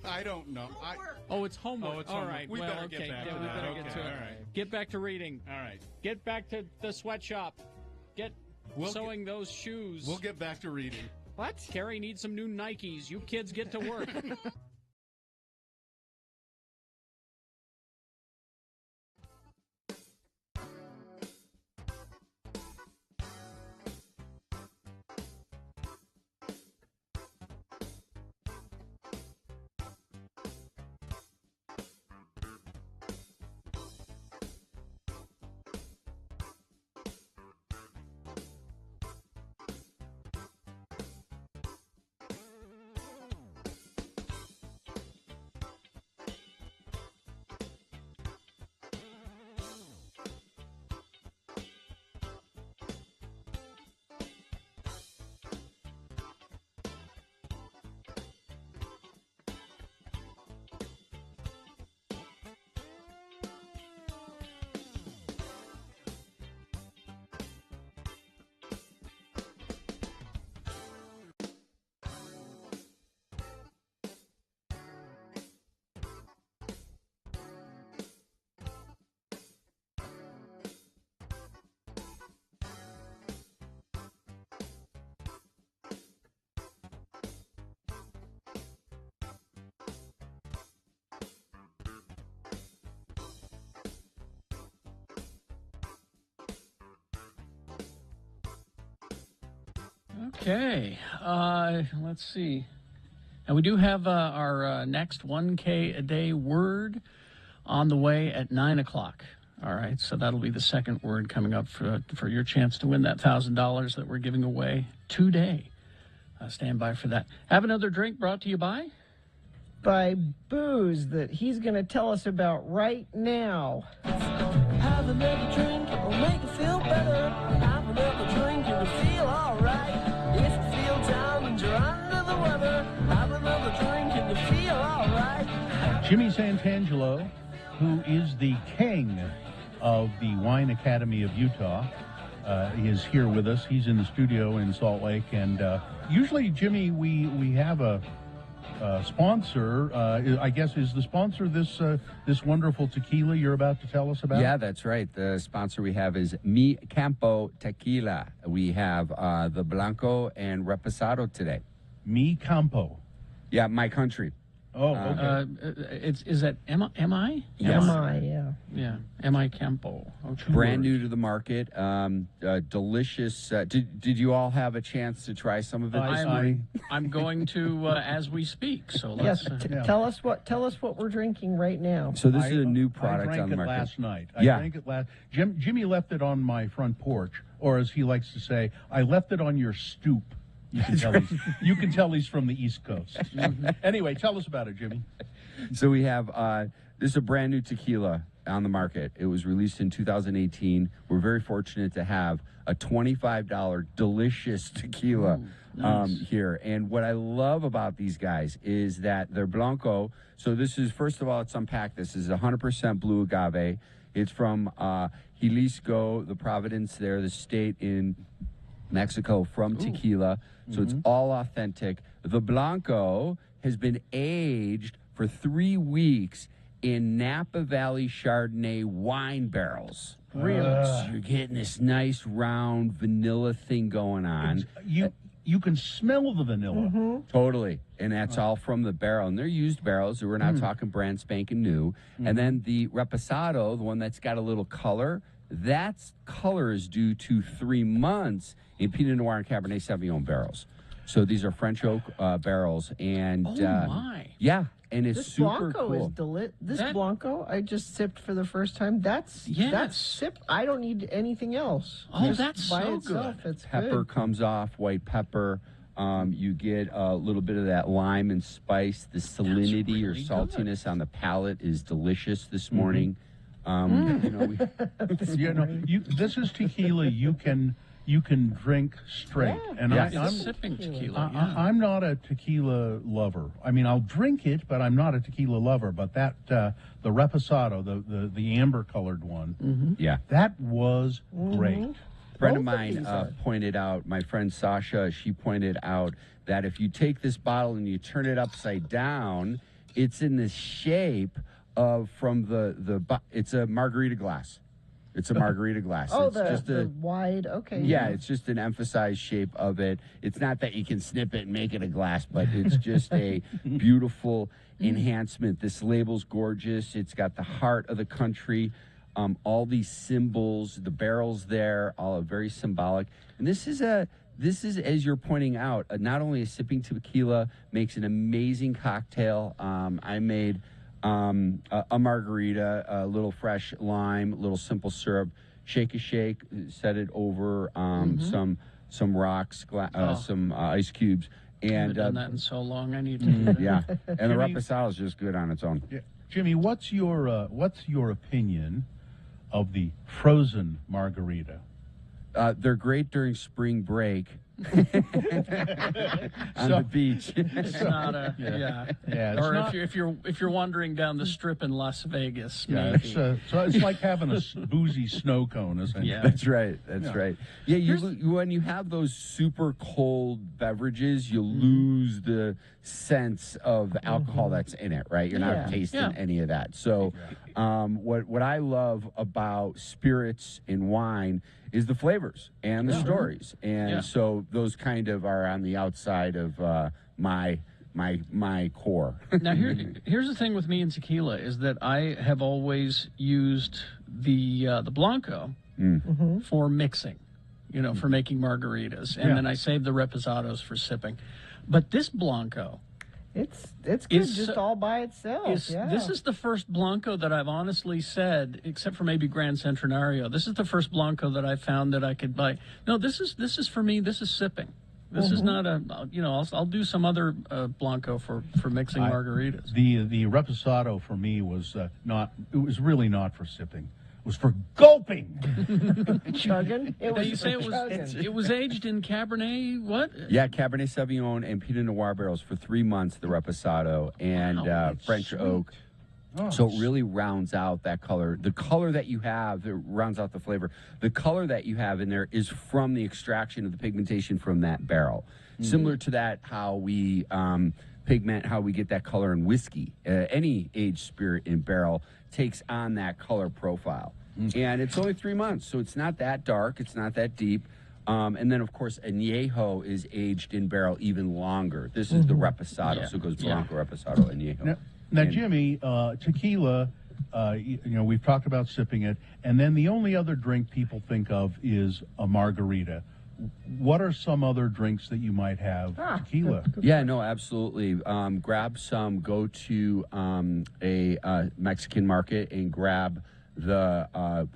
I don't know. Oh, it's homework. Oh, it's all homework. right. We well, better okay. get back yeah, to we that. better Okay, get to it. all right. Get back to reading. All right. Get back to the sweatshop. Get sewing those shoes. We'll get back to reading. What? Carrie needs some new Nikes. You kids get to work. Okay, let's see. And we do have our next 1K a day word on the way at 9 o'clock. All right, so that'll be the second word coming up for your chance to win that $1,000 that we're giving away today. Stand by for that. Have another drink brought to you by? By booze that he's going to tell us about right now. Have another drink, it'll make you feel better. Have another drink, and you'll feel alright. If you feel down and you're under the weather, have another drink, and you feel alright. Jimmy Santangelo, who is the king of the Wine Academy of Utah, is here with us. He's in the studio in Salt Lake, and usually, Jimmy, we have a sponsor. I guess is the sponsor this wonderful tequila you're about to tell us about? Yeah, that's right. The sponsor we have is Mi Campo Tequila. We have the Blanco and Reposado today. Mi Campo. Yeah, my country. Oh, okay. Is that M.I.? Yes. M.I., yeah. Yeah, M.I. Campo. Oh, Brand new to the market. Delicious. Did you all have a chance to try some of it this morning? I'm going to as we speak. So Yes, let's. tell us what we're drinking right now. So this is a new product I drank on the it market. last night. Yeah. I drank it last. Jimmy left it on my front porch, or as he likes to say, I left it on your stoop. You can tell he's from the East Coast. Anyway, tell us about it, Jimmy. So we have this is a brand new tequila. on the market. It was released in 2018. We're very fortunate to have a $25 delicious tequila here. And what I love about these guys is that they're Blanco. So this is, first of all, let's unpack this. This is 100% blue agave. It's from Jalisco, the province there, the state in Mexico, from tequila. So it's all authentic. The Blanco has been aged for 3 weeks in Napa Valley Chardonnay wine barrels. Really? So you're getting this nice round vanilla thing going on. You can smell the vanilla. Totally. And that's all from the barrel. And they're used barrels. So we're not talking brand spanking new. And then the Reposado, the one that's got a little color, that color is due to 3 months in Pinot Noir and Cabernet Sauvignon barrels. So these are French oak barrels. And my. Yeah. And it's This super Blanco cool. is This Blanco I just sipped for the first time. That's sip. I don't need anything else. Oh, Just that's by so itself, good. It's Pepper good. comes off, white pepper. You get a little bit of that lime and spice. The salinity or really saltiness on the palate is delicious this morning. You know, This is tequila you can drink straight. And Yes. I'm sipping tequila. I'm not a tequila lover. I mean, I'll drink it, but I'm not a tequila lover. But that the Reposado, the amber colored one, that was great. A friend of Both of mine these are. pointed out, my friend Sasha, she pointed out that if you take this bottle and you turn it upside down, it's in the shape of it's a margarita glass. It's a margarita glass. Oh, it's just the wide. Okay. yeah, it's just an emphasized shape of it. It's not that you can snip it and make it a glass, but it's just a beautiful enhancement. This label's gorgeous. It's got the heart of the country. All these symbols, the barrels there, all very symbolic. And this is, as you're pointing out, not only a sipping tequila, makes an amazing cocktail. I made a margarita, a little fresh lime, a little simple syrup, shake, set it over some rocks, some ice cubes. I haven't And done that in so long. I need to do that. yeah, and the Jimmy- Reposado is just good on its own. Yeah. Jimmy, what's your opinion of the frozen margarita? They're great during spring break on the beach. It's not a it's or not- if you're wandering down the strip in Las Vegas, Yeah, maybe. so it's like having a boozy snow cone, essentially. Yeah. That's right. That's Yeah. right. Yeah, you when you have those super cold beverages, you lose the sense of the alcohol that's in it. Right, you're not tasting any of that. So, what I love about spirits and wine is the flavors and the stories, and so those kind of are on the outside of my core. Now here's the thing with me and tequila is that I have always used the Blanco for mixing, for making margaritas, and then I save the Reposados for sipping. But this Blanco, It's good Is- just all by itself. this is the first Blanco that I've honestly said, except for maybe Grand Centenario, this is the first Blanco that I found that I could buy. No, this is for me. This is sipping. This is not I'll do some other Blanco for mixing margaritas. The Reposado for me was not. It was really not for sipping. It was for gulping. chugging. It Now was you say for it was chugging. it was aged in Cabernet what? Yeah, Cabernet Sauvignon and Pinot Noir barrels for 3 months, the Reposado, and French oak. Oh, So it really rounds out that color. The color that you have, it rounds out the flavor. The color that you have in there is from the extraction of the pigmentation from that barrel. Similar to that, how we pigment, how we get that color in whiskey. Any aged spirit in barrel takes on that color profile. And it's only 3 months, so it's not that dark, it's not that deep. And then, of course, Añejo is aged in barrel even longer. This is the Reposado, so it goes Blanco, Reposado, Añejo. Now, Jimmy, tequila. We've talked about sipping it, and then the only other drink people think of is a margarita. What are some other drinks that you might have? Tequila. Yeah, no, absolutely. Grab some. Go to a Mexican market and grab the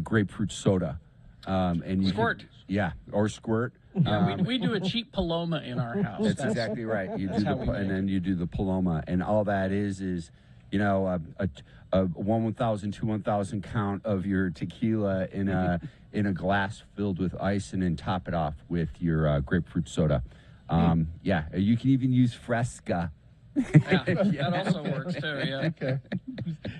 grapefruit soda. And you Squirt. Or squirt. Yeah, we do a cheap Paloma in our house. That's exactly right. You do how we make and then you do the Paloma, and all that is a 1,000, 2,000 count of your tequila in a glass filled with ice, and then top it off with your grapefruit soda. Yeah, you can even use Fresca. Yeah, that also works too. Yeah. Okay.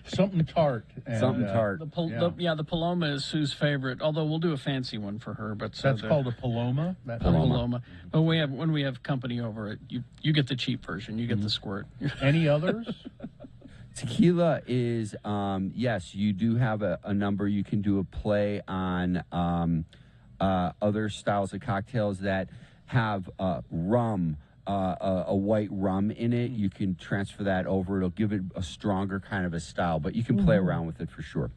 Something tart. And, Something tart. The Paloma is Sue's favorite. Although we'll do a fancy one for her. But That's called a Paloma. Paloma. But when we have company over, you get the cheap version. You get the squirt. Any others? Tequila is, yes, you do have a number. You can do a play on other styles of cocktails that have rum, a white rum in it. You can transfer that over. It'll give it a stronger kind of a style, but you can play around with it for sure.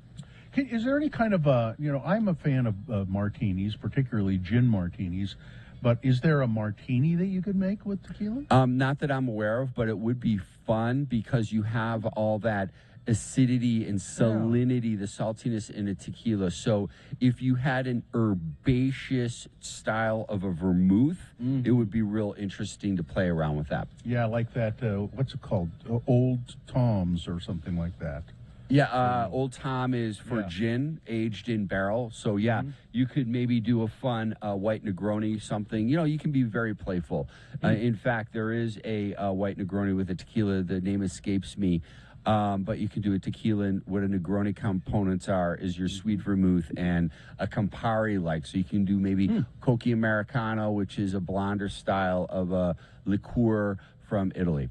Is there any kind of I'm a fan of martinis, particularly gin martinis. But is there a martini that you could make with tequila? Not that I'm aware of, but it would be fun because you have all that acidity and salinity, the saltiness in a tequila. So if you had an herbaceous style of a vermouth, it would be real interesting to play around with that. Yeah, like that, what's it called? Old Tom's or something like that. Yeah, Old Tom is for gin, aged in barrel. So, you could maybe do a fun white Negroni, something. You can be very playful. In fact, there is a white Negroni with a tequila. The name escapes me. But you can do a tequila, and what a Negroni components are is your sweet vermouth and a Campari-like. So you can do maybe Cocchi Americano, which is a blonder style of a liqueur from Italy.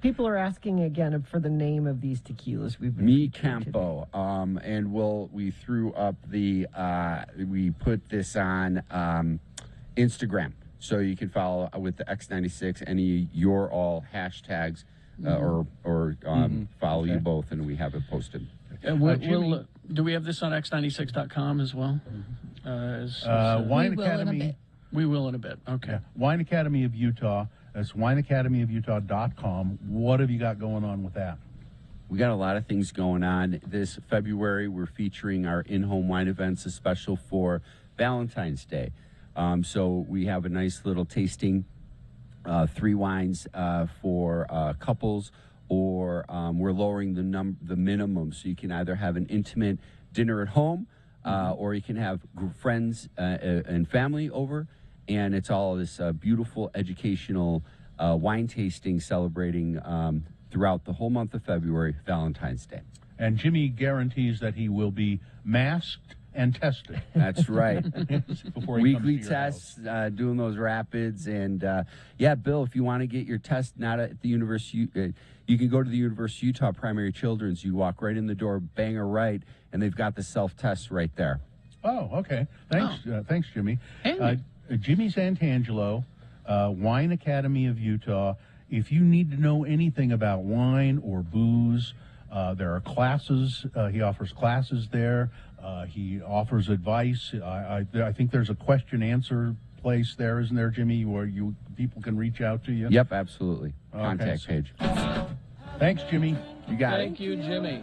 People are asking again for the name of these tequilas we've been Mi Campo, and we threw up we put this on Instagram, so you can follow with the X96 any your all hashtags, or follow you both, and we have it posted. Do we have this on x96.com as well? Wine Academy. We will in a bit. Okay. Yeah. Wine Academy of Utah. That's wineacademyofutah.com. What have you got going on with that? We got a lot of things going on. This February, we're featuring our in-home wine events, a special for Valentine's Day. So we have a nice little tasting, 3 wines for couples, or we're lowering the minimum, so you can either have an intimate dinner at home, or you can have friends and family over. And it's all this beautiful educational wine tasting celebrating throughout the whole month of February, Valentine's Day. And Jimmy guarantees that he will be masked and tested. That's right. Before he Weekly comes to your tests, doing those rapids. And, Bill, if you want to get your test not at the University, you can go to the University of Utah Primary Children's. You walk right in the door, bang a right, and they've got the self-test right there. Oh, okay. Thanks, thanks, Jimmy. Jimmy Santangelo, Wine Academy of Utah. If you need to know anything about wine or booze, there are classes. He offers classes there. He offers advice. I think there's a question-answer place there, isn't there, Jimmy, where people can reach out to you? Yep, absolutely. Contact page. Thanks, Jimmy. You got Thank you, Jimmy.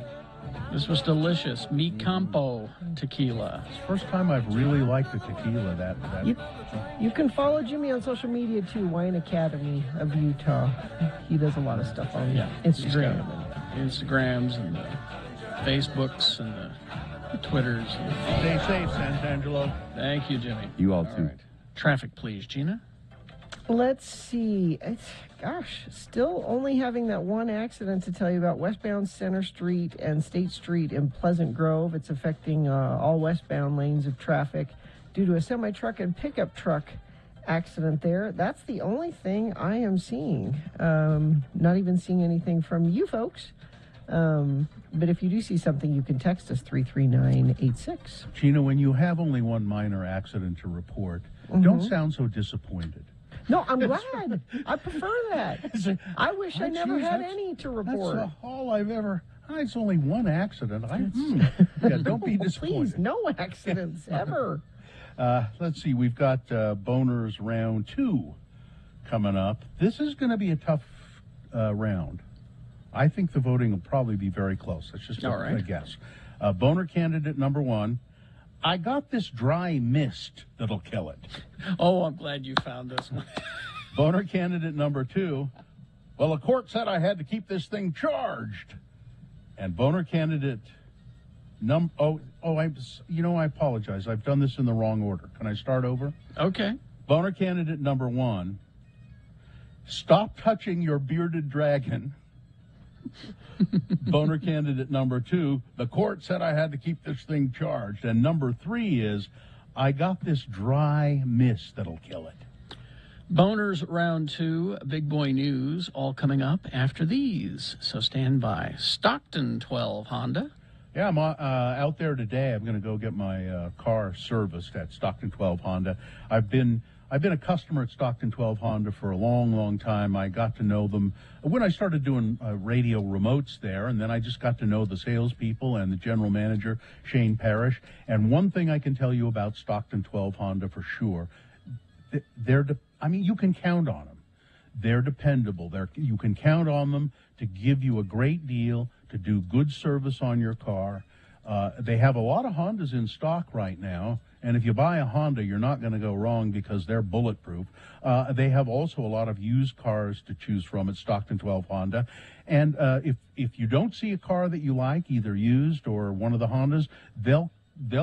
This was delicious. Mi Campo tequila. It's the first time I've really liked a tequila. You can follow Jimmy on social media too, Wine Academy of Utah. He does a lot of stuff on Instagram. Instagrams and the Facebooks and the Twitters. Stay safe, Santangelo. Thank you, Jimmy. You all too. Right. Traffic, please, Gina. Let's see. Still only having that one accident to tell you about, westbound Center Street and State Street in Pleasant Grove. It's affecting all westbound lanes of traffic due to a semi-truck and pickup truck accident there. That's the only thing I am seeing. Not even seeing anything from you folks. But if you do see something, you can text us 33986. Gina, when you have only one minor accident to report, don't sound so disappointed. No, I'm glad. I prefer that. I wish I never had any to report. That's all I've ever. It's only one accident. Don't be disappointed. Please, no accidents ever. Let's see. We've got Boners round 2 coming up. This is going to be a tough round. I think the voting will probably be very close. That's just a guess. Boner candidate number 1. I got this dry mist that'll kill it. Oh, I'm glad you found this one. Boner candidate number 2. Well, the court said I had to keep this thing charged. And boner candidate I apologize. I've done this in the wrong order. Can I start over? Okay. Boner candidate number 1, stop touching your bearded dragon. Boner candidate number 2, the court said I had to keep this thing charged. And number 3 is, I got this dry mist that'll kill it. Boners round 2, Big Boy News, all coming up after these. So stand by. Stockton 12 Honda. Yeah, I'm out there today. I'm going to go get my car serviced at Stockton 12 Honda. I've been a customer at Stockton 12 Honda for a long, long time. I got to know them when I started doing radio remotes there, and then I just got to know the salespeople and the general manager, Shane Parrish. And one thing I can tell you about Stockton 12 Honda for sure, you can count on them. They're dependable. You can count on them to give you a great deal, to do good service on your car. They have a lot of Hondas in stock right now, and if you buy a Honda, you're not going to go wrong because they're bulletproof. They have also a lot of used cars to choose from at Stockton 12 Honda. And if you don't see a car that you like, either used or one of the Hondas, they'll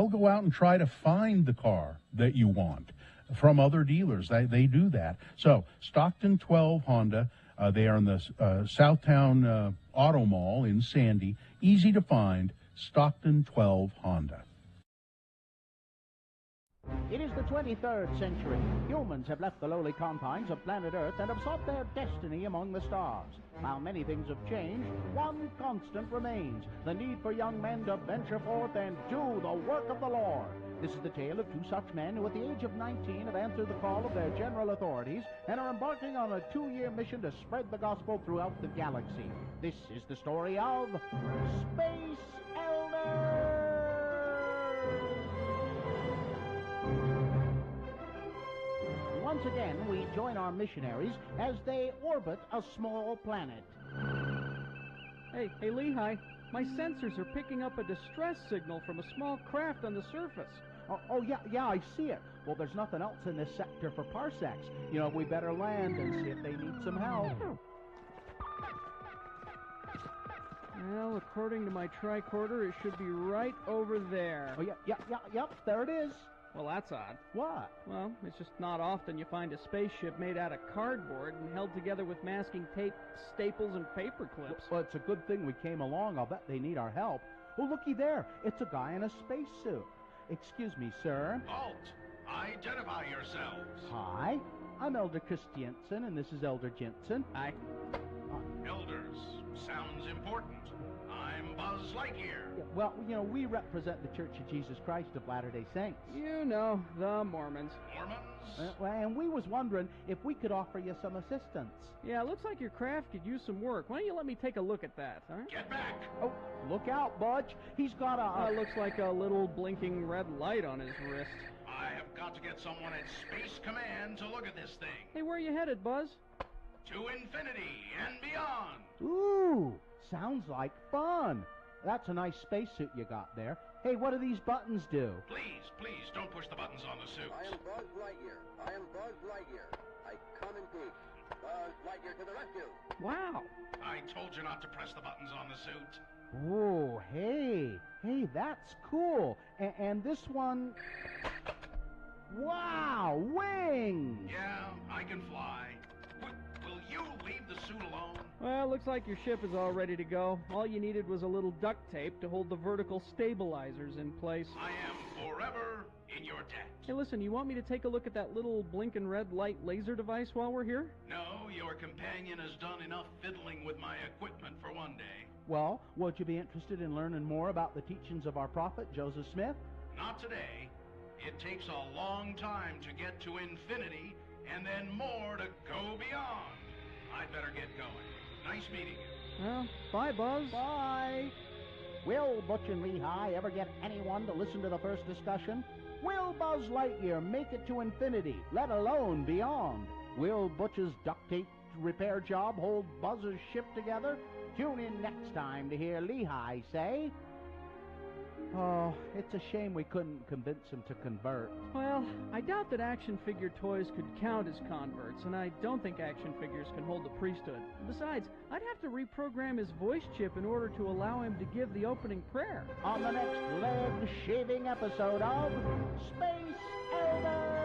go out and try to find the car that you want from other dealers. They do that. So Stockton 12 Honda, they are in the Southtown Auto Mall in Sandy. Easy to find, Stockton 12 Honda. It is the 23rd century. Humans have left the lowly confines of planet Earth and have sought their destiny among the stars. While many things have changed, one constant remains: the need for young men to venture forth and do the work of the Lord. This is the tale of 2 such men who at the age of 19 have answered the call of their general authorities and are embarking on a 2-year mission to spread the gospel throughout the galaxy. This is the story of Space Elders! Once again, we join our missionaries as they orbit a small planet. Hey, Lehigh, my sensors are picking up a distress signal from a small craft on the surface. Yeah, I see it. Well, there's nothing else in this sector for parsecs. We better land and see if they need some help. Well, according to my tricorder, it should be right over there. Yep, there it is. Well, that's odd. What? Well, it's just not often you find a spaceship made out of cardboard and held together with masking tape, staples, and paper clips. Well, it's a good thing we came along. I'll bet they need our help. Oh, looky there. It's a guy in a spacesuit. Excuse me, sir. Halt! Identify yourselves. Hi, I'm Elder Christiansen, and this is Elder Jensen. Hi. Elders, sounds important. I'm Buzz Lightyear. Well, we represent the Church of Jesus Christ of Latter-day Saints. The Mormons. Mormons? And we was wondering if we could offer you some assistance. Yeah, looks like your craft could use some work. Why don't you let me take a look at that, huh? Get back! Oh, look out, Budge. He's got looks like a little blinking red light on his wrist. I have got to get someone at Space Command to look at this thing. Hey, where are you headed, Buzz? To infinity and beyond. Ooh, sounds like fun. That's a nice spacesuit you got there. Hey, what do these buttons do? Please, don't push the buttons on the suit. I am Buzz Lightyear. I come in peace. Buzz Lightyear to the rescue. Wow. I told you not to press the buttons on the suit. Oh, hey, that's cool. And this one... Wow, wings! Yeah, I can fly. Will you leave the suit alone? Well, looks like your ship is all ready to go. All you needed was a little duct tape to hold the vertical stabilizers in place. I am forever in your debt. Hey, listen, you want me to take a look at that little blinking red light laser device while we're here? No, your companion has done enough fiddling with my equipment for one day. Well, would you be interested in learning more about the teachings of our prophet, Joseph Smith? Not today. It takes a long time to get to infinity, and then more to go beyond. I'd better get going. Nice meeting you. Well, bye, Buzz. Bye. Will Butch and Lehigh ever get anyone to listen to the first discussion? Will Buzz Lightyear make it to infinity, let alone beyond? Will Butch's duct tape repair job hold Buzz's ship together? Tune in next time to hear Lehigh say... Oh, it's a shame we couldn't convince him to convert. Well, I doubt that action figure toys could count as converts, and I don't think action figures can hold the priesthood. Besides, I'd have to reprogram his voice chip in order to allow him to give the opening prayer. On the next leg-shaving episode of Space Elders!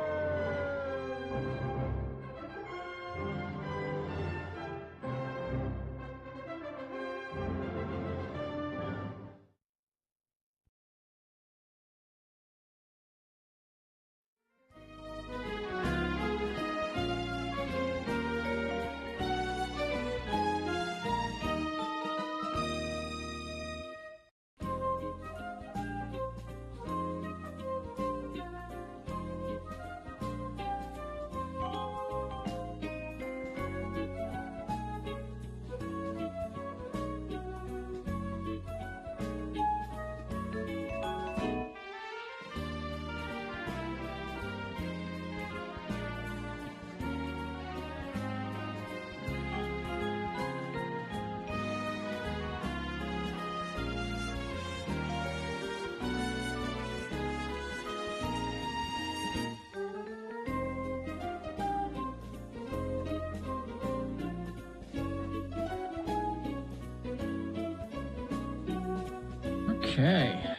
Okay.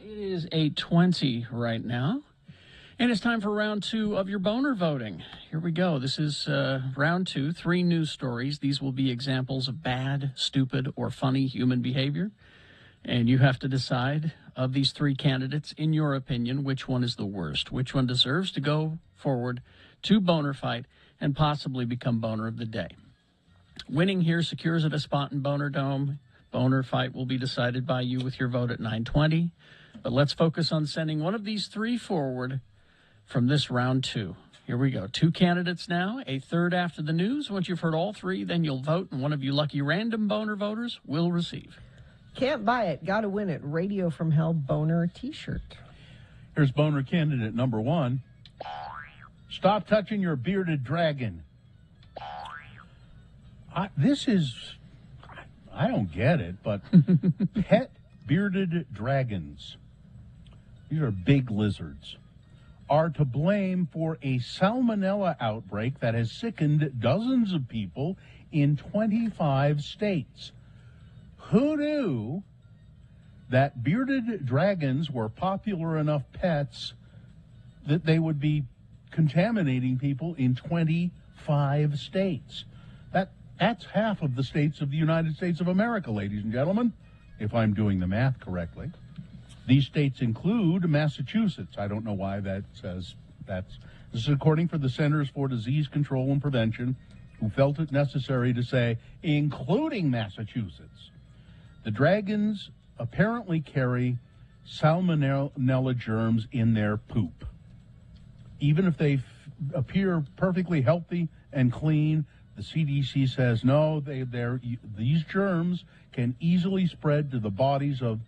It is 8:20 right now, and it's time for round 2 of your boner voting. Here we go. This is round 2, 3 news stories. These will be examples of bad, stupid, or funny human behavior, and you have to decide, of these 3 candidates, in your opinion, which one is the worst, which one deserves to go forward to Boner Fight and possibly become Boner of the Day. Winning here secures it a spot in Boner Dome. Boner Fight will be decided by you with your vote at 9:20. But let's focus on sending one of these 3 forward from this round 2. Here we go. 2 candidates now, a third after the news. Once you've heard all 3, then you'll vote, and one of you lucky random Boner voters will receive. Can't buy it. Gotta win it. Radio from Hell Boner t-shirt. Here's Boner candidate number 1. Stop touching your bearded dragon. I don't get it, but pet bearded dragons, these are big lizards, are to blame for a salmonella outbreak that has sickened dozens of people in 25 states. Who knew that bearded dragons were popular enough pets that they would be contaminating people in 25 states? That's half of the states of the United States of America, ladies and gentlemen, if I'm doing the math correctly. These states include Massachusetts. I don't know why that says that's. This is according to the Centers for Disease Control and Prevention, who felt it necessary to say, including Massachusetts. The dragons apparently carry salmonella germs in their poop. Even if they appear perfectly healthy and clean, the CDC says no, these germs can easily spread to the bodies of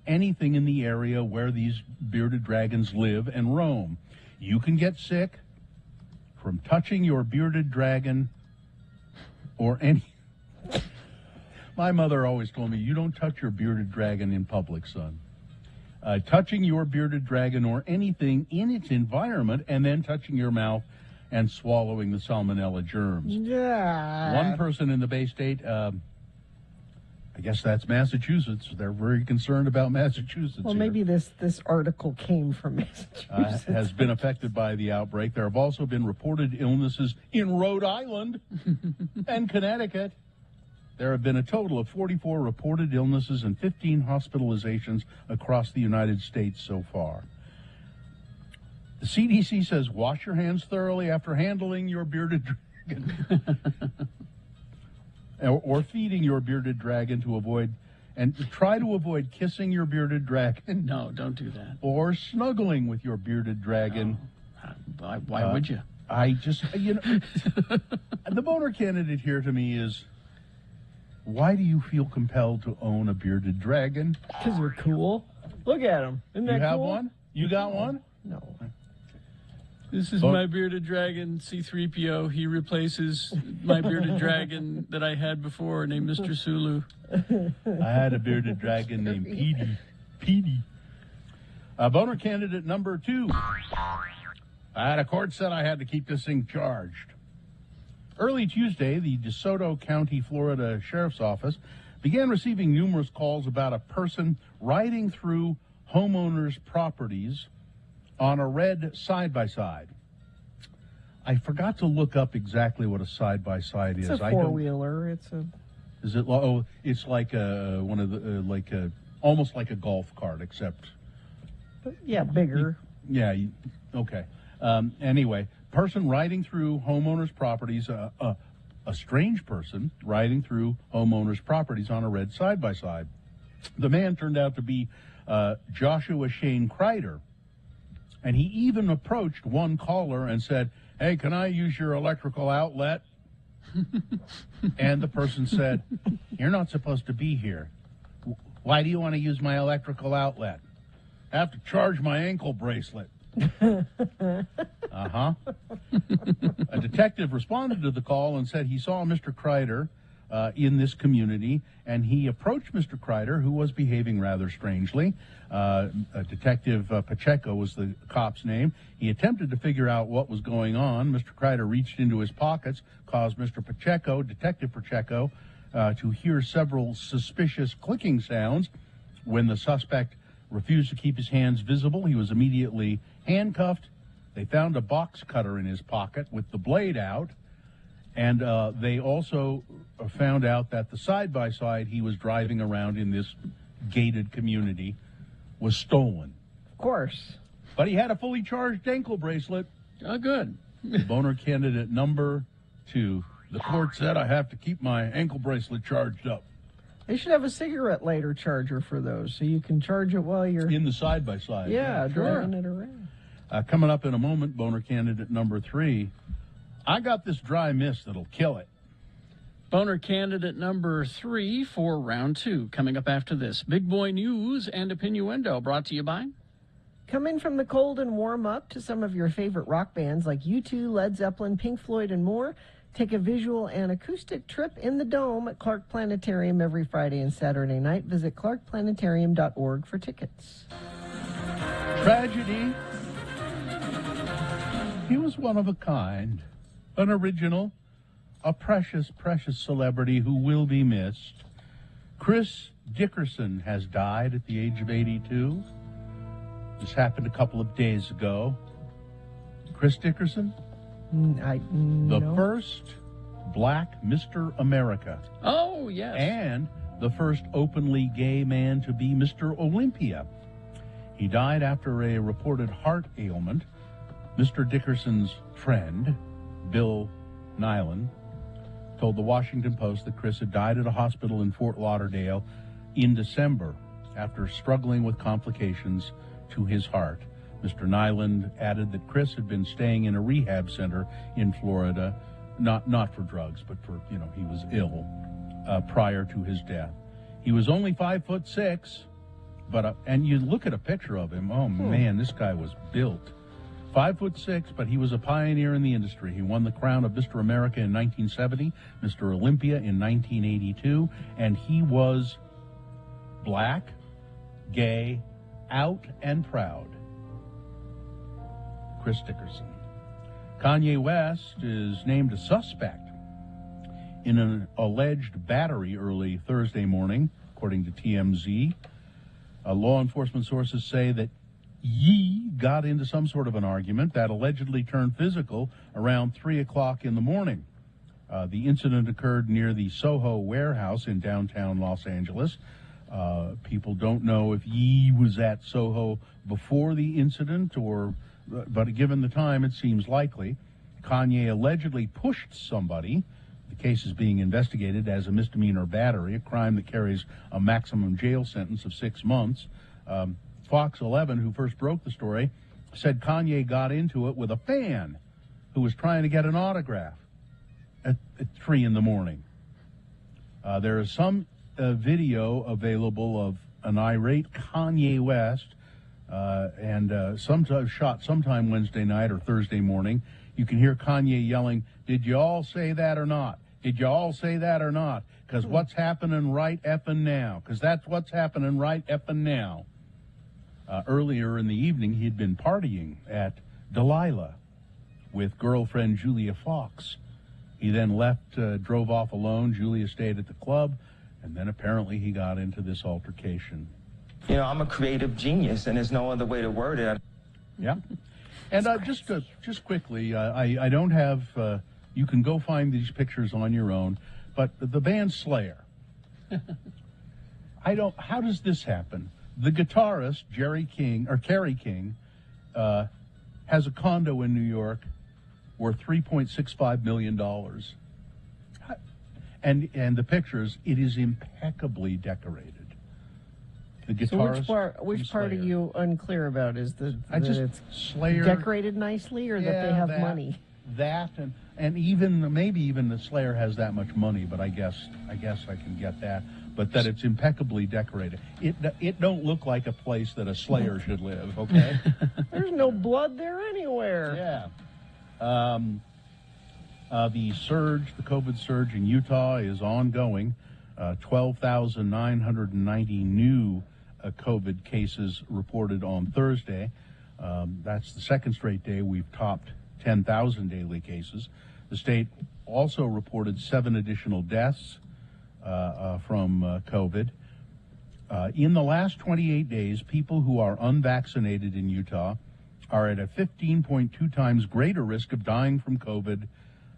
anything in the area where these bearded dragons live and roam. You can get sick from touching your bearded dragon or any... My mother always told me, you don't touch your bearded dragon in public, son. Touching your bearded dragon or anything in its environment and then touching your mouth and swallowing the salmonella germs. Yeah. One person in the Bay State, I guess that's Massachusetts. They're very concerned about Massachusetts. Well, maybe this article came from Massachusetts. Has been affected by the outbreak. There have also been reported illnesses in Rhode Island and Connecticut. There have been a total of 44 reported illnesses and 15 hospitalizations across the United States so far. The CDC says wash your hands thoroughly after handling your bearded dragon or feeding your bearded dragon and try to avoid kissing your bearded dragon. No, don't do that. Or snuggling with your bearded dragon. No. Why would you? I just, the Boner candidate here to me is, why do you feel compelled to own a bearded dragon? Because they're cool. Look at them. Isn't that cool? You have cool? one? You got one? No. This is my bearded dragon, C-3PO. He replaces my bearded dragon that I had before named Mr. Sulu. I had a bearded dragon named Petey. Boner candidate number 2. The court said I had to keep this thing charged. Early Tuesday, the DeSoto County, Florida Sheriff's Office began receiving numerous calls about a person riding through homeowners' properties on a red side-by-side. I forgot to look up exactly what a side-by-side is. It's a four-wheeler. It's a... Is it? Oh, it's like one of the almost like a golf cart, except. Yeah, bigger. Yeah. Okay. Anyway, person riding through homeowners' properties. A strange person riding through homeowners' properties on a red side-by-side. The man turned out to be Joshua Shane Kreider, and he even approached one caller and said, "Hey, can I use your electrical outlet?" And the person said, "You're not supposed to be here. Why do you want to use my electrical outlet?" "I have to charge my ankle bracelet." A detective responded to the call and said he saw Mr. Kreider in this community, and he approached Mr. Kreider, who was behaving rather strangely. Detective Pacheco was the cop's name. He attempted to figure out what was going on. Mr. Kreider reached into his pockets, caused Mr. Pacheco, Detective Pacheco, to hear several suspicious clicking sounds. When the suspect refused to keep his hands visible, he was immediately handcuffed. They found a box cutter in his pocket with the blade out, and they also found out that the side-by-side he was driving around in this gated community was stolen. Of course. But he had a fully charged ankle bracelet. Oh, good. Boner candidate number 2. The court said I have to keep my ankle bracelet charged up. They should have a cigarette lighter charger for those, so you can charge it while you're... In the side-by-side. Yeah, driving it around. Coming up in a moment, boner candidate number 3. I got this dry mist that'll kill it. Boner candidate number 3 for round 2. Coming up after this. Big Boy News and Opinioendo brought to you by... Coming from the cold and warm up to some of your favorite rock bands like U2, Led Zeppelin, Pink Floyd, and more. Take a visual and acoustic trip in the Dome at Clark Planetarium every Friday and Saturday night. Visit clarkplanetarium.org for tickets. Tragedy. He was one of a kind, an original, a precious, precious celebrity who will be missed. Chris Dickerson has died at the age of 82. This happened a couple of days ago. Chris Dickerson? The first black Mr. America. Oh, yes. And the first openly gay man to be Mr. Olympia. He died after a reported heart ailment. Mr. Dickerson's friend, Bill Nyland, told the Washington Post that Chris had died at a hospital in Fort Lauderdale in December after struggling with complications to his heart. Mr. Nyland added that Chris had been staying in a rehab center in Florida, not for drugs, but for, he was ill prior to his death. He was only 5'6", but and you look at a picture of him, oh man, this guy was built. 5'6", but he was a pioneer in the industry. He won the crown of Mr. America in 1970, Mr. Olympia in 1982, and he was black, gay, out and proud. Chris Dickerson. Kanye West is named a suspect in an alleged battery early Thursday morning, according to TMZ. Law enforcement sources say that Ye got into some sort of an argument that allegedly turned physical around 3 o'clock in the morning. The incident occurred near the Soho warehouse in downtown Los Angeles. People don't know if Ye was at Soho before the incident, but given the time, it seems likely. Kanye allegedly pushed somebody. The case is being investigated as a misdemeanor battery, a crime that carries a maximum jail sentence of 6 months. Fox 11, who first broke the story, said Kanye got into it with a fan who was trying to get an autograph at 3 in the morning. There is some video available of an irate Kanye West and shot sometime Wednesday night or Thursday morning. You can hear Kanye yelling, "Did you all say that or not? Did you all say that or not? Because what's happening right effing now? Because that's what's happening right effing now." Earlier in the evening, he'd been partying at Delilah with girlfriend Julia Fox. He then left, drove off alone. Julia stayed at the club, and then apparently he got into this altercation. You know, I'm a creative genius, and there's no other way to word it. Yeah. And just quickly, I don't have, you can go find these pictures on your own, but the band Slayer. How does this happen? The guitarist, Kerry King, has a condo in New York worth $3.65 million. And the pictures, it is impeccably decorated. The guitarist. So which part are you unclear about? Is that it's Slayer decorated nicely, or that they have money? That and even maybe even the Slayer has that much money, but I guess I can get that. But that it's impeccably decorated. It don't look like a place that a Slayer should live. Okay. There's no blood there anywhere. Yeah. The COVID surge in Utah is ongoing. 12,990 new COVID cases reported on Thursday. That's the second straight day we've topped 10,000 daily cases. The state also reported 7 additional deaths from COVID. In the last 28 days, people who are unvaccinated in Utah are at a 15.2 times greater risk of dying from COVID,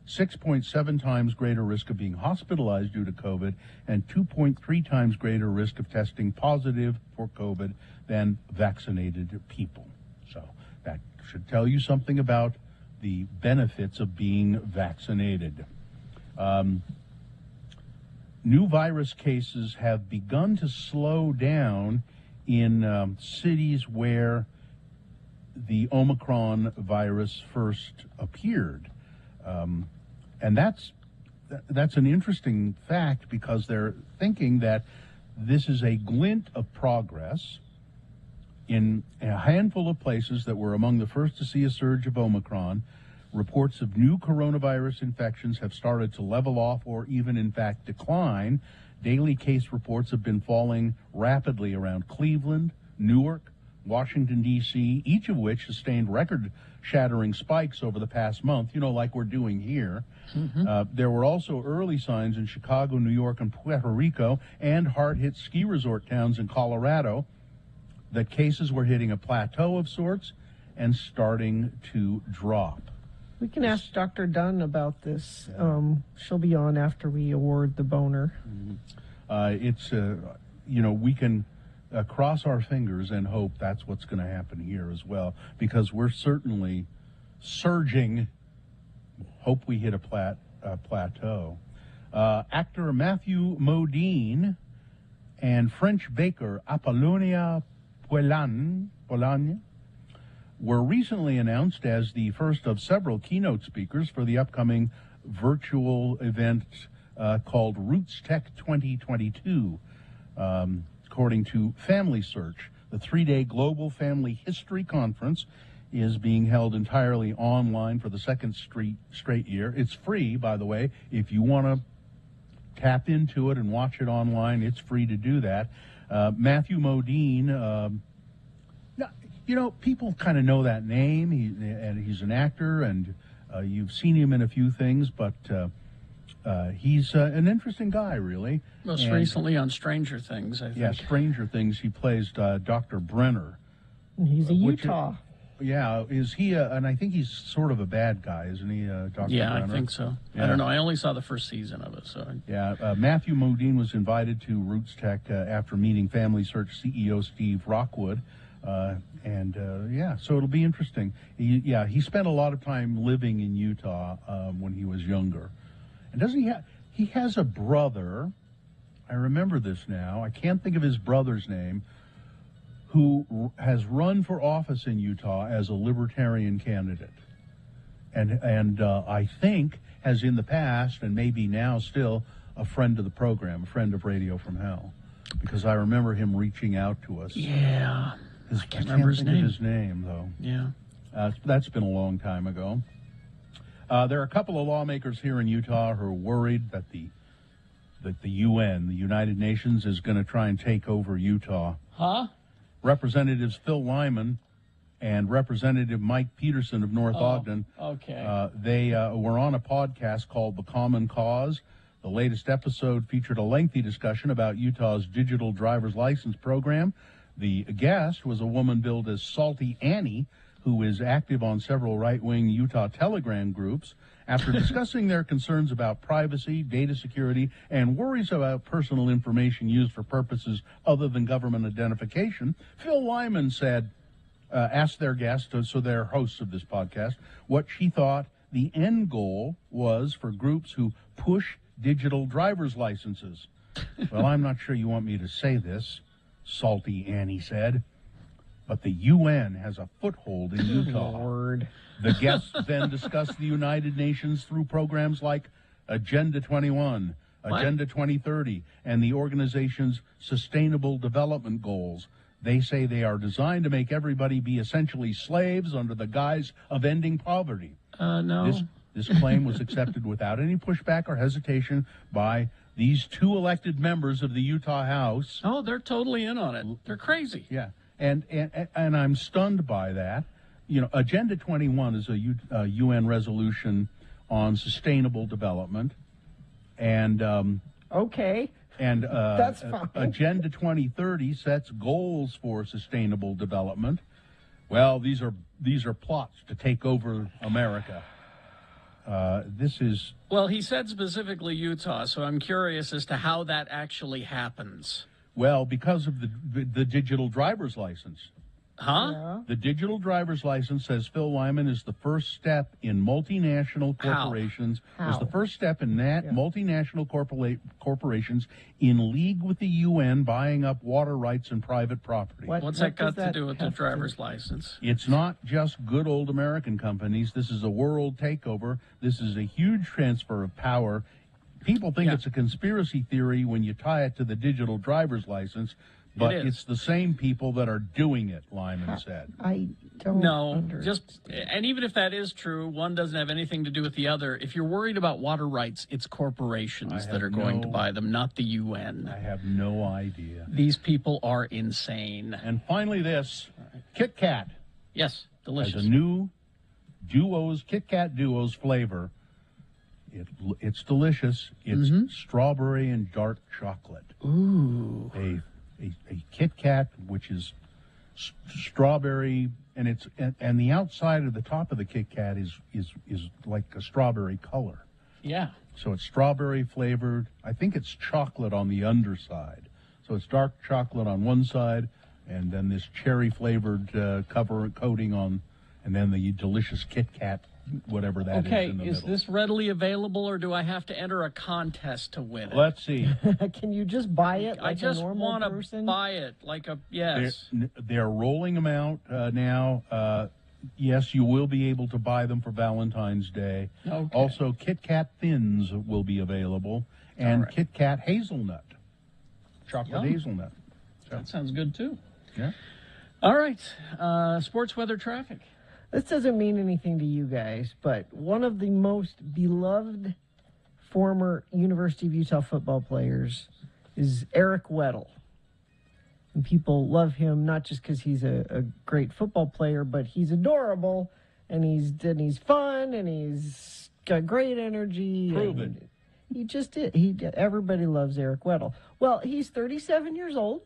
6.7 times greater risk of being hospitalized due to COVID, and 2.3 times greater risk of testing positive for COVID than vaccinated people. So that should tell you something about the benefits of being vaccinated. New virus cases have begun to slow down in cities where the Omicron virus first appeared. And that's an interesting fact, because they're thinking that this is a glint of progress in a handful of places that were among the first to see a surge of Omicron. Reports of new coronavirus infections have started to level off or even, in fact, decline. Daily case reports have been falling rapidly around Cleveland, Newark, Washington, D.C., each of which sustained record-shattering spikes over the past month, like we're doing here. Mm-hmm. There were also early signs in Chicago, New York, and Puerto Rico, and hard-hit ski resort towns in Colorado, that cases were hitting a plateau of sorts and starting to drop. We can ask Dr. Dunn about this. She'll be on after we award the boner. Mm-hmm. We can cross our fingers and hope that's what's going to happen here as well, because we're certainly surging. Hope we hit a plateau. Actor Matthew Modine and French baker Apollonia Poulain were recently announced as the first of several keynote speakers for the upcoming virtual event called Roots Tech 2022. According to Family Search, the 3-day Global Family History Conference is being held entirely online for the second straight year. It's free, by the way. If you want to tap into it and watch it online, it's free to do that. Matthew Modine, people kind of know that name. He's an actor, and you've seen him in a few things, but he's an interesting guy, really. Most recently on Stranger Things, I think. Yeah, Stranger Things. He plays Dr. Brenner. He's a Utah. Yeah, is he? And I think he's sort of a bad guy, isn't he, Dr. Yeah, Brenner? I think so. Yeah. I don't know. I only saw the first season of it, so. Yeah, Matthew Modine was invited to Roots Tech after meeting Family Search CEO Steve Rockwood. So it'll be interesting. He spent a lot of time living in Utah when he was younger. And doesn't he has a brother, I remember this now, I can't think of his brother's name, who has run for office in Utah as a libertarian candidate. And I think has in the past, and maybe now still, a friend of the program, a friend of Radio from Hell. Because I remember him reaching out to us. Yeah. I can't remember his name, though. Yeah. That's been a long time ago. There are a couple of lawmakers here in Utah who are worried that the UN, the United Nations, is going to try and take over Utah. Huh? Representatives Phil Lyman and Representative Mike Peterson of North Ogden. Okay. They were on a podcast called The Common Cause. The latest episode featured a lengthy discussion about Utah's digital driver's license program. The guest was a woman billed as Salty Annie, who is active on several right-wing Utah Telegram groups. After discussing their concerns about privacy, data security, and worries about personal information used for purposes other than government identification, Phil Lyman said, asked their guest, so they're hosts of this podcast, what she thought the end goal was for groups who push digital driver's licenses. Well, I'm not sure you want me to say this, Salty Annie said, but the UN has a foothold in Utah. Lord. The guests then discussed the United Nations through programs like Agenda 21, Agenda 2030, and the organization's Sustainable Development Goals. They say they are designed to make everybody be essentially slaves under the guise of ending poverty. No. This claim was accepted without any pushback or hesitation by these two elected members of the Utah House. Oh, they're totally in on it. They're crazy. Yeah, and I'm stunned by that. You know, Agenda 21 is a UN resolution on sustainable development, and okay. And That's fine. Agenda 2030 sets goals for sustainable development. Well, these are plots to take over America. This is... Well, he said specifically Utah, so I'm curious as to how that actually happens. Well, because of the digital driver's license. Huh? Yeah. The digital driver's license, says Phil Lyman, is the first step in multinational corporations. How? Is the first step in multinational corporations in league with the UN buying up water rights and private property. What's that got to do with the driver's license? It's not just good old American companies. This is a world takeover. This is a huge transfer of power. People think it's a conspiracy theory when you tie it to the digital driver's license, but it's the same people that are doing it, Lyman said. I don't No, and even if that is true, one doesn't have anything to do with the other. If you're worried about water rights, it's corporations that are going to buy them, not the UN. I have no idea. These people are insane. And finally this, Kit Kat. Yes, delicious. Has a new Kit Kat Duos flavor. It's delicious. It's strawberry and dark chocolate. Ooh. A Kit Kat, which is strawberry, and and the outside of the top of the Kit Kat is like a strawberry color. Yeah. So it's strawberry flavored. I think it's chocolate on the underside. So it's dark chocolate on one side, and then this cherry flavored coating on, and then the delicious Kit Kat, whatever that is in the is middle. this readily available, or do I have to enter a contest to win it? Let's see. Can you just buy it like I just a normal want to person? buy it like a yes. They're rolling them out now. Yes, you will be able to buy them for Valentine's Day. Okay. Also, Kit Kat Thins will be available, and Kit Kat Hazelnut, chocolate Yum. hazelnut. That sounds good too. Yeah. All right. Sports weather traffic. This doesn't mean anything to you guys, but one of the most beloved former University of Utah football players is Eric Weddle. And people love him not just because he's a great football player, but he's adorable, and he's fun, and he's got great energy. Prove and it. He just did. Everybody loves Eric Weddle. Well, he's 37 years old,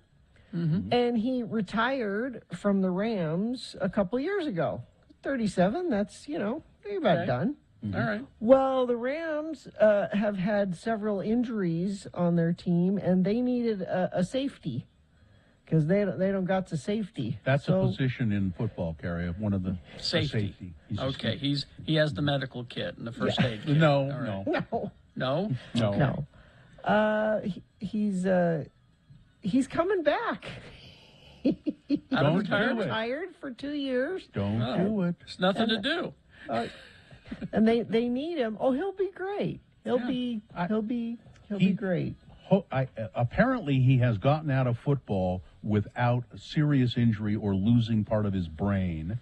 and he retired from the Rams a couple years ago. 37, that's, they're about done. All right. Well, the Rams have had several injuries on their team, and they needed a safety because they don't got the safety. That's a position in football, Carrie, one of the Safety. He's a Okay, he has the medical kit and the first aid kit. No, All right. no. No? No. Okay. He's coming back. Don't do it. Retired for 2 years. Don't do it. There's nothing to do. And they need him. Oh, he'll be great. He'll be great. Apparently, he has gotten out of football without a serious injury or losing part of his brain.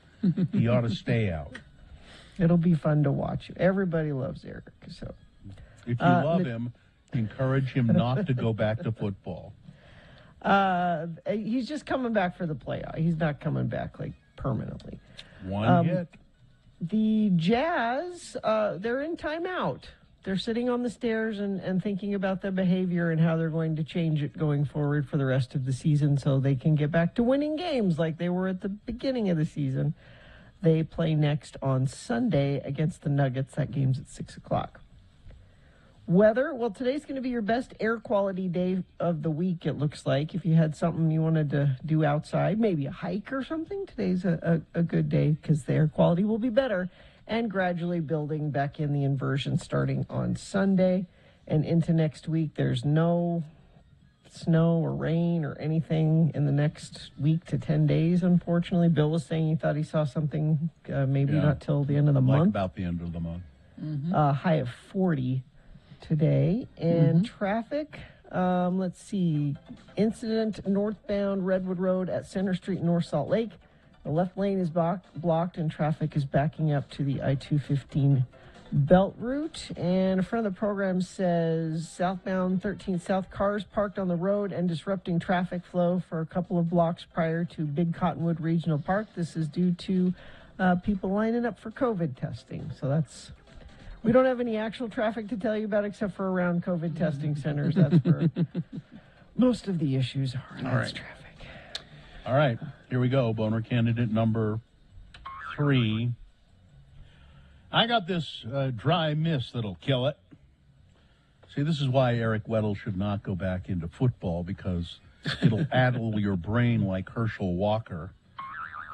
He ought to stay out. It'll be fun to watch. Everybody loves Eric. So, if you love him, encourage him not to go back to football. He's just coming back for the playoff. He's not coming back like permanently. One hit. The Jazz, they're in timeout. They're sitting on the stairs and thinking about their behavior and how they're going to change it going forward for the rest of the season so they can get back to winning games like they were at the beginning of the season. They play next on Sunday against the Nuggets. That game's at 6 o'clock. Weather, well, today's going to be your best air quality day of the week, it looks like. If you had something you wanted to do outside, maybe a hike or something, today's a good day because the air quality will be better. And gradually building back in the inversion starting on Sunday and into next week. There's no snow or rain or anything in the next week to 10 days, unfortunately. Bill was saying he thought he saw something maybe not till the end of the month. About the end of the month. High of 40 today. And traffic, let's see, incident northbound Redwood Road at Center Street, North Salt Lake. The left lane is blocked and traffic is backing up to the I-215 belt route. And a friend of the program says southbound 13th South cars parked on the road and disrupting traffic flow for a couple of blocks prior to Big Cottonwood Regional Park. This is due to people lining up for COVID testing. So we don't have any actual traffic to tell you about except for around COVID testing centers. That's where most of the issues are. That's traffic. All right, here we go. Boner candidate number 3. I got this dry mist that'll kill it. See, this is why Eric Weddle should not go back into football, because it'll addle your brain like Herschel Walker,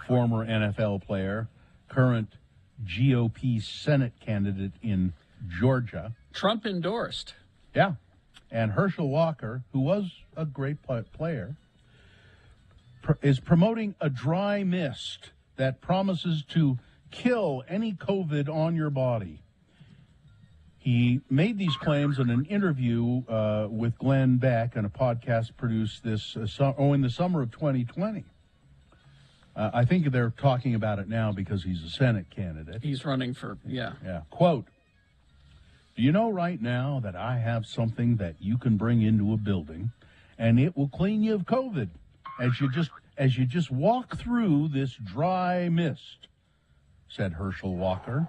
former NFL player, current GOP Senate candidate in Georgia. Trump endorsed. Yeah, and Herschel Walker, who was a great player, is promoting a dry mist that promises to kill any COVID on your body. He made these claims in an interview with Glenn Beck on a podcast produced in the summer of 2020. I think they're talking about it now because he's a Senate candidate. He's running for, Yeah. Quote, "Do you know right now that I have something that you can bring into a building and it will clean you of COVID as you just walk through this dry mist," said Herschel Walker.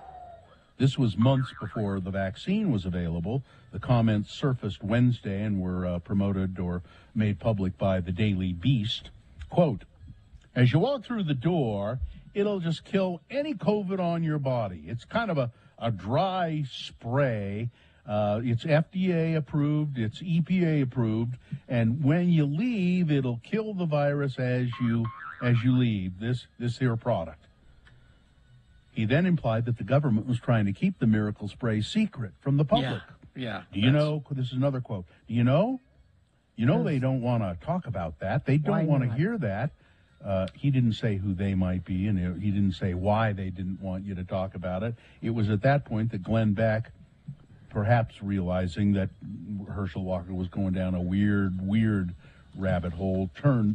This was months before the vaccine was available. The comments surfaced Wednesday and were promoted or made public by the Daily Beast. Quote, "As you walk through the door, it'll just kill any COVID on your body. It's kind of a dry spray. It's FDA approved, it's EPA approved, and when you leave, it'll kill the virus as you leave this here product." He then implied that the government was trying to keep the miracle spray secret from the public. Yeah. Do you know, this is another quote, do you know they don't want to talk about that. They don't want to hear that. He didn't say who they might be, and he didn't say why they didn't want you to talk about it. It was at that point that Glenn Beck, perhaps realizing that Herschel Walker was going down a weird rabbit hole,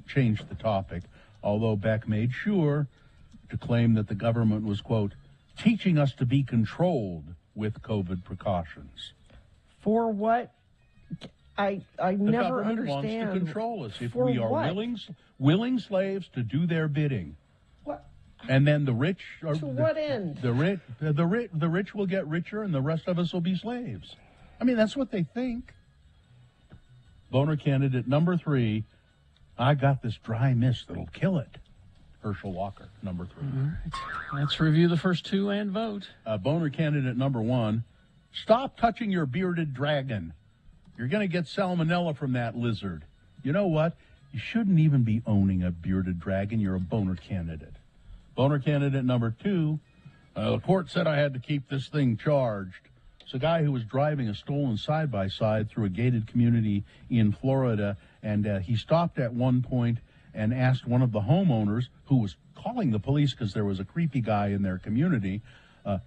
changed the topic, although Beck made sure to claim that the government was, quote, "teaching us to be controlled with COVID precautions." For what? I The never government understand. wants to control us if For we are what? willing slaves to do their bidding. What? And then the rich are, To what end? The rich will get richer, and the rest of us will be slaves. I mean, that's what they think. Boner candidate number 3. I got this dry mist that'll kill it. Herschel Walker, number 3. All right. Let's review the first 2 and vote. Boner candidate number 1. Stop touching your bearded dragon. You're going to get salmonella from that lizard. You know what? You shouldn't even be owning a bearded dragon. You're a boner candidate. Boner candidate number 2. The court said I had to keep this thing charged. It's a guy who was driving a stolen side-by-side through a gated community in Florida, and he stopped at one point and asked one of the homeowners, who was calling the police because there was a creepy guy in their community.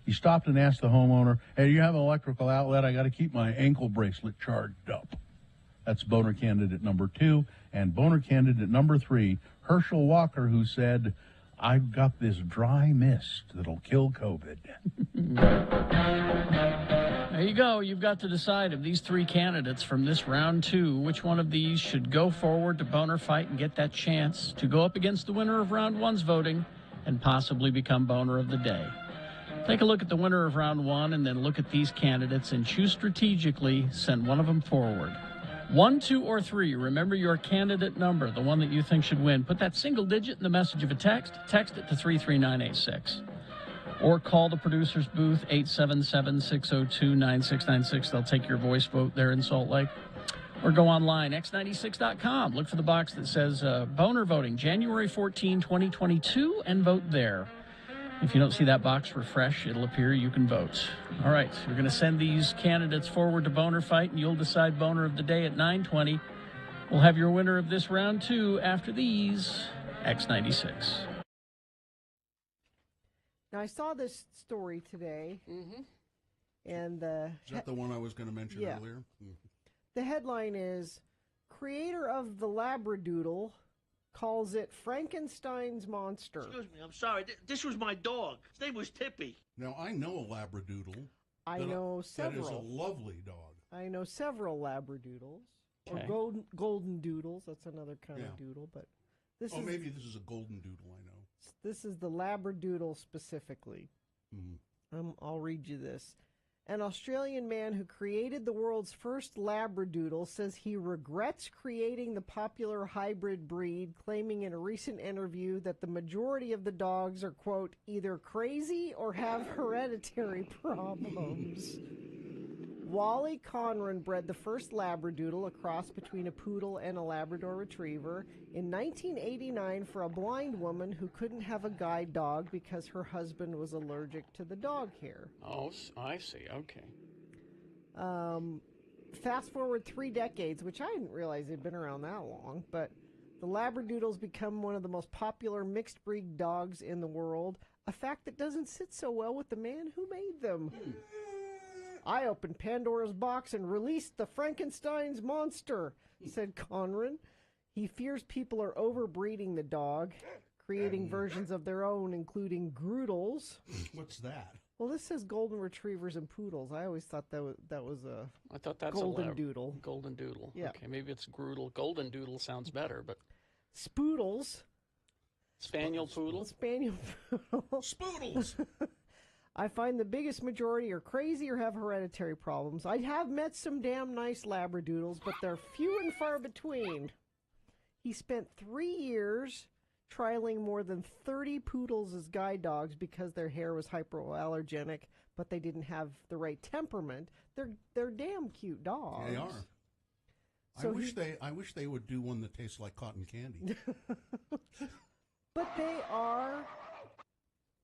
He stopped and asked the homeowner, "Hey, you have an electrical outlet? I got to keep my ankle bracelet charged up." That's boner candidate number 2. And boner candidate number 3, Herschel Walker, who said, "I've got this dry mist that'll kill COVID." There you go. You've got to decide of these 3 candidates from this round 2, which one of these should go forward to Boner Fight and get that chance to go up against the winner of round 1's voting and possibly become Boner of the Day. Take a look at the winner of round 1 and then look at these candidates and choose strategically. Send one of them forward. 1, 2, or 3. Remember your candidate number, the one that you think should win. Put that single digit in the message of a text. Text it to 33986. Or call the producer's booth, 877-602-9696. They'll take your voice vote there in Salt Lake. Or go online, x96.com. Look for the box that says Boner Voting, January 14, 2022, and vote there. If you don't see that box, refresh. It'll appear you can vote. All right, we're going to send these candidates forward to Boner Fight, and you'll decide Boner of the Day at 9:20. We'll have your winner of this round 2 after these, X96. Now, I saw this story today, and Is that the one I was going to mention earlier? The headline is, creator of the Labradoodle calls it Frankenstein's monster. Excuse me, I'm sorry. This was my dog. His name was Tippy. Now, I know a Labradoodle. I know several. That is a lovely dog. I know several Labradoodles. Okay. Or golden doodles. That's another kind of doodle, but this is... maybe this is a golden doodle, I know. This is the Labradoodle specifically. I'll read you this. An Australian man who created the world's first Labradoodle says he regrets creating the popular hybrid breed, claiming in a recent interview that the majority of the dogs are, quote, either crazy or have hereditary problems. Wally Conran bred the first Labradoodle, a cross between a poodle and a Labrador retriever, in 1989 for a blind woman who couldn't have a guide dog because her husband was allergic to the dog hair. Oh, I see. Okay. Fast forward 3 decades, which I didn't realize they'd been around that long, but the Labradoodles become one of the most popular mixed breed dogs in the world, a fact that doesn't sit so well with the man who made them. I opened Pandora's box and released the Frankenstein's monster, said Conran. He fears people are overbreeding the dog, creating versions of their own, including Groodles. What's that? Well, this says golden retrievers and poodles. I always thought that was a I thought that's golden a doodle. Golden doodle. Yeah. Okay, maybe it's Groodle. Golden doodle sounds better, but Spoodles. Spaniel poodle. Spaniel poodle. Spoodles. I find the biggest majority are crazy or have hereditary problems. I have met some damn nice Labradoodles, but they're few and far between. He spent 3 years trialing more than 30 poodles as guide dogs because their hair was hypoallergenic, but they didn't have the right temperament. They're damn cute dogs. They are. So I wish they would do one that tastes like cotton candy. But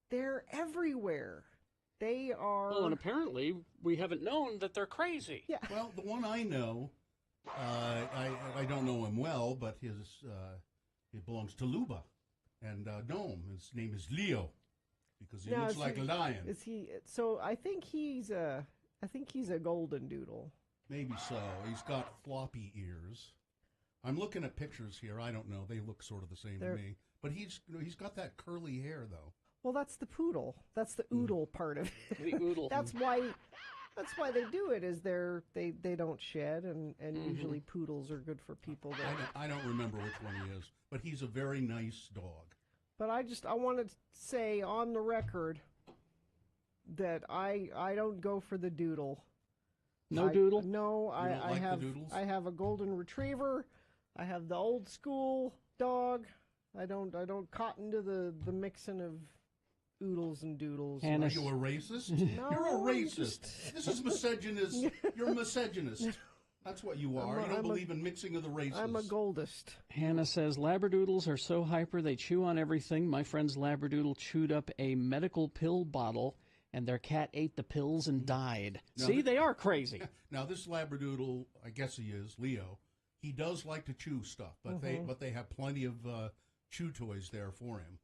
they're everywhere. They are. Well, and apparently we haven't known that they're crazy. Yeah. Well, the one I know, I don't know him well, but it belongs to Luba and Nome. His name is Leo because he looks like a lion. Is he? So I think he's a golden doodle. Maybe so. He's got floppy ears. I'm looking at pictures here. I don't know. They look sort of the same to me. But he's got that curly hair though. Well, that's the poodle. That's the oodle part of it. The oodle. That's why they do it. Is they don't shed, and usually poodles are good for people. I don't remember which one he is, but he's a very nice dog. But I want to say on the record that I don't go for the doodle. No doodle? No, You don't like the doodles? I have a golden retriever. I have the old school dog. I don't cotton to the mixing of oodles and doodles. Are you a racist? No, You're a I'm racist. This is misogynist. You're a misogynist. That's what you are. You don't believe in mixing of the races. I'm a goldist. Hannah says, Labradoodles are so hyper, they chew on everything. My friend's Labradoodle chewed up a medical pill bottle, and their cat ate the pills and died. Now, See, they are crazy. Now, this Labradoodle, I guess he is, Leo, he does like to chew stuff, but they have plenty of chew toys there for him.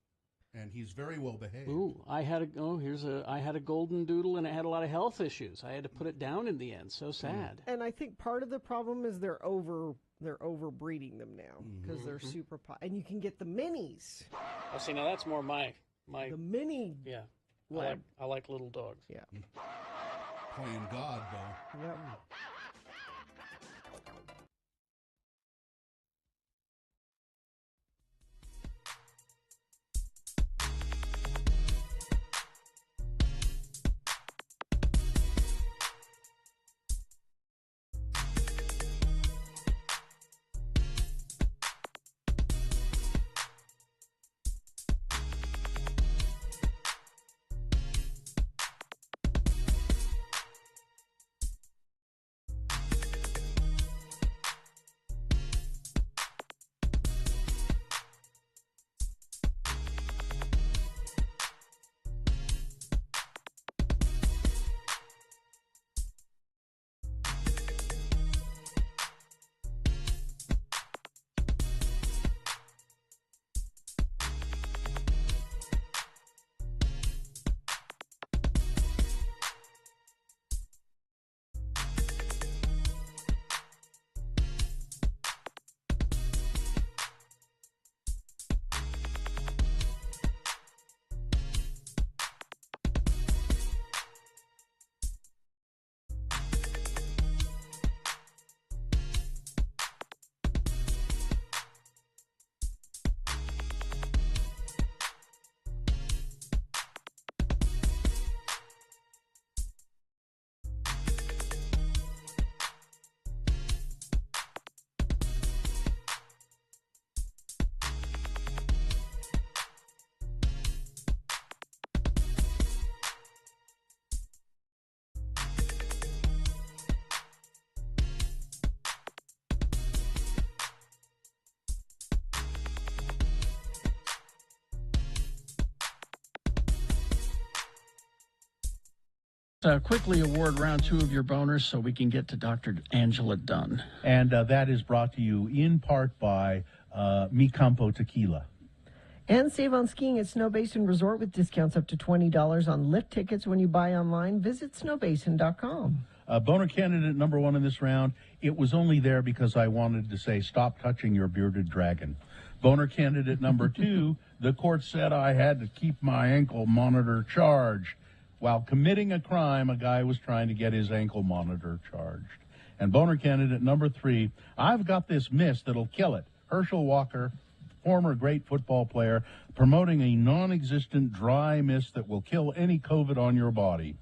And he's very well behaved. Ooh, I had a golden doodle, and it had a lot of health issues. I had to put it down in the end. So sad. And I think part of the problem is they're overbreeding them now because they're super and you can get the minis. Oh, see, now that's more my the mini. Yeah, Well, I like little dogs. Yeah. Playing God, though. Yep. Quickly award round 2 of your boners so we can get to Dr. Angela Dunn. And that is brought to you in part by Mi Campo Tequila. And save on skiing at Snow Basin Resort with discounts up to $20 on lift tickets when you buy online. Visit snowbasin.com. Boner candidate number 1 in this round. It was only there because I wanted to say, stop touching your bearded dragon. Boner candidate number 2, the court said I had to keep my ankle monitor charged. While committing a crime, a guy was trying to get his ankle monitor charged. And boner candidate number 3, I've got this mist that'll kill it. Herschel Walker, former great football player, promoting a non-existent dry mist that will kill any COVID on your body.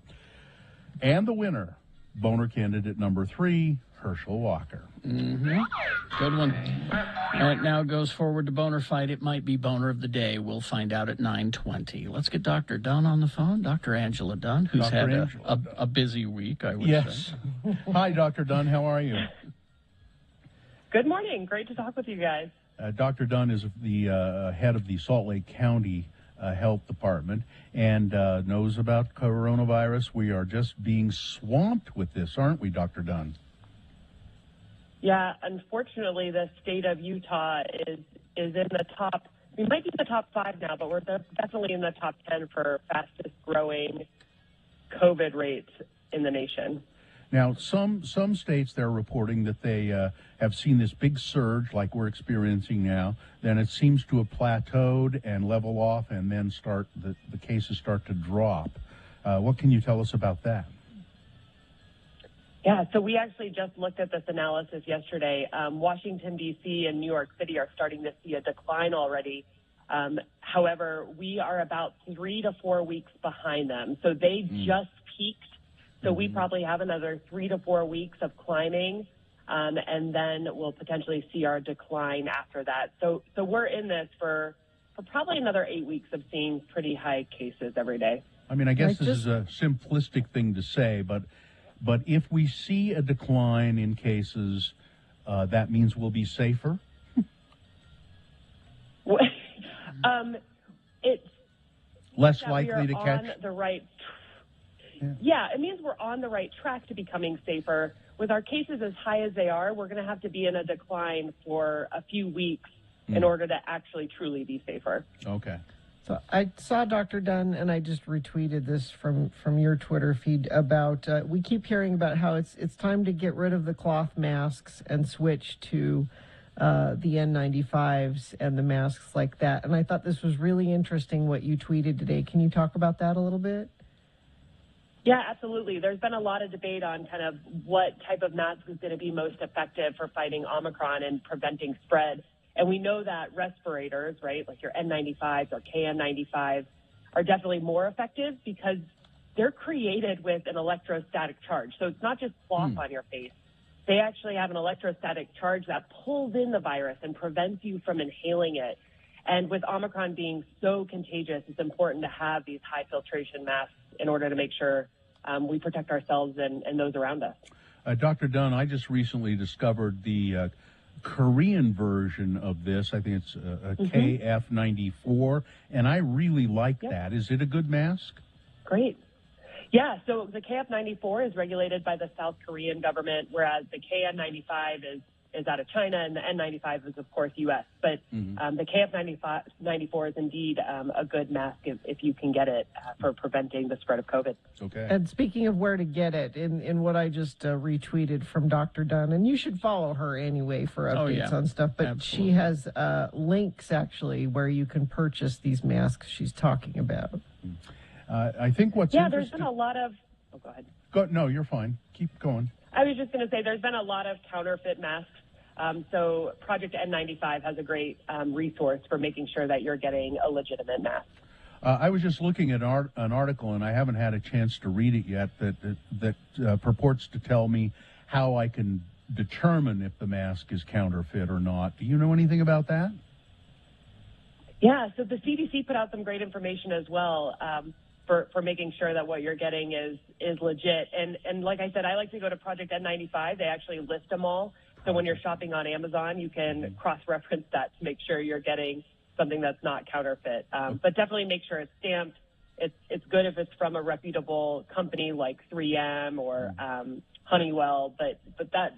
And the winner, boner candidate number 3, Herschel Walker. Mm-hmm. Good one. That now goes forward to Boner Fight. It might be Boner of the Day. We'll find out at 9:20. Let's get Dr. Dunn on the phone. Dr. Angela Dunn, who's Dr. had a busy week, I would Yes. say. Hi, Dr. Dunn. How are you? Good morning. Great to talk with you guys. Dr. Dunn is the head of the Salt Lake County Health Department and knows about coronavirus. We are just being swamped with this, aren't we, Dr. Dunn? Yeah, unfortunately, the state of Utah is in the top. We might be in the top 5 now, but we're definitely in the top 10 for fastest growing COVID rates in the nation. Now, some states, they're reporting that they have seen this big surge like we're experiencing now. Then it seems to have plateaued and level off, and then the cases start to drop. What can you tell us about that? Yeah, so we actually just looked at this analysis yesterday. Washington, D.C. and New York City are starting to see a decline already. However, we are about 3 to 4 weeks behind them. So they just peaked. So we probably have another 3 to 4 weeks of climbing, and then we'll potentially see our decline after that. So we're in this for probably another 8 weeks of seeing pretty high cases every day. I mean, I guess this is a simplistic thing to say, but if we see a decline in cases, that means we'll be safer? It's less likely to catch? On the right. Yeah, it means we're on the right track to becoming safer. With our cases as high as they are, we're going to have to be in a decline for a few weeks in order to actually truly be safer. Okay. So I saw Dr. Dunn, and I just retweeted this from your Twitter feed about, we keep hearing about how it's time to get rid of the cloth masks and switch to the N95s and the masks like that. And I thought this was really interesting what you tweeted today. Can you talk about that a little bit? Yeah, absolutely. There's been a lot of debate on kind of what type of mask is going to be most effective for fighting Omicron and preventing spread. And we know that respirators, right, like your N95s or KN95s, are definitely more effective because they're created with an electrostatic charge. So it's not just cloth on your face. They actually have an electrostatic charge that pulls in the virus and prevents you from inhaling it. And with Omicron being so contagious, it's important to have these high filtration masks in order to make sure we protect ourselves and those around us. Dr. Dunn, I just recently discovered the Korean version of this. I think it's a KF94, and I really like that. Is it a good mask? Great. Yeah, so the KF94 is regulated by the South Korean government, whereas the KN95 is out of China, and the N95 is, of course, U.S. But the KF94 is indeed a good mask if you can get it for preventing the spread of COVID. Okay. And speaking of where to get it, in what I just retweeted from Dr. Dunn, and you should follow her anyway for updates on stuff, but she has links, actually, where you can purchase these masks she's talking about. I think what's there's been a lot of... Oh, go ahead. No, you're fine. Keep going. I was just going to say there's been a lot of counterfeit masks. So Project N95 has a great resource for making sure that you're getting a legitimate mask. I was just looking at an article, and I haven't had a chance to read it yet, that purports to tell me how I can determine if the mask is counterfeit or not. Do you know anything about that? Yeah, so the CDC put out some great information as well for making sure that what you're getting is legit. And like I said, I like to go to Project N95. They actually list them all. So when you're shopping on Amazon, you can cross-reference that to make sure you're getting something that's not counterfeit. But definitely make sure it's stamped. It's good if it's from a reputable company like 3M or Honeywell, but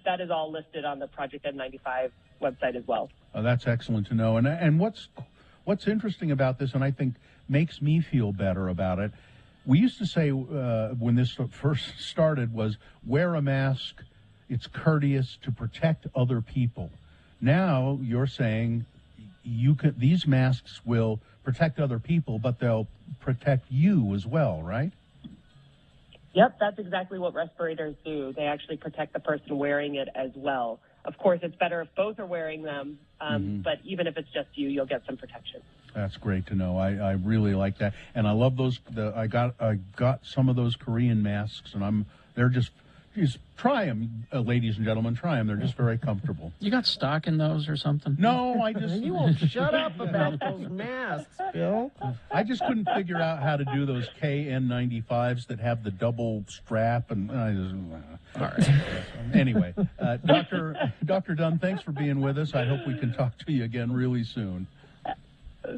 that is all listed on the Project N95 website as well. That's excellent to know. And what's interesting about this, and I think makes me feel better about it, we used to say when this first started was wear a mask. It's courteous to protect other people. Now you're saying these masks will protect other people, but they'll protect you as well, right? Yep, that's exactly what respirators do. They actually protect the person wearing it as well. Of course, it's better if both are wearing them, but even if it's just you, you'll get some protection. That's great to know. I really like that, and I love those. I got some of those Korean masks, and they're just try them, ladies and gentlemen. Try them. They're just very comfortable. You got stock in those or something? No, I just... You won't shut up about those masks, Bill. I just couldn't figure out how to do those KN95s that have the double strap, and I just... All right. Anyway, Dr. Dunn, thanks for being with us. I hope we can talk to you again really soon.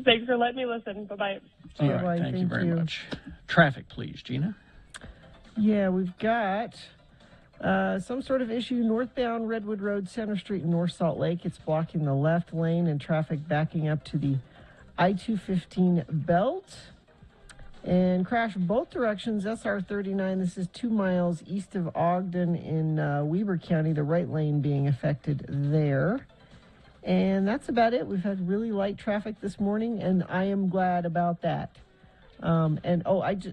Thanks for letting me listen. Bye-bye. All right, thank you very much. Traffic, please, Gina. Yeah, we've got some sort of issue northbound Redwood Road, Center Street in North Salt Lake. It's blocking the left lane and traffic backing up to the I-215 belt. And crash both directions, SR 39. This is 2 miles east of Ogden in Weber County, the right lane being affected there. And that's about it. We've had really light traffic this morning, and I am glad about that.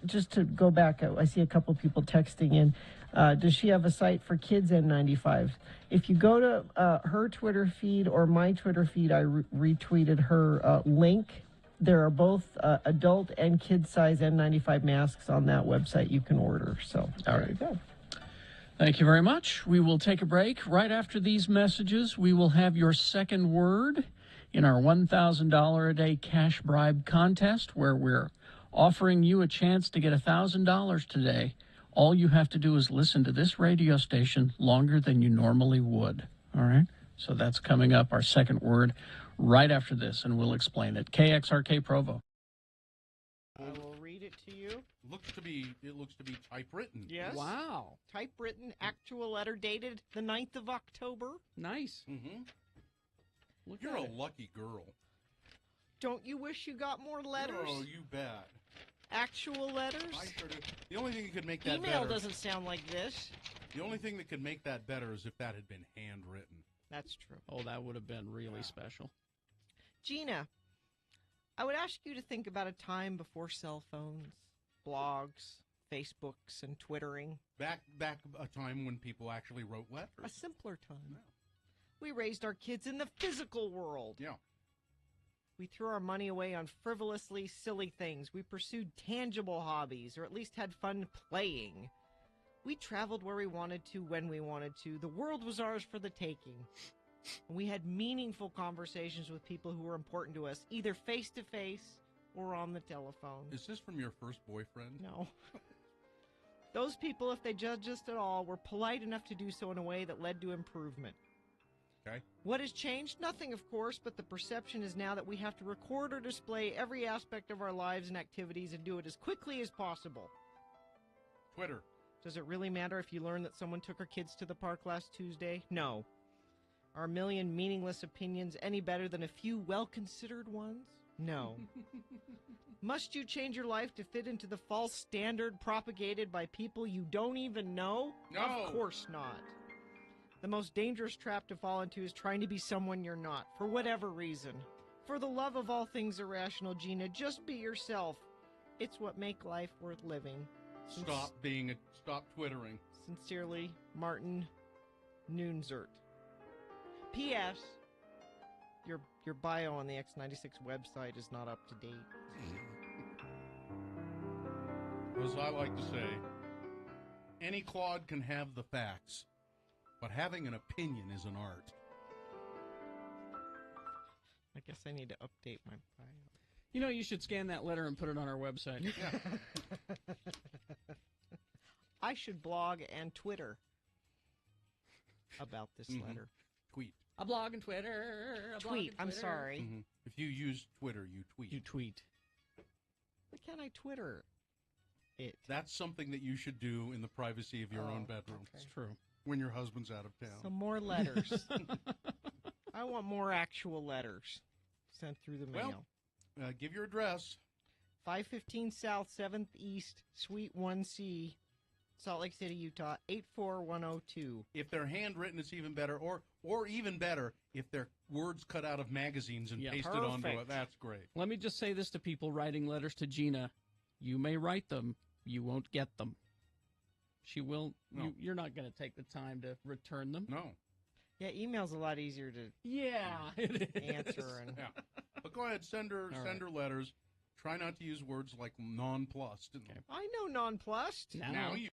Just to go back, I see a couple people texting in. Does she have a site for kids N95s? If you go to her Twitter feed or my Twitter feed, I retweeted her link. There are both adult and kid size N95 masks on that website you can order. So there you go. Thank you very much. We will take a break. Right after these messages, we will have your second word in our $1,000 a day cash bribe contest, where we're offering you a chance to get $1,000 today. All you have to do is listen to this radio station longer than you normally would. All right? So that's coming up, our second word, right after this, and we'll explain it. KXRK Provo. I will read it to you. It looks to be typewritten. Yes. Wow. Typewritten, actual letter dated the 9th of October. Nice. Mm-hmm. You're a lucky girl. Don't you wish you got more letters? Oh, you bet. Actual letters? I sure do. The only thing that could make that Email better... doesn't sound like this. The only thing that could make that better is if that had been handwritten. That's true. Oh, that would have been really special. Gina, I would ask you to think about a time before cell phones, blogs, Facebooks and Twittering. Back a time when people actually wrote letters. A simpler time. We raised our kids in the physical world. Yeah. We threw our money away on frivolously silly things. We pursued tangible hobbies, or at least had fun playing. We traveled where we wanted to, when we wanted to. The world was ours for the taking. And we had meaningful conversations with people who were important to us, either face-to-face or on the telephone. Is this from your first boyfriend? No. Those people, if they judged us at all, were polite enough to do so in a way that led to improvement. Okay. What has changed? Nothing, of course, but the perception is now that we have to record or display every aspect of our lives and activities and do it as quickly as possible. Twitter. Does it really matter if you learn that someone took our kids to the park last Tuesday? No. Are a million meaningless opinions any better than a few well-considered ones? No. Must you change your life to fit into the false standard propagated by people you don't even know? No. Of course not. The most dangerous trap to fall into is trying to be someone you're not, for whatever reason. For the love of all things irrational, Gina, just be yourself. It's what makes life worth living. Stop twittering. Sincerely, Martin Noonzert. P.S. Your bio on the X96 website is not up to date. As I like to say, any clod can have the facts, but having an opinion is an art. I guess I need to update my bio. You know, you should scan that letter and put it on our website. Yeah. I should blog and Twitter about this letter. Tweet. A blog and Twitter. Tweet. I'm sorry. Mm-hmm. If you use Twitter, you tweet. You tweet. Why can't I Twitter it? That's something that you should do in the privacy of your own bedroom. Okay. It's true. When your husband's out of town. Some more letters. I want more actual letters sent through the mail. Well, give your address. 515 South 7th East, Suite 1C, Salt Lake City, Utah, 84102. If they're handwritten, it's even better. Or even better, if they're words cut out of magazines and pasted onto it. That's great. Let me just say this to people writing letters to Gina. You may write them. You won't get them. She will. No. You're not going to take the time to return them. No. Yeah, email's a lot easier to answer. And Yeah. But go ahead, send her letters. Try not to use words like nonplussed. Okay. I know nonplussed. Now you.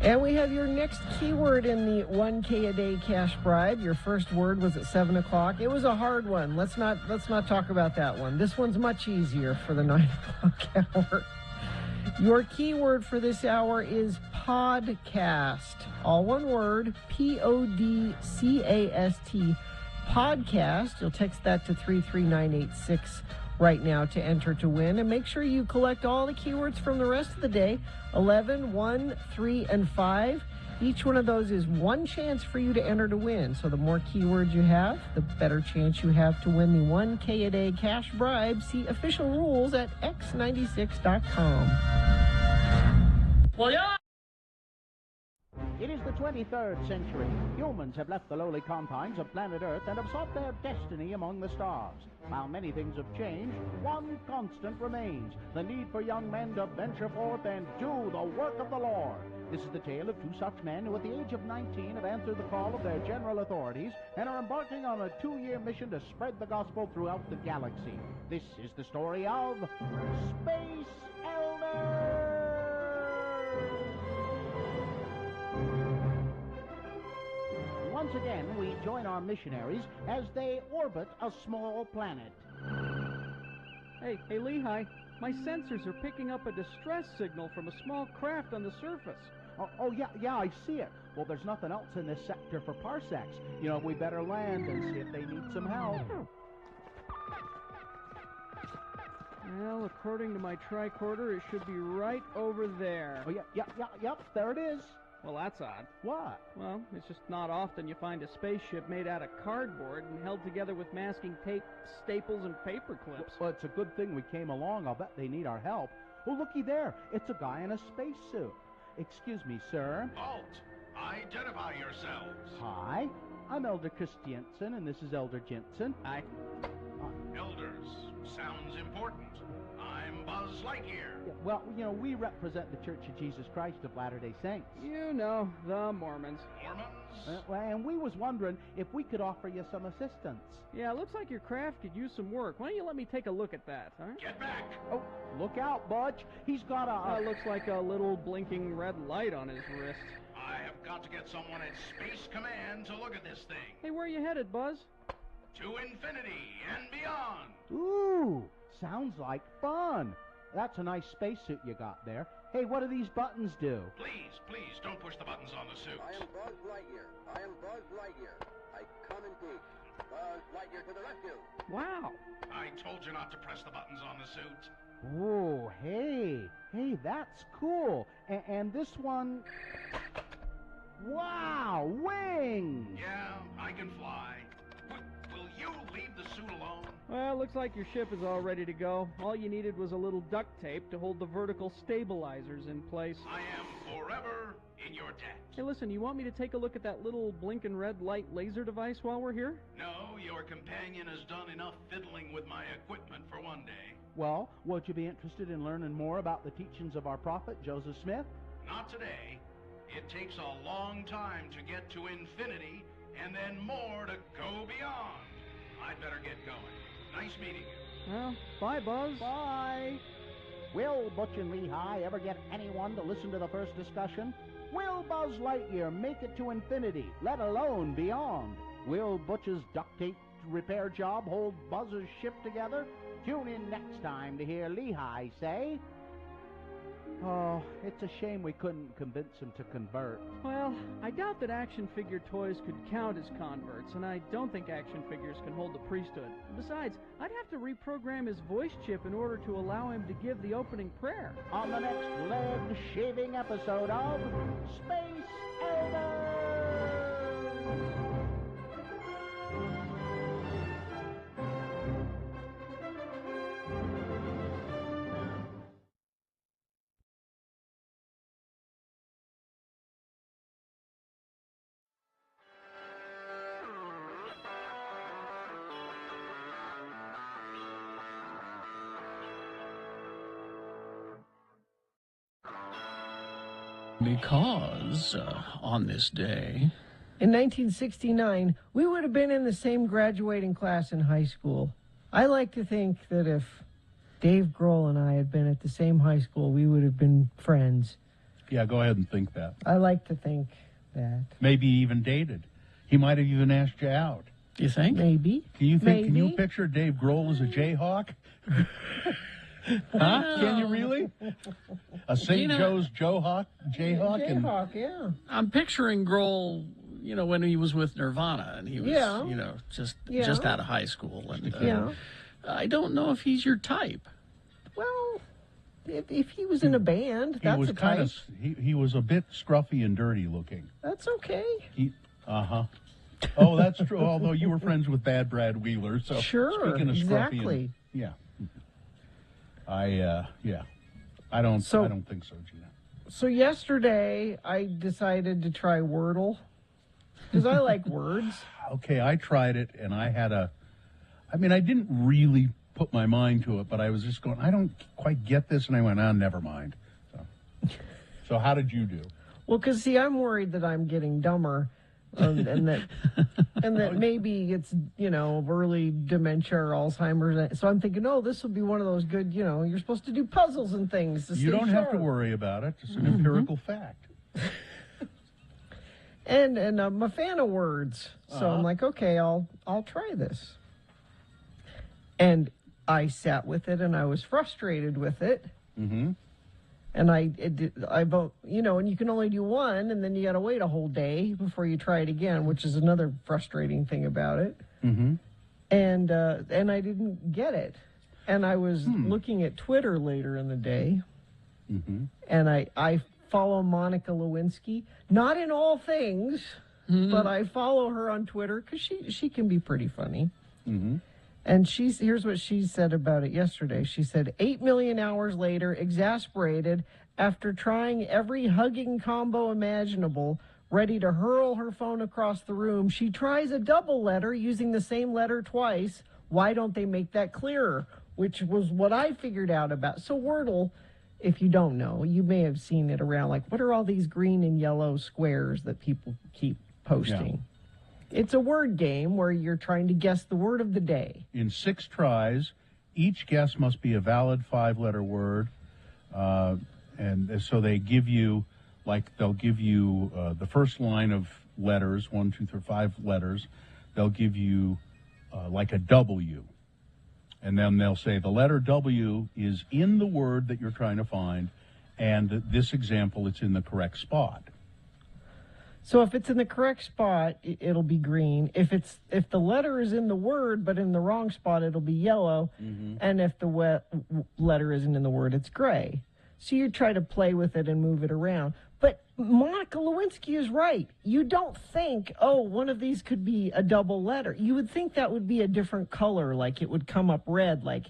And we have your next keyword in the 1K a day cash bribe. Your first word was at 7 o'clock. It was a hard one. Let's not talk about that one. This one's much easier for the 9 o'clock hour. Your keyword for this hour is podcast. All one word, P-O-D-C-A-S-T, podcast. You'll text that to 33986 right now to enter to win. And make sure you collect all the keywords from the rest of the day, 11, 1, 3, and 5. Each one of those is one chance for you to enter to win. So the more keywords you have, the better chance you have to win the 1K a day cash bribe. See official rules at x96.com. Well, yeah. It is the 23rd century. Humans have left the lowly confines of planet Earth and have sought their destiny among the stars. While many things have changed, one constant remains: the need for young men to venture forth and do the work of the Lord. This is the tale of two such men who at the age of 19 have answered the call of their general authorities and are embarking on a 2-year mission to spread the gospel throughout the galaxy. This is the story of Space Elders! Once again, we join our missionaries as they orbit a small planet. Hey, Lehigh, my sensors are picking up a distress signal from a small craft on the surface. Yeah, I see it. Well, there's nothing else in this sector for parsecs. You know, we better land and see if they need some help. Well, according to my tricorder, it should be right over there. Oh, yep, there it is. Well, that's odd. What? Well, it's just not often you find a spaceship made out of cardboard and held together with masking tape, staples, and paper clips. Well, it's a good thing we came along. I'll bet they need our help. Oh, looky there. It's a guy in a spacesuit. Excuse me, sir. Halt! Identify yourselves. Hi, I'm Elder Christiansen, and this is Elder Jensen. Hi. Elders, sounds important. I'm Buzz Lightyear. Yeah, well, you know, we represent the Church of Jesus Christ of Latter-day Saints. You know, the Mormons. Mormons? And we was wondering if we could offer you some assistance. Yeah, looks like your craft could use some work. Why don't you let me take a look at that, huh? Get back! Oh, look out, Butch. He's got a... looks like a little blinking red light on his wrist. I have got to get someone at Space Command to look at this thing. Hey, where are you headed, Buzz? To infinity and beyond. Ooh, sounds like fun. That's a nice spacesuit you got there. Hey, what do these buttons do? Please, don't push the buttons on the suit. I am Buzz Lightyear. I come in peace. Buzz Lightyear to the rescue. Wow. I told you not to press the buttons on the suit. Oh, hey, that's cool. And this one... Wow, wings! Yeah, I can fly. Will you leave the suit alone? Well, looks like your ship is all ready to go. All you needed was a little duct tape to hold the vertical stabilizers in place. I am forever in your debt. Hey, listen, you want me to take a look at that little blinking red light laser device while we're here? No, your companion has done enough fiddling with my equipment for one day. Well, would you be interested in learning more about the teachings of our prophet, Joseph Smith? Not today. It takes a long time to get to infinity, and then more to go beyond. I'd better get going. Nice meeting you. Well, bye, Buzz. Bye. Will Butch and Lehigh ever get anyone to listen to the first discussion? Will Buzz Lightyear make it to infinity, let alone beyond? Will Butch's duct tape repair job hold Buzz's ship together? Tune in next time to hear Lehigh say... Oh, it's a shame we couldn't convince him to convert. Well, I doubt that action figure toys could count as converts, and I don't think action figures can hold the priesthood. Besides, I'd have to reprogram his voice chip in order to allow him to give the opening prayer. On the next leg-shaving episode of Space Elders! Because on this day... In 1969, we would have been in the same graduating class in high school. I like to think that if Dave Grohl and I had been at the same high school, we would have been friends. Yeah, go ahead and think that. I like to think that. Maybe even dated. He might have even asked you out. You think? Maybe. Can you Maybe. Can you picture Dave Grohl as a Jayhawk? Huh? Can you really? A St. You know- Joe's Jayhawk? Jayhawk, yeah. I'm picturing Grohl, when he was with Nirvana and he was, Yeah. just Yeah. out of high school. And Yeah. I don't know if he's your type. Well, if he was in a band, He that's was a kind type. of he was a bit scruffy and dirty looking. That's okay. Oh, that's true. Although you were friends with Bad Brad Wheeler, so Sure, speaking of scruffy, exactly. yeah. I don't think so, Gina. So yesterday, I decided to try Wordle because I like words. Okay, I tried it, and I didn't really put my mind to it, but I was just going, I don't quite get this, and I went, never mind. So how did you do? Well, because see, I'm worried that I'm getting dumber, and that maybe it's early dementia or Alzheimer's. So I'm thinking, this will be one of those good. You're supposed to do puzzles and things. You don't have to sharp. worry about it. It's an empirical fact. And I'm a fan of words, so I'm like, okay, I'll try this. And I sat with it, and I was frustrated with it. Mm-hmm. And I vote, and you can only do one, and then you got to wait a whole day before you try it again, which is another frustrating thing about it. Mm-hmm. And I didn't get it. And I was looking at Twitter later in the day, and I follow Monica Lewinsky, not in all things, but I follow her on Twitter because she can be pretty funny. Mm-hmm. And here's what she said about it yesterday. She said, 8 million hours later, exasperated, after trying every hugging combo imaginable, ready to hurl her phone across the room, she tries a double letter using the same letter twice. Why don't they make that clearer? Which was what I figured out about. So Wordle, if you don't know, you may have seen it around. Like, what are all these green and yellow squares that people keep posting? Yeah. It's a word game where you're trying to guess the word of the day. In 6 tries, each guess must be a valid 5-letter word. And so they give you, they'll give you the first line of letters, 1, 2, 3, 5 letters. They'll give you like a W. And then they'll say the letter W is in the word that you're trying to find. And this example, it's in the correct spot. So if it's in the correct spot, it'll be green. If the letter is in the word but in the wrong spot, it'll be yellow. Mm-hmm. And if the letter isn't in the word, it's gray. So you try to play with it and move it around. But Monica Lewinsky is right. You don't think, one of these could be a double letter. You would think that would be a different color, like it would come up red, like,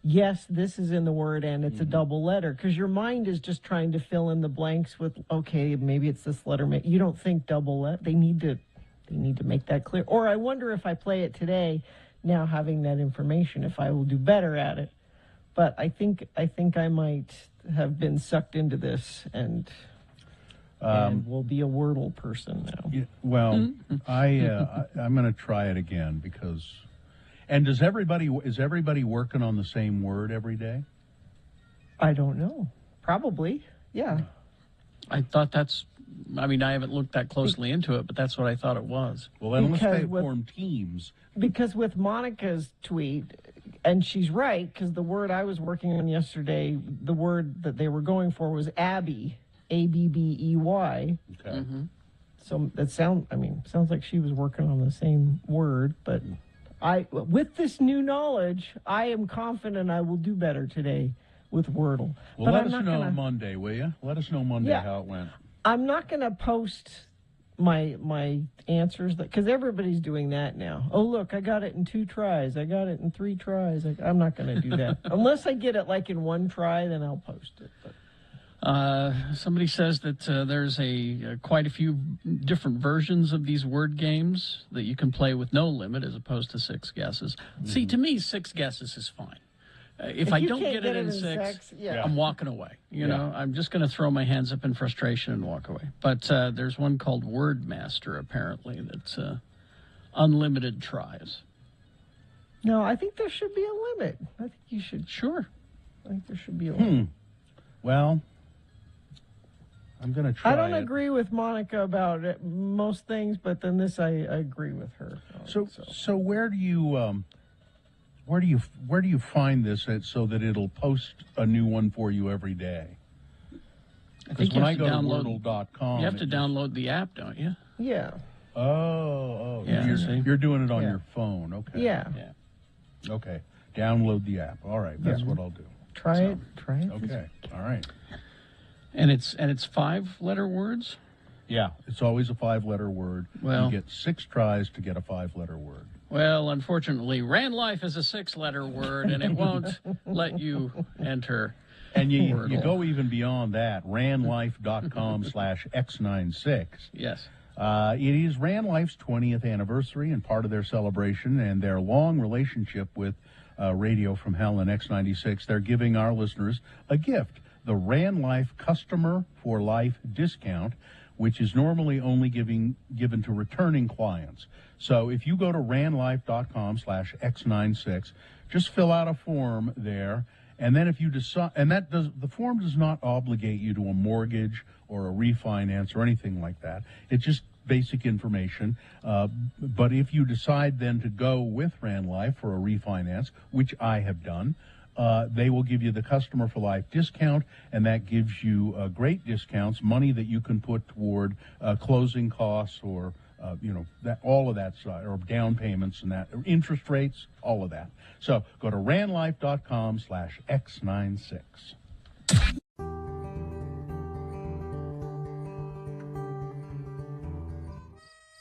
yes, this is in the word and it's a double letter, because your mind is just trying to fill in the blanks with, okay, maybe it's this letter. You don't think double letter. They need to make that clear. Or I wonder if I play it today, now having that information, if I will do better at it. But I think I might have been sucked into this and will be a Wordle person now. Yeah, well, I'm going to try it again because. And is everybody working on the same word every day? I don't know. Probably, yeah. I thought I haven't looked that closely into it, but that's what I thought it was. Well, unless they form teams. Because with Monica's tweet, and she's right, because the word I was working on yesterday, the word that they were going for was Abbey, Abbey. Okay. Mm-hmm. So that sounds like she was working on the same word, but with this new knowledge, I am confident I will do better today with Wordle. Well, let us know Monday, will you? Let us know Monday how it went. I'm not going to post my answers because everybody's doing that now. Oh, look, I got it in 2 tries. I got it in 3 tries. I'm not going to do that. Unless I get it like in 1 try, then I'll post it. But. Somebody says that there's quite a few different versions of these word games that you can play with no limit as opposed to 6 guesses. Mm-hmm. See, to me, 6 guesses is fine. If I don't get it in 6, I'm walking away. You know, I'm just going to throw my hands up in frustration and walk away. But there's one called Wordmaster, apparently, that's unlimited tries. No, I think there should be a limit. I think you should. Sure. I think there should be a limit. Well, I'm going to try. I don't agree with Monica about most things, but then this I agree with her. So where do you Where do you find this so that it'll post a new one for you every day? I think when you I have go to to download. Wordle.com, You have to download the app, don't you? Yeah. Oh, Yeah, see? you're doing it on Yeah. your phone. Okay. Yeah. Okay. Download the app. All right. That's Yeah. what I'll do. Try it. Okay. All right. And it's 5-letter words. Yeah. It's always a 5-letter word. Well- you get 6 tries to get a 5-letter word. Well, unfortunately, Randlife is a 6-letter word, and it won't let you enter. And you Wordle. go even beyond that. Ranlife.com/X96. Yes. It is Ranlife's 20th anniversary and part of their celebration and their long relationship with Radio from Hell and X96. They're giving our listeners a gift, the Ranlife Customer for Life discount, which is normally only given to returning clients. So if you go to ranlife.com/X96, just fill out a form there. And then if you decide, and the form does not obligate you to a mortgage or a refinance or anything like that. It's just basic information. But if you decide then to go with Ranlife for a refinance, which I have done, they will give you the Customer for Life discount, and that gives you great discounts, money that you can put toward closing costs or that all of that side, or down payments and that, interest rates, all of that. So go to ranlife.com/X96.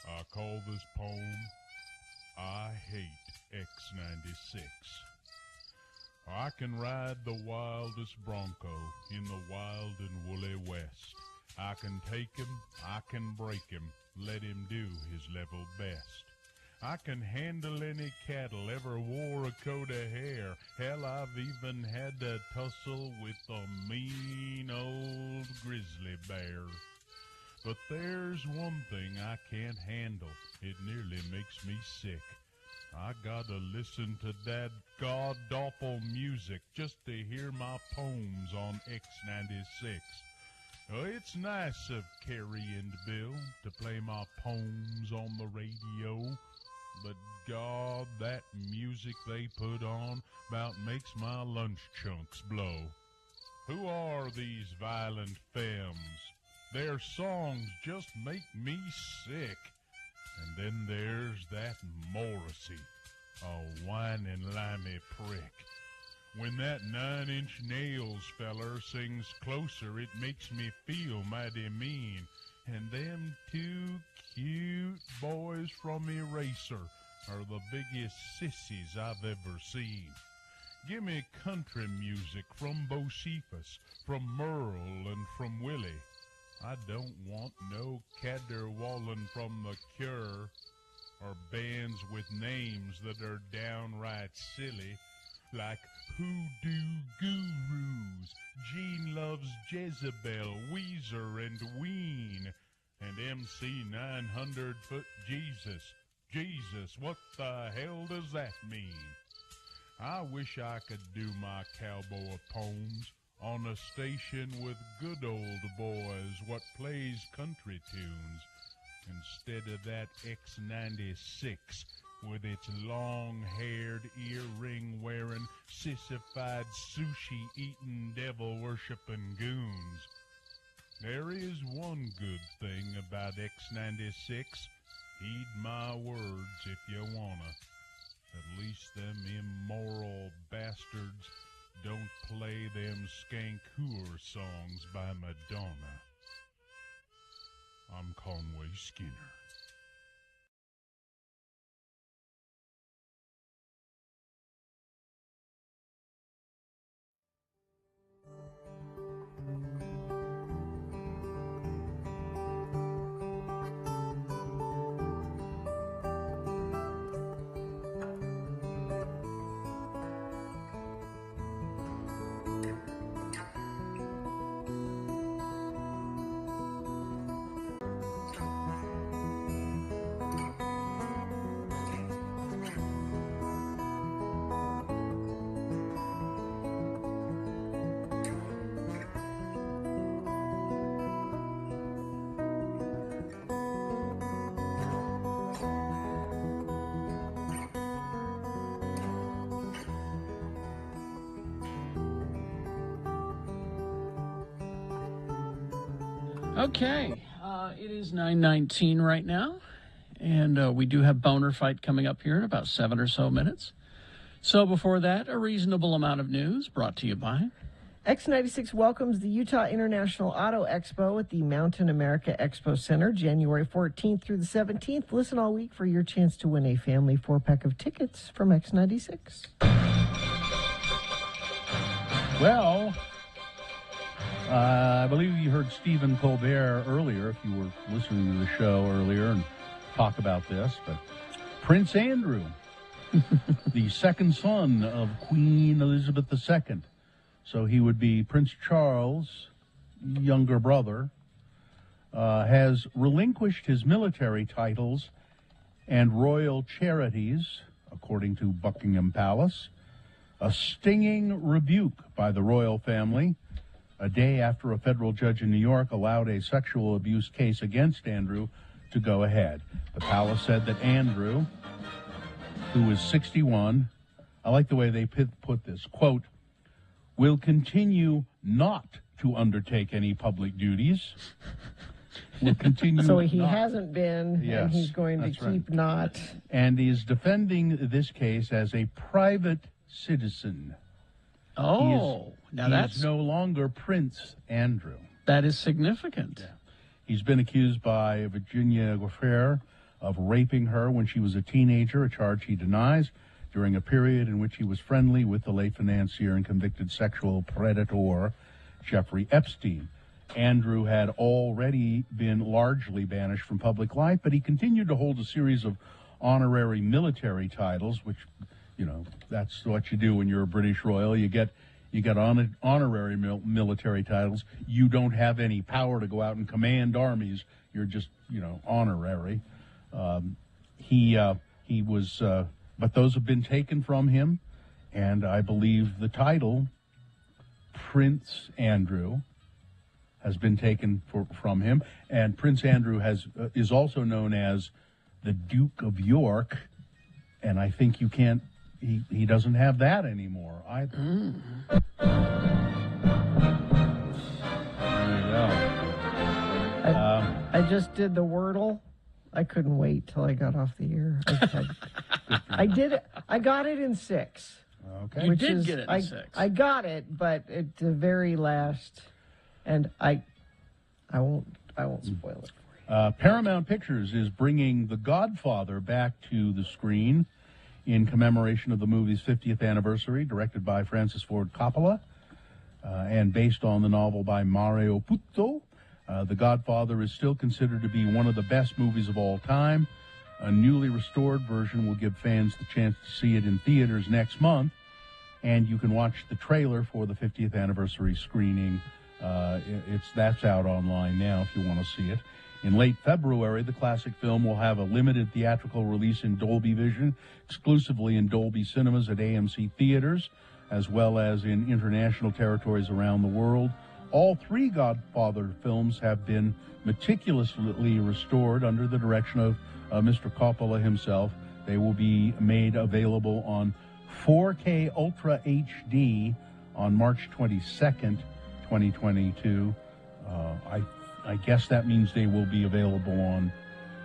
I call this poem, I Hate X96. I can ride the wildest bronco in the wild and woolly west. I can take him, I can break him, let him do his level best. I can handle any cattle, ever wore a coat of hair. Hell, I've even had to tussle with a mean old grizzly bear. But there's one thing I can't handle, it nearly makes me sick. I gotta listen to that god-awful music just to hear my poems on X96. Oh, it's nice of Carrie and Bill to play my poems on the radio, but God, that music they put on about makes my lunch chunks blow. Who are these violent femmes? Their songs just make me sick. And then there's that Morrissey, a whining limey prick. When that 9-inch nails feller sings closer, it makes me feel mighty mean. And them 2 cute boys from Eraser are the biggest sissies I've ever seen. Give me country music from Bocephus, from Merle, and from Willie. I don't want no caterwauling from The Cure, or bands with names that are downright silly, like Hoodoo Gurus, Gene Loves Jezebel, Weezer, and Ween, and MC 900-Foot Jesus. Jesus, what the hell does that mean? I wish I could do my cowboy poems on a station with good old boys what plays country tunes, instead of that X96 with its long-haired, earring-wearing, sissified, sushi-eating, devil-worshipping goons. There is one good thing about X96. Heed my words if you wanna. At least them immoral bastards don't play them skank hooer songs by Madonna. I'm Conway Skinner. Okay, it is 9:19 right now, and we do have Boner Fight coming up here in about 7 or so minutes. So before that, a reasonable amount of news brought to you by... X96 welcomes the Utah International Auto Expo at the Mountain America Expo Center, January 14th through the 17th. Listen all week for your chance to win a family 4-pack of tickets from X96. Well, I believe you heard Stephen Colbert earlier, if you were listening to the show earlier, and talk about this, but Prince Andrew, the second son of Queen Elizabeth II, so he would be Prince Charles' younger brother, has relinquished his military titles and royal charities, according to Buckingham Palace, a stinging rebuke by the royal family, a day after a federal judge in New York allowed a sexual abuse case against Andrew to go ahead. The palace said that Andrew, who is 61, I like the way they put this, quote, will continue not to undertake any public duties. Will continue. So he not. hasn't been, Yes, and he's going to that's keep right. not. And is defending this case as a private citizen. Oh, now that's... He's no longer Prince Andrew. That is significant. Yeah. He's been accused by Virginia Giuffre of raping her when she was a teenager, a charge he denies, during a period in which he was friendly with the late financier and convicted sexual predator Jeffrey Epstein. Andrew had already been largely banished from public life, but he continued to hold a series of honorary military titles, which, you know, that's what you do when you're a British royal. You get honorary military titles. You don't have any power to go out and command armies. You're just, you know, honorary. He was, but those have been taken from him, and I believe the title Prince Andrew has been taken from him, and Prince Andrew is also known as the Duke of York, and I think you can't. He doesn't have that anymore either. There you go. I just did the Wordle. I couldn't wait till I got off the air. I did it. I got it in 6. Okay. You did get it in 6. I got it, but at the very last, and I won't spoil it for you. Paramount Pictures is bringing The Godfather back to the screen in commemoration of the movie's 50th anniversary, directed by Francis Ford Coppola, and based on the novel by Mario Puzo. The Godfather is still considered to be one of the best movies of all time. A newly restored version will give fans the chance to see it in theaters next month, and you can watch the trailer for the 50th anniversary screening. That's out online now if you want to see it. In late February, the classic film will have a limited theatrical release in Dolby Vision, exclusively in Dolby Cinemas at AMC theaters, as well as in international territories around the world. All 3 Godfather films have been meticulously restored under the direction of Mr. Coppola himself. They will be made available on 4K Ultra HD on March 22nd, 2022. I guess that means they will be available on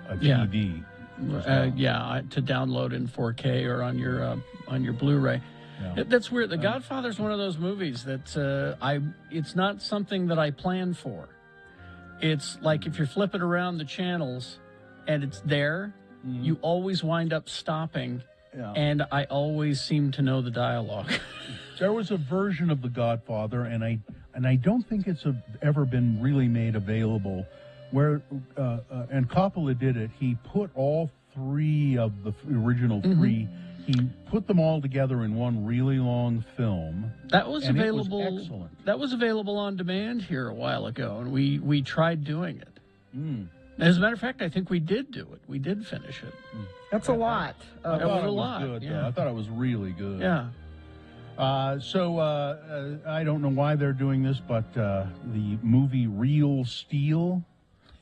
a TV. To download in 4K or on your Blu-ray. Yeah. That's weird. The Godfather's one of those movies that it's not something that I plan for. It's like if you're flipping around the channels and it's there, you always wind up stopping, and I always seem to know the dialogue. There was a version of The Godfather, and I don't think it's ever been really made available, where and Coppola did it. He put all 3 of the original 3. He put them all together in one really long film. That was available. It was excellent. That was available on demand here a while ago, and we tried doing it. As a matter of fact, I think we did do it. We did finish it. That's a lot. I thought it was good. Yeah. I thought it was really good. Yeah. I don't know why they're doing this, but the movie Real Steel,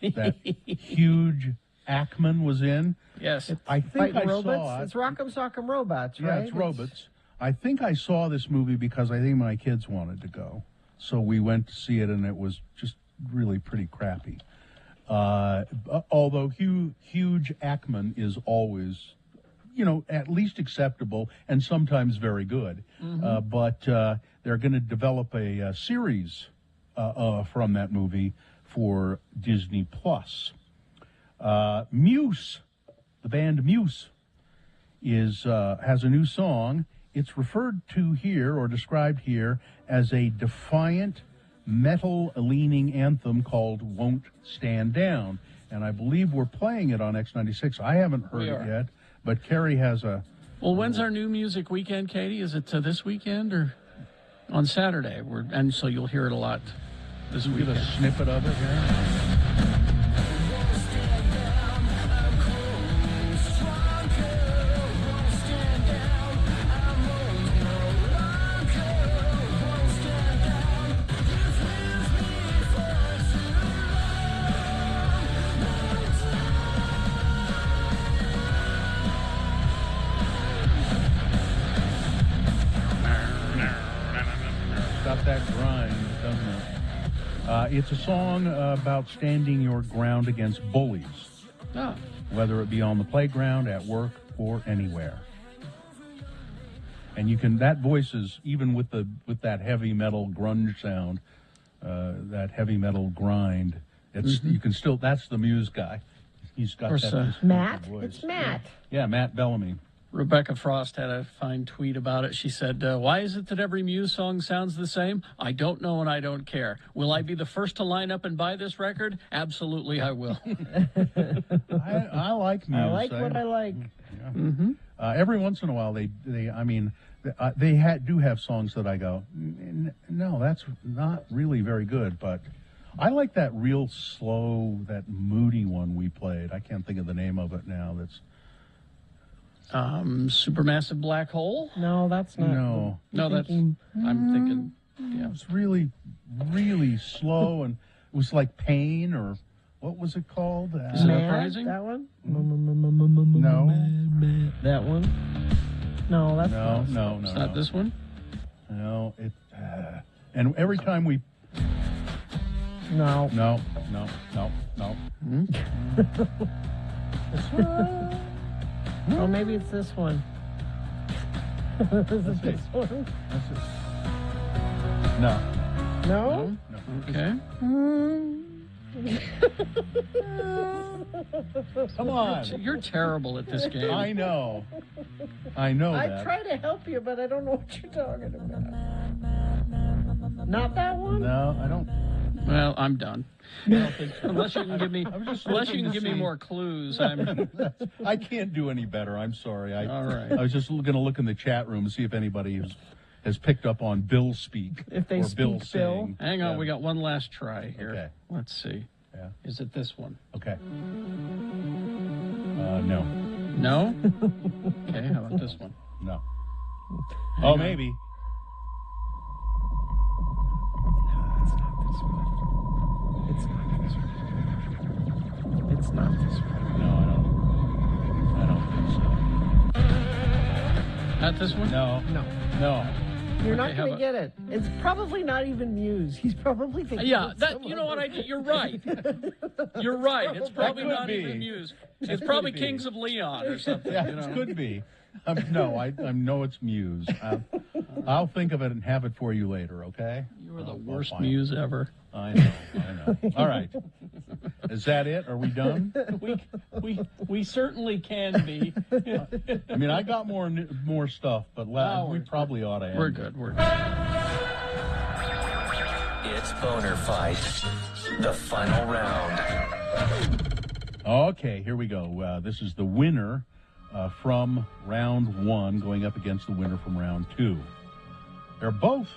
that huge Ackman was in. Yes. I think I robots? saw it. It's Rock'em Sock'em Robots, right? Yeah, it's robots. I think I saw this movie because I think my kids wanted to go. So we went to see it, and it was just really pretty crappy. Although Hugh Jackman is always, at least acceptable and sometimes very good. But they're going to develop a series from that movie for Disney Plus. Muse, the band Muse, has a new song. It's referred to here or described here as a defiant, metal-leaning anthem called Won't Stand Down. And I believe we're playing it on X96. I haven't heard it yet, but Carrie has a... Well, when's our new music weekend, Katie? Is it this weekend or on Saturday? And so you'll hear it a lot this weekend. Get a snippet of it here. Got that grind, doesn't it? It's a song about standing your ground against bullies, whether it be on the playground, at work, or anywhere. And you can, that voice is, even with that heavy metal grunge sound, that heavy metal grind, it's you can still, that's the Muse guy. He's got that Matt? voice. It's Matt. Yeah, Matt Bellamy. Rebecca Frost had a fine tweet about it. She said, why is it that every Muse song sounds the same? I don't know and I don't care. Will I be the first to line up and buy this record? Absolutely, I will. I like Muse. I like what I like. Yeah. Every once in a while, they do have songs that I go, no, that's not really very good, but I like that real slow, that moody one we played. I can't think of the name of it now. That's Supermassive Black Hole? No, that's not. No, that's. I'm thinking. Yeah, it was really, really slow, and it was like Pain, or what was it called? Is it Uprising? That one? No. That one? No, that's no. It's not this one? No, it. And every time we. No. Oh, maybe it's this one. Is it this one? No. No? Okay. Come on. You're terrible at this game. I know that. I try to help you, but I don't know what you're talking about. Not that one? No, I don't. Well, I'm done. I don't think so. Unless you can give me, me more clues, I can't do any better. I'm sorry. All right. I was just going to look in the chat room and see if anybody has picked up on Bill speak. If they or speak Bill Bill. saying. Hang on, we got one last try here. Okay. Let's see. Yeah. Is it this one? Okay. No. No? Okay, how about this one? No. Hang oh, on. maybe. It's not this one. No, I don't think so. Not this one? No. You're not Okay, how going to about- get it. It's probably not even Muse. He's probably thinking. Yeah, it's that someone you know what I else. did. You're right. You're right. It's probably could not be. even Muse. That It's could probably be. Kings of Leon or something. Yeah, you know? it could be. No, I know it's Muse. I'll think of it and have it for you later, okay? You are the I'll worst find it. Muse ever. I know. All right. Is that it? Are we done? We certainly can be. I mean, I got more stuff, but we probably ought to end. We're good. We're good. It's Boner Fight, the final round. Okay, here we go. This is the winner from round 1 going up against the winner from round 2. They're both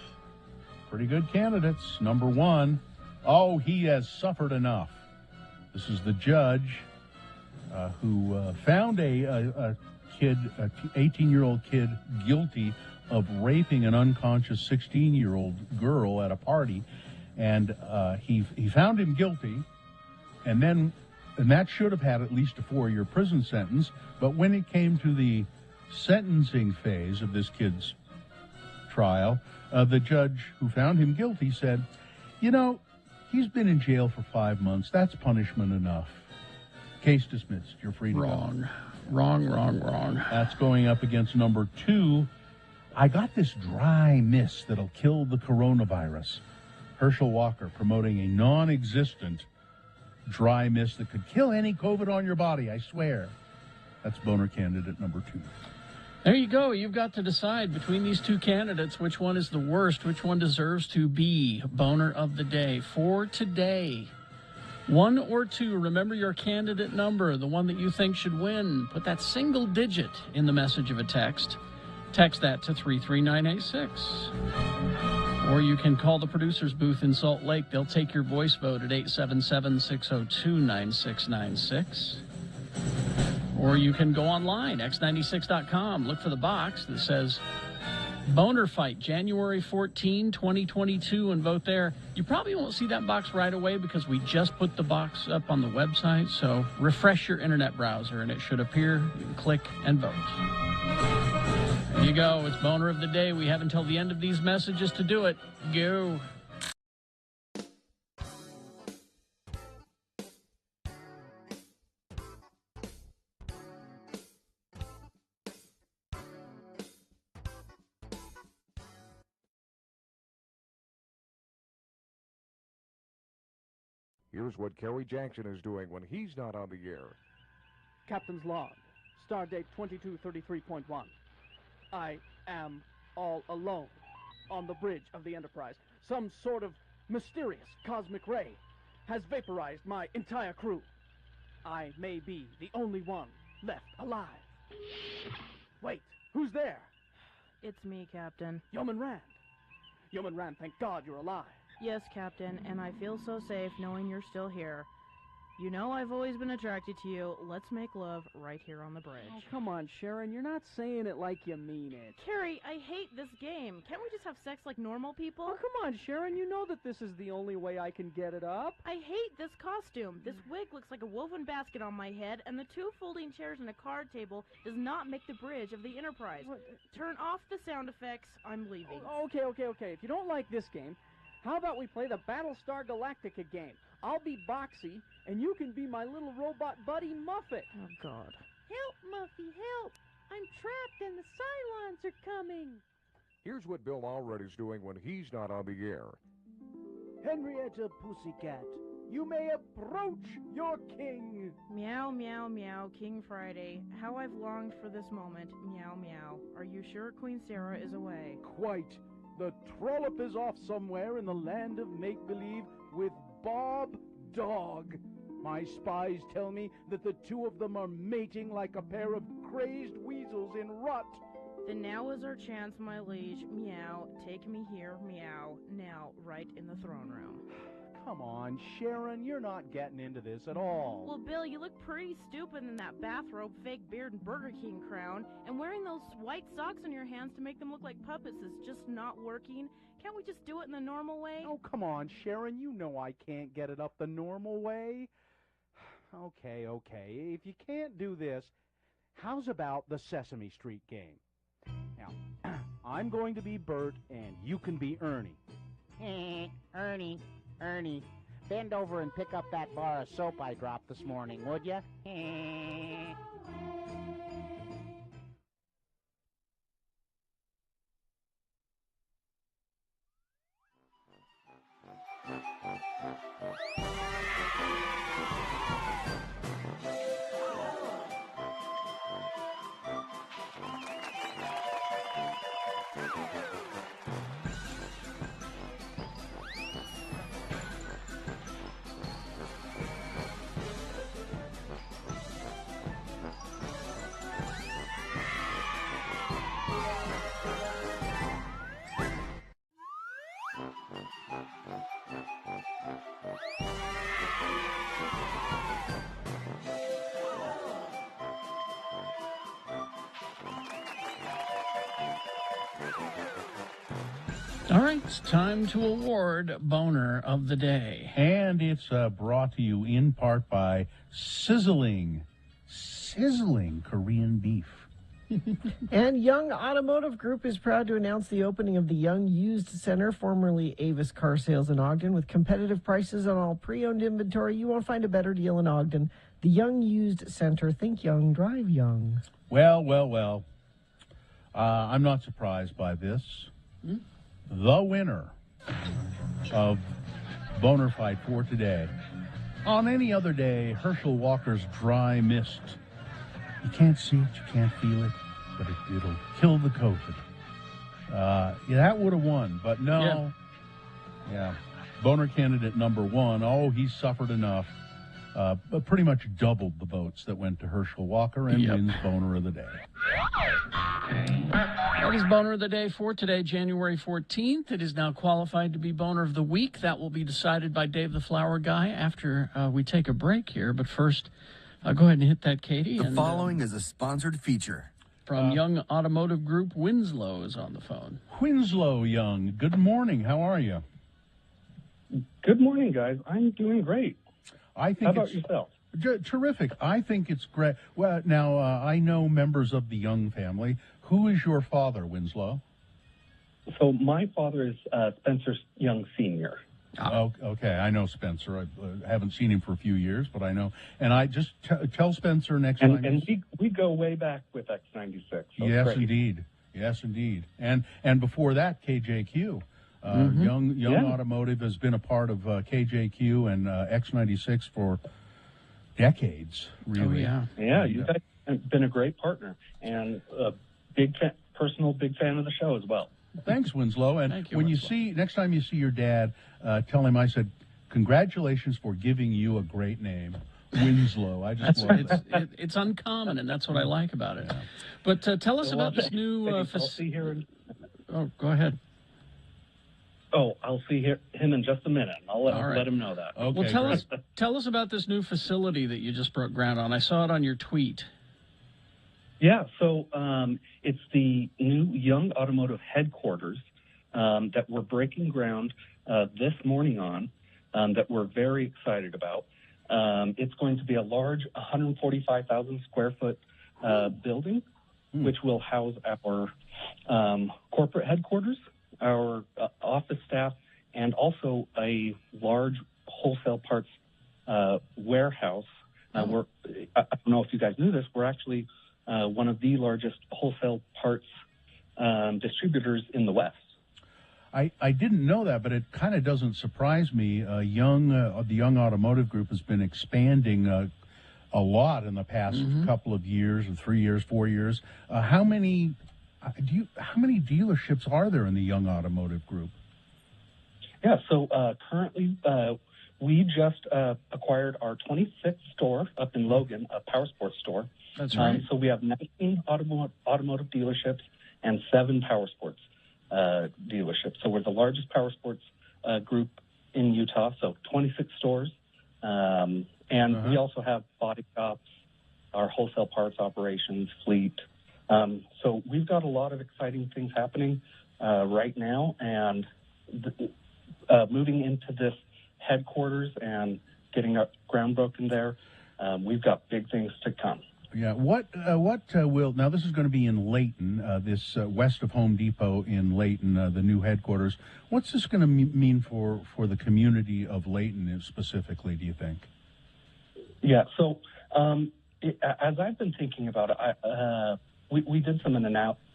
pretty good candidates. Number 1, he has suffered enough. This is the judge who found a 18-year-old kid guilty of raping an unconscious 16-year-old girl at a party, and he found him guilty, and that should have had at least a 4-year prison sentence. But when it came to the sentencing phase of this kid's trial, the judge who found him guilty said, He's been in jail for 5 months. That's punishment enough. Case dismissed. You're free to go. Wrong. That's going up against number 2. I got this dry mist that'll kill the coronavirus. Herschel Walker promoting a non-existent dry mist that could kill any COVID on your body, I swear. That's boner candidate number 2. There you go. You've got to decide between these two candidates which one is the worst, which one deserves to be boner of the day for today. 1 or 2, remember your candidate number, the one that you think should win. Put that single digit in the message of a text. Text that to 33986. Or you can call the producer's booth in Salt Lake. They'll take your voice vote at 877-602-9696. Or you can go online, x96.com, look for the box that says Boner Fight, January 14, 2022, and vote there. You probably won't see that box right away because we just put the box up on the website, so refresh your internet browser and it should appear. You can click and vote. There you go. It's Boner of the Day. We have until the end of these messages to do it. Go. Here's what Kerry Jackson is doing when he's not on the air. Captain's log, stardate 2233.1. I am all alone on the bridge of the Enterprise. Some sort of mysterious cosmic ray has vaporized my entire crew. I may be the only one left alive. Wait, who's there? It's me, Captain. Yeoman Rand. Yeoman Rand, thank God you're alive. Yes, Captain, and I feel so safe knowing you're still here. You know I've always been attracted to you. Let's make love right here on the bridge. Oh, come on, Sharon. You're not saying it like you mean it. Carrie, I hate this game. Can't we just have sex like normal people? Oh, come on, Sharon. You know that this is the only way I can get it up. I hate this costume. This wig looks like a woven basket on my head, and the 2 folding chairs and a card table does not make the bridge of the Enterprise. What? Turn off the sound effects. I'm leaving. Oh, okay. If you don't like this game, how about we play the Battlestar Galactica game? I'll be Boxy, and you can be my little robot buddy, Muffet. Oh, God. Help, Muffy, help! I'm trapped and the Cylons are coming. Here's what Bill Allred is doing when he's not on the air. Henrietta Pussycat, you may approach your king. Meow, meow, meow, King Friday. How I've longed for this moment. Meow, meow. Are you sure Queen Sarah is away? Quite. The trollop is off somewhere in the land of make-believe with Bob Dog. My spies tell me that the 2 of them are mating like a pair of crazed weasels in rut. Then now is our chance, my liege. Meow. Take me here, meow. Now, right in the throne room. Come on, Sharon, you're not getting into this at all. Well, Bill, you look pretty stupid in that bathrobe, fake beard, and Burger King crown, and wearing those white socks on your hands to make them look like puppets is just not working. Can't we just do it in the normal way? Oh, come on, Sharon, you know I can't get it up the normal way. Okay. If you can't do this, how's about the Sesame Street game? Now, I'm going to be Bert, and you can be Ernie. Ernie, bend over and pick up that bar of soap I dropped this morning, would you? All right, it's time to award Boner of the Day. And it's brought to you in part by sizzling Korean beef. And Young Automotive Group is proud to announce the opening of the Young Used Center, formerly Avis Car Sales in Ogden, with competitive prices on all pre-owned inventory. You won't find a better deal in Ogden. The Young Used Center. Think young, drive young. Well. I'm not surprised by this. The winner of Boner Fight for today. On any other day, Herschel Walker's Dry Mist. You can't see it, you can't feel it, but it'll kill the COVID. That would have won, but no. Yeah. Boner candidate number one. Oh, he suffered enough. But pretty much doubled the votes that went to Herschel Walker and wins Boner of the Day. That is Boner of the Day for today, January 14th. It is now qualified to be Boner of the Week. That will be decided by Dave the Flower Guy after we take a break here. But first, go ahead and hit that, Katie. The following is a sponsored feature. From Young Automotive Group, Winslow is on the phone. Winslow Young, good morning. How are you? Good morning, guys. I'm doing great. I think How about yourself? Terrific. I think it's great. Well, now, I know members of the Young family. Who is your father, Winslow? So my father is Spencer Young Sr. Oh, okay. I know Spencer. I haven't seen him for a few years, but I know. And I just tell Spencer next time. And we go way back with X96. So yes, great. indeed. Yes, indeed. And before that, KJQ. Young Automotive has been a part of KJQ and X96 for decades, really. Oh, yeah. You guys have been a great partner and a big fan of the show as well. Thanks, Winslow. And when you see next time you see your dad, tell him I said congratulations for giving you a great name, Winslow. I just love that. It's uncommon, and that's what I like about it. But tell us about this new. I'll see here. Oh, go ahead. Oh, I'll see him in just a minute. I'll let him know that. Okay, well, tell us about this new facility that you just broke ground on. I saw it on your tweet. Yeah, so it's the new Young Automotive headquarters that we're breaking ground this morning on that we're very excited about. It's going to be a large 145,000 square foot building, which will house our corporate headquarters, our office staff, and also a large wholesale parts warehouse. I don't know if you guys knew this, we're actually one of the largest wholesale parts distributors in the West. I didn't know that, but it kind of doesn't surprise me. The Young Automotive Group has been expanding a lot in the past couple of years, or 3 years, 4 years. How many dealerships are there in the Young Automotive Group? Yeah, so currently we just acquired our 26th store up in Logan, a Powersports store. That's right. So we have 19 automotive dealerships and 7 Powersports dealerships. So we're the largest Powersports group in Utah, so 26 stores. And we also have body shops, our wholesale parts operations, fleet. So we've got a lot of exciting things happening right now, and moving into this headquarters and getting our ground broken there, we've got big things to come. Yeah. What will now? This is going to be in Layton, this west of Home Depot in Layton, the new headquarters. What's this going to mean for the community of Layton specifically? Do you think? Yeah. So as I've been thinking about it, we did some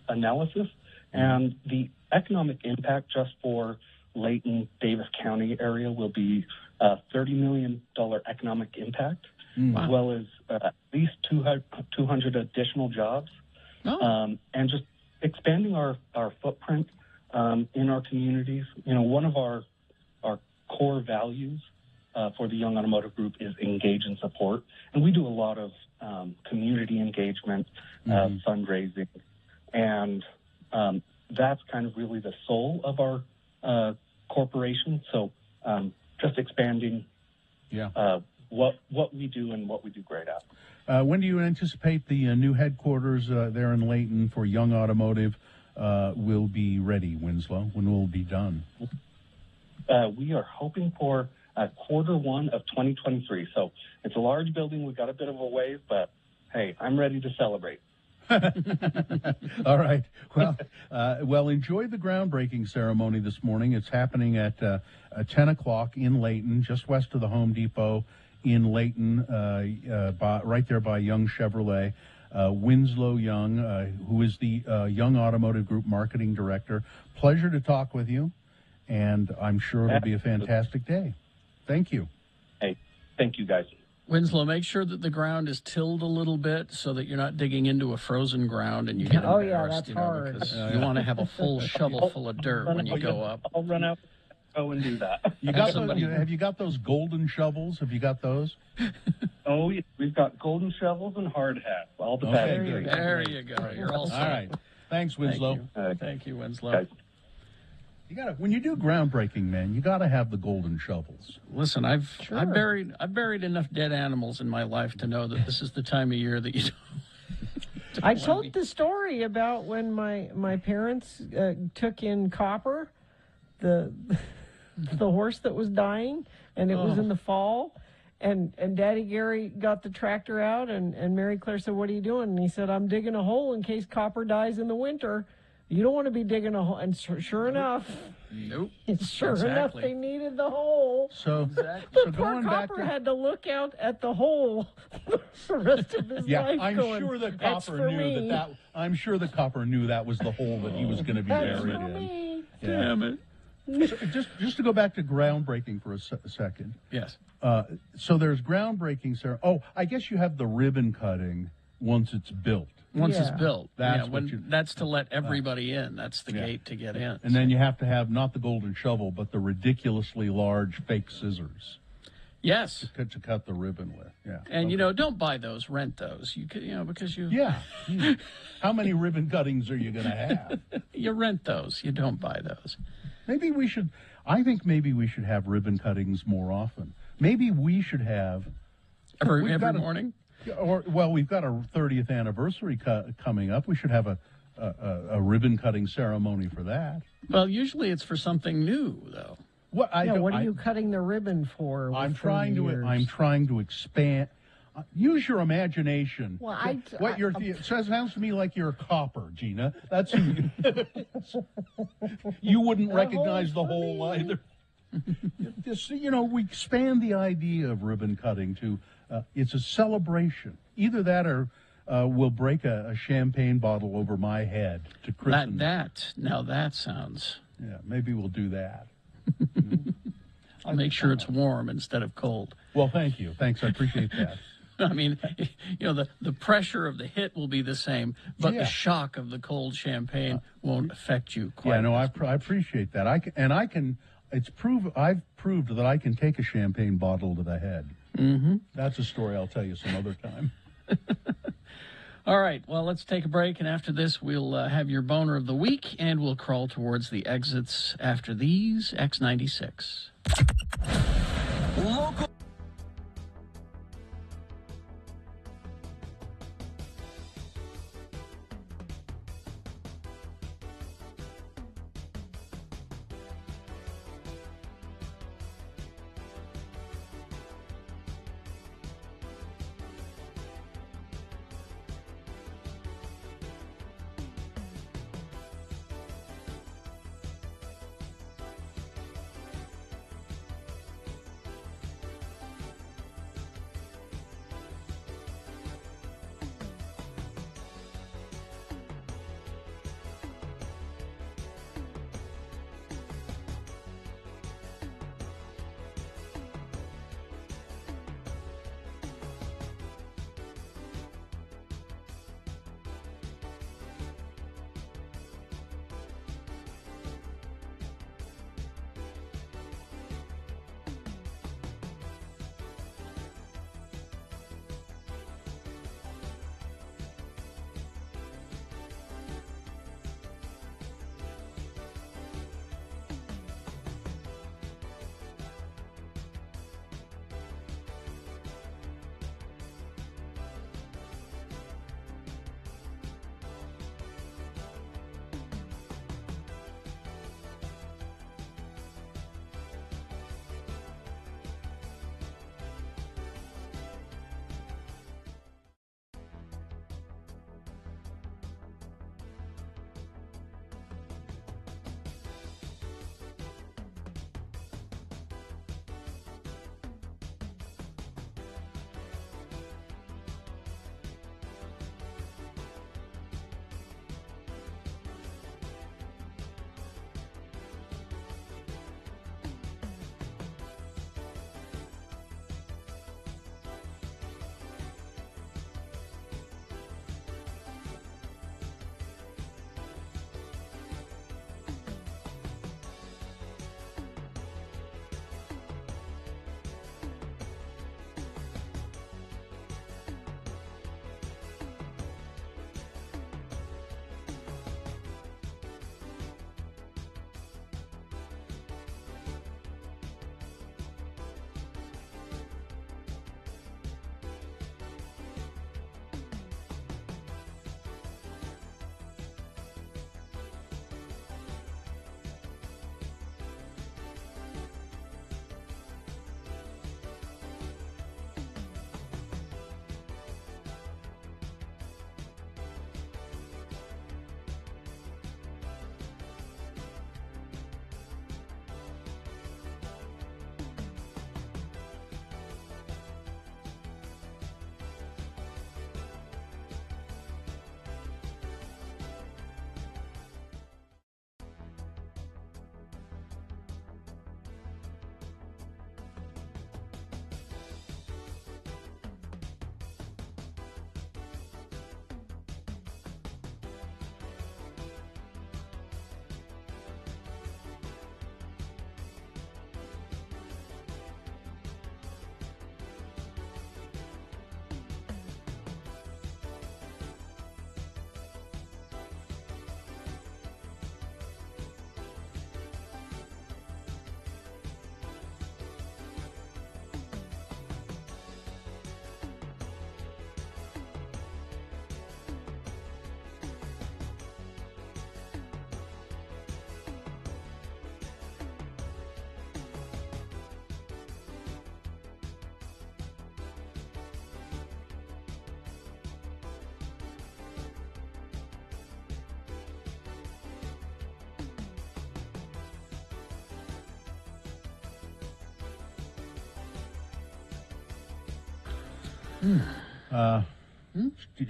analysis, and the economic impact just for Layton, Davis County area will be a $30 million economic impact, as well as at least 200 additional jobs, and just expanding our footprint in our communities. You know, one of our core values for the Young Automotive Group is engage and support, and we do a lot of community engagement, fundraising, and that's kind of really the soul of our corporation. So just expanding what we do and what we do great at. When do you anticipate the new headquarters there in Layton for Young Automotive will be ready, Winslow? When will it be done? We are hoping for Q1 of 2023. So it's a large building. We've got a bit of a ways, but hey, I'm ready to celebrate. All right. Well, enjoy the groundbreaking ceremony this morning. It's happening at 10 o'clock in Layton, just west of the Home Depot in Layton, right there by Young Chevrolet. Winslow Young, who is the Young Automotive Group Marketing Director. Pleasure to talk with you, and I'm sure it'll be a fantastic day. Thank you. Hey, thank you, guys. Winslow, make sure that the ground is tilled a little bit so that you're not digging into a frozen ground and you get Oh, embarrassed. yeah, that's hard. Because you want to have a full shovel full of dirt when you go up. I'll run out. Go and do that. Have you got those golden shovels? Have you got those? Oh, yeah. We've got golden shovels and hard hats. All the There you go. You're all set. All right. Thanks, Winslow. Thank you, Winslow. You gotta, when you do groundbreaking, man, you got to have the golden shovels. Listen, I've buried enough dead animals in my life to know that this is the time of year that you don't. I told the story about when my parents took in Copper, the horse that was dying, and it was in the fall. And Daddy Gary got the tractor out, and Mary Claire said, "What are you doing?" And he said, "I'm digging a hole in case Copper dies in the winter. You don't want to be digging a hole." And sure enough, nope. Enough, they needed the hole. So, But so poor going back Copper to had to look out at the hole the rest of his life. I'm going, sure that "That's Copper for knew me." that. I'm sure the Copper knew that was the hole that he was going to be That's buried for in. me. Yeah. Damn it. So just to go back to groundbreaking for a second. Yes. So there's groundbreaking, sir. Oh, I guess you have the ribbon cutting once it's built. Once it's built. That's that's to let everybody in. That's the gate to get in. And then you have to have not the golden shovel, but the ridiculously large fake scissors. Yes. To cut the ribbon with. Yeah. And don't buy those. Rent those. You could, because you. Yeah. How many ribbon cuttings are you going to have? You rent those. You don't buy those. Maybe we should. I think maybe we should have ribbon cuttings more often. Maybe we should have every morning. We've got a 30th anniversary coming up. We should have a ribbon cutting ceremony for that. Well, usually it's for something new, though. What are you cutting the ribbon for? I'm trying to expand. Use your imagination. Well, it sounds to me like you're a copper, Gina. That's who you wouldn't recognize the hole either. Just, we expand the idea of ribbon cutting to it's a celebration. Either that or we'll break a champagne bottle over my head to christen. Now that sounds. Yeah, maybe we'll do that. I'll make sure it's warm instead of cold. Well, thank you. Thanks, I appreciate that. I mean, the pressure of the hit will be the same, but the shock of the cold champagne won't affect you quite. Yeah, no, I appreciate that. I've proved that I can take a champagne bottle to the head. Mm-hmm. That's a story I'll tell you some other time. All right, well, let's take a break, and after this, we'll have your boner of the week, and we'll crawl towards the exits after these X96. Local.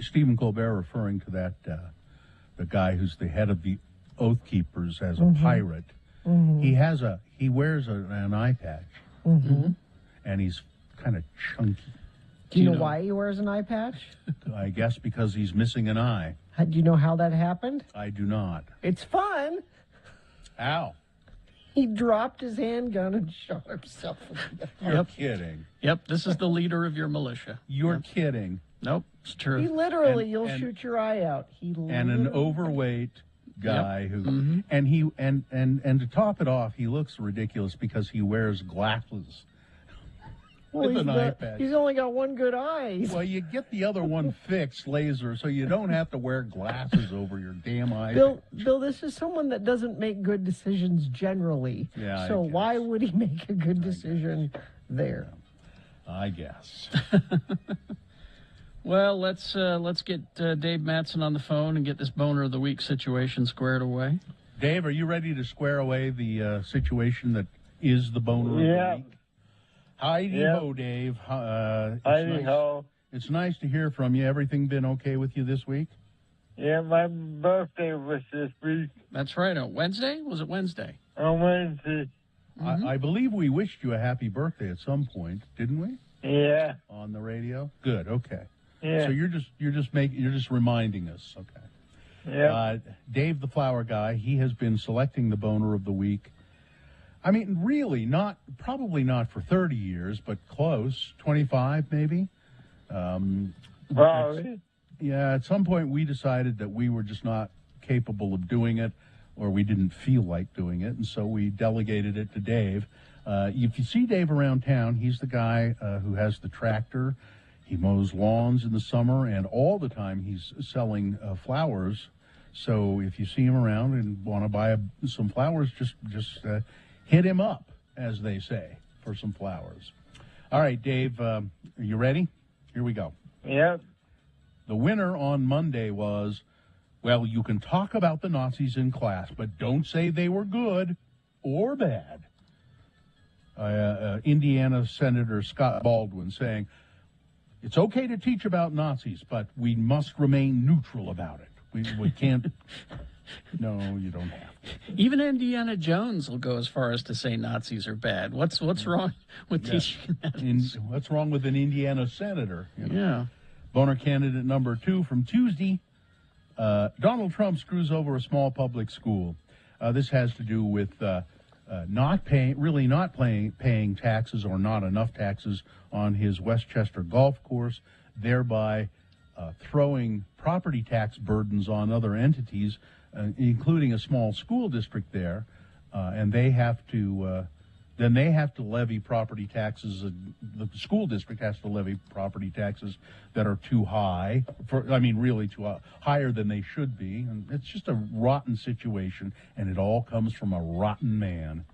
Stephen Colbert referring to that the guy who's the head of the Oath Keepers as a pirate. He wears an eye patch, and he's kind of chunky. Do you know why he wears an eye patch? I guess because he's missing an eye. Do you know how that happened? I do not. It's fun. How? He dropped his handgun and shot himself. You're kidding. Yep, this is the leader of your militia. You're kidding. Nope, it's true. He literally, you'll shoot your eye out. And an overweight guy who, and to top it off, he looks ridiculous because he wears glasses. Well, with an eye patch. He's only got one good eye. Well, you get the other one fixed laser, so you don't have to wear glasses over your damn eye. Bill, this is someone that doesn't make good decisions generally. Yeah. So why would he make a good decision there? I guess. Well, let's get Dave Mattson on the phone and get this boner of the week situation squared away. Dave, are you ready to square away the situation that is the boner of the week? Heidi ho, Dave. Heidi ho. It's nice to hear from you. Everything been okay with you this week? Yeah, my birthday was this week. That's right. On Wednesday? Was it Wednesday? On Wednesday. I believe we wished you a happy birthday at some point, didn't we? Yeah. On the radio. Good. Okay. Yeah. So you're just reminding us. Okay. Yeah. Dave, the flower guy, he has been selecting the boner of the week. I mean, really, probably not for 30 years, but close, 25 maybe. Probably. At some point we decided that we were just not capable of doing it, or we didn't feel like doing it, and so we delegated it to Dave. If you see Dave around town, he's the guy who has the tractor. He mows lawns in the summer, and all the time he's selling flowers. So if you see him around and want to buy some flowers, just hit him up, as they say, for some flowers. All right, Dave, are you ready? Here we go. Yep. The winner on Monday was, well, you can talk about the Nazis in class, but don't say they were good or bad. Indiana Senator Scott Baldwin saying, it's okay to teach about Nazis, but we must remain neutral about it. We can't... No, you don't have to. Even Indiana Jones will go as far as to say Nazis are bad. What's wrong with teaching that? What's wrong with an Indiana senator? Yeah. Boner candidate number 2 from Tuesday. Donald Trump screws over a small public school. This has to do with not paying taxes or not enough taxes on his Westchester golf course, thereby throwing property tax burdens on other entities, including a small school district there, and they have to levy property taxes. The school district has to levy property taxes that are too high, really too higher than they should be. And it's just a rotten situation, and it all comes from a rotten man.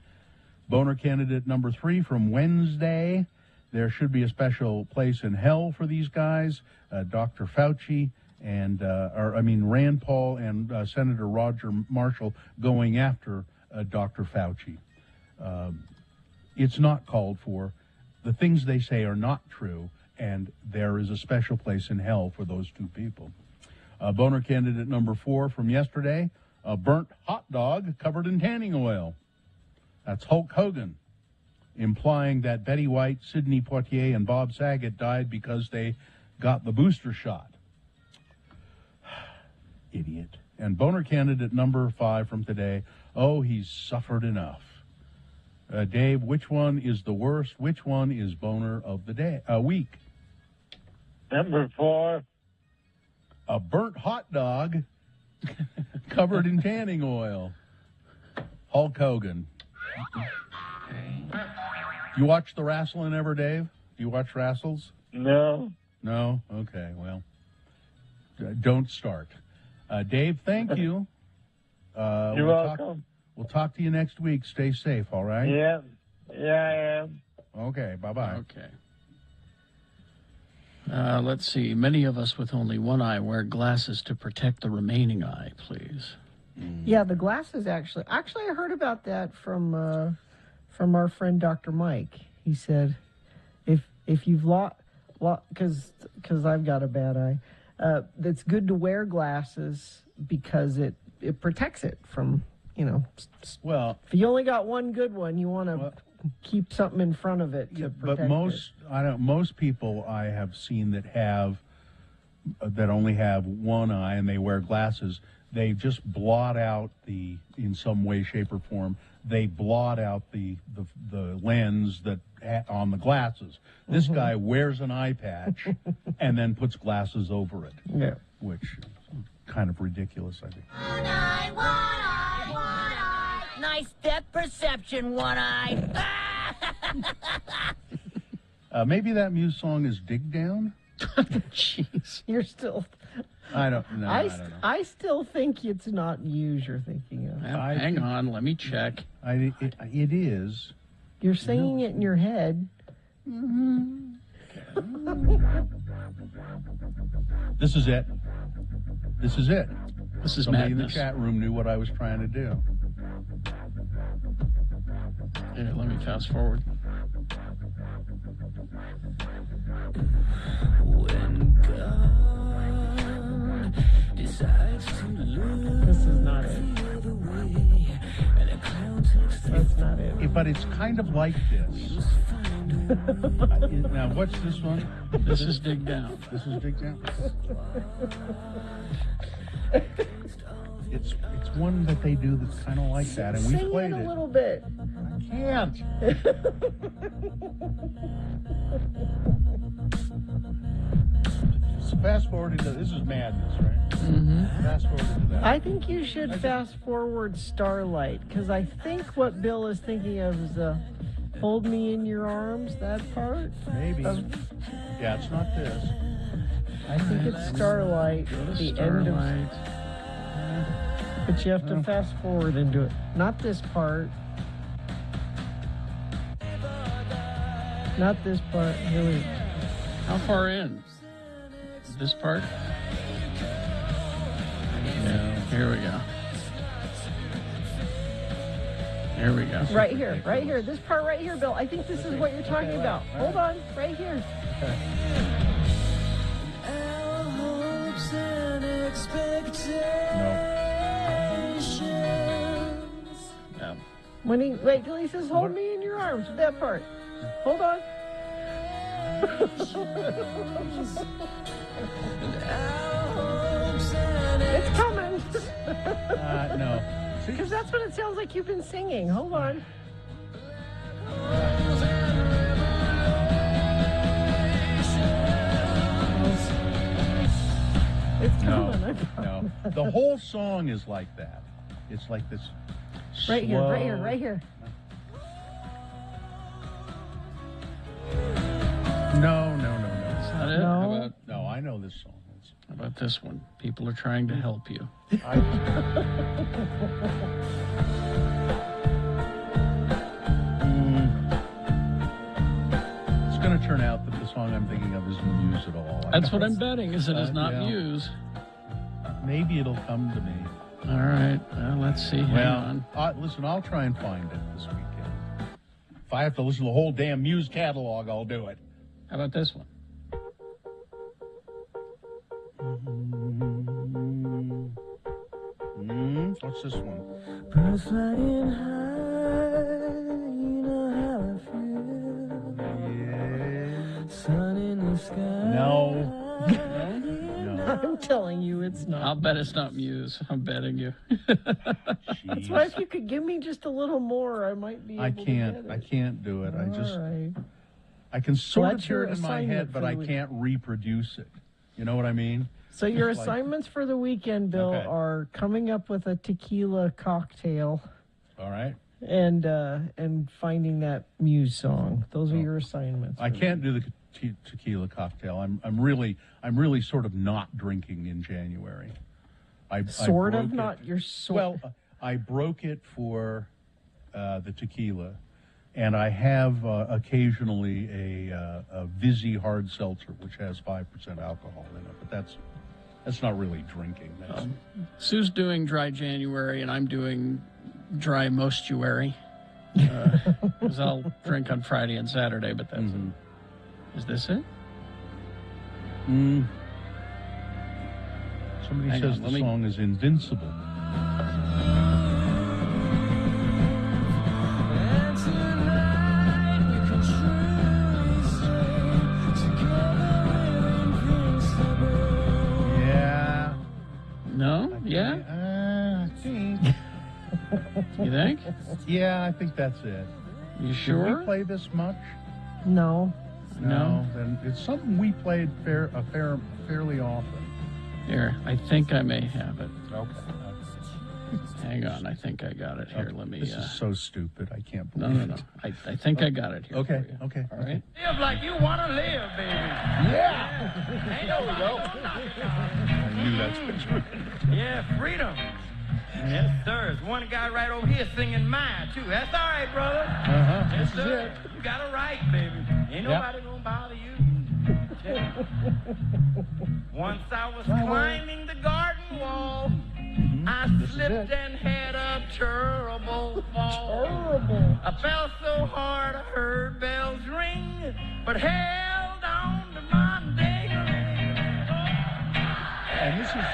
Boner candidate number 3 from Wednesday. There should be a special place in hell for these guys. Dr. Fauci and Rand Paul and Senator Roger Marshall going after Dr. Fauci. It's not called for. The things they say are not true, and there is a special place in hell for those two people. Boner candidate number 4 from yesterday, a burnt hot dog covered in tanning oil. That's Hulk Hogan, implying that Betty White, Sidney Poitier, and Bob Saget died because they got the booster shot. Idiot. And Boner candidate number 5 from today, oh, he's suffered enough. Dave, which one is the worst? Which one is boner of the week? Number 4. A burnt hot dog covered in tanning oil. Hulk Hogan. You watch the wrestling ever, Dave? Do you watch wrestles? No. No? Okay, well, don't start. Dave, thank you. You're welcome. We'll talk to you next week. Stay safe, all right? Yeah. Yeah, I am. Okay, bye-bye. Okay. Let's see. Many of us with only one eye wear glasses to protect the remaining eye, please. Yeah, the glasses actually. Actually, I heard about that from our friend Dr. Mike. He said, if you've lost, because I've got a bad eye. It's good to wear glasses because it protects it from, Well, if you only got one good one, you want to keep something in front of it to protect but most people I have seen that only have one eye and they wear glasses, they just blot out in some way, shape, or form, they blot out the lens on the glasses. This guy wears an eye patch and then puts glasses over it. Yeah. Which is kind of ridiculous, I think. One eye, one eye, one eye. Nice depth perception, one eye. Maybe that Muse song is Dig Down? Jeez. You're still... I don't know. I don't know. I still think it's not Muse you're thinking of. Hang on, let me check. It is. You're singing it in your head. This is it. This is it. This is Somebody madness. in the chat room knew what I was trying to do. Here, let me fast forward. When God decides to look This is not it. the other way, and a cloud takes the That's not it. But it's kind of like this. Now, what's this one? This is Dig Down. This is Dig Down. It's one that they do that's kind of like that, and we Sing played it a it. little bit. I can't. So fast forward to this is madness, right? Mm-hmm. Fast forward to that. I think you should fast forward Starlight, because I think what Bill is thinking of is Hold Me in Your Arms, that part. Maybe. Yeah, it's not this. I think it's Starlight, the end of... But you have to fast forward into it. Not this part. Not this part. Here we go. How far in? This part? Yeah, here we go. Here we go. Right here, right here. This part right here, Bill. I think this is what you're talking about. Hold on, right here. No. Wait till he says, "Hold me in your arms." That part. Hold on. It's coming. No. Because that's what it sounds like you've been singing. Hold on. It's coming. I No. The whole song is like that. It's like this. Right here, slow- right here, right here. No. Is that it? No. How about, No, I know this song. how about this one? People are trying to help you. It's going to turn out that the song I'm thinking of isn't Muse at all. That's what I'm betting, is it is not yeah. Muse. Maybe it'll come to me. All right. Well, let's see. Hang on. Listen, I'll try and find it this weekend. If I have to listen to the whole damn Muse catalog, I'll do it. How about this one? What's this one? Birds flying high, you know how I feel. Sun in the sky. No. I'm telling you, it's not. I'll bet it's not Muse. I'm betting you. That's why if you could give me just a little more, I might be able I to can't. get it. I can't do it. All right. I can sort of that's hear your it in my assignment head, but for the I week. can't reproduce it. You know what I mean? So your It's like- assignments for the weekend, Bill, Okay. are coming up with a tequila cocktail All right. and finding that Muse song. Those Oh. are your assignments. I can't do the tequila cocktail. I'm really sort of not drinking in January. I Sort broke of it. not. You're sort. Well, I broke it for the tequila, and I have occasionally a Vizzy hard seltzer, which has 5% alcohol in it. But that's not really drinking. That's, Sue's doing dry January, and I'm doing dry mostuary. Because I'll drink on Friday and Saturday, but that's it. Is this it? Somebody Hang says on, the let me- song is invincible. Yeah. No? Yeah? I think. You think? Yeah, I think that's it. You Did sure? we play this much? No. No. Then it's something we played fairly often. Here, I think I may have it. Okay. Hang on, I think I got it here. Okay. Let me. This is so stupid. I can't No, believe no, it. no. I think I got it here. Okay, for you. okay. All right. Live like you want to live, baby. Yeah. Ain't no go. I knew that's what you were. Yeah, freedom. Yes, sir. There's one guy right over here singing mine, too. That's all right, brother. Uh-huh. Yes, This is sir. it. You got a right, baby. Ain't Yep. nobody gonna bother you. Once I was climbing the garden wall, I This is slipped it. and had a terrible fall. Terrible. I fell so hard I heard bells ring, but held on to my ding-a-ling. And this is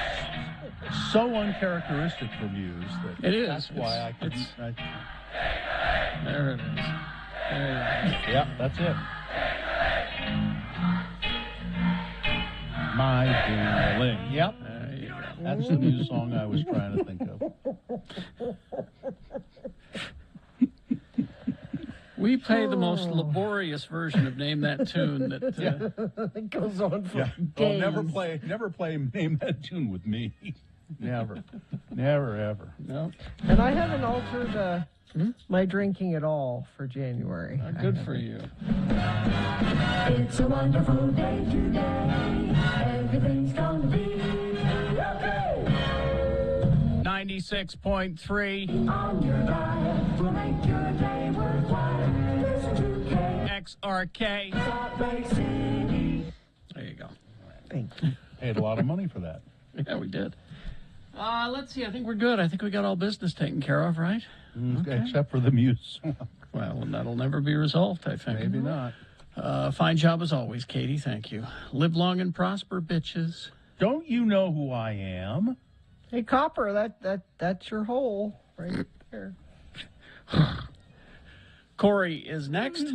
so uncharacteristic for Muse that It is. that's why I couldn't. There it is. There it is. Yeah, that's it. My Ding-a-ling. Yep. There you go. That's the Muse song I was trying to think of. We play the most laborious version of Name That Tune that It goes on for Yeah. days. Oh, never play Name That Tune with me. Never. Never, ever. no. And I haven't altered my drinking at all for January. Good for you. It's a wonderful day today. Everything's gonna be okay. 96.3 On your diet will make your day worthwhile. Listen to XRK. Salt Lake City. There you go. Thank you. Paid a lot of money for that. Yeah, we did. Let's see. I think we're good. I think we got all business taken care of, right? Except for the Muse song. Well, that'll never be resolved, I think. Maybe not. Fine job as always, Katie. Thank you. Live long and prosper, bitches. Don't you know who I am? Hey, Copper, that's your hole right there. Corey is next.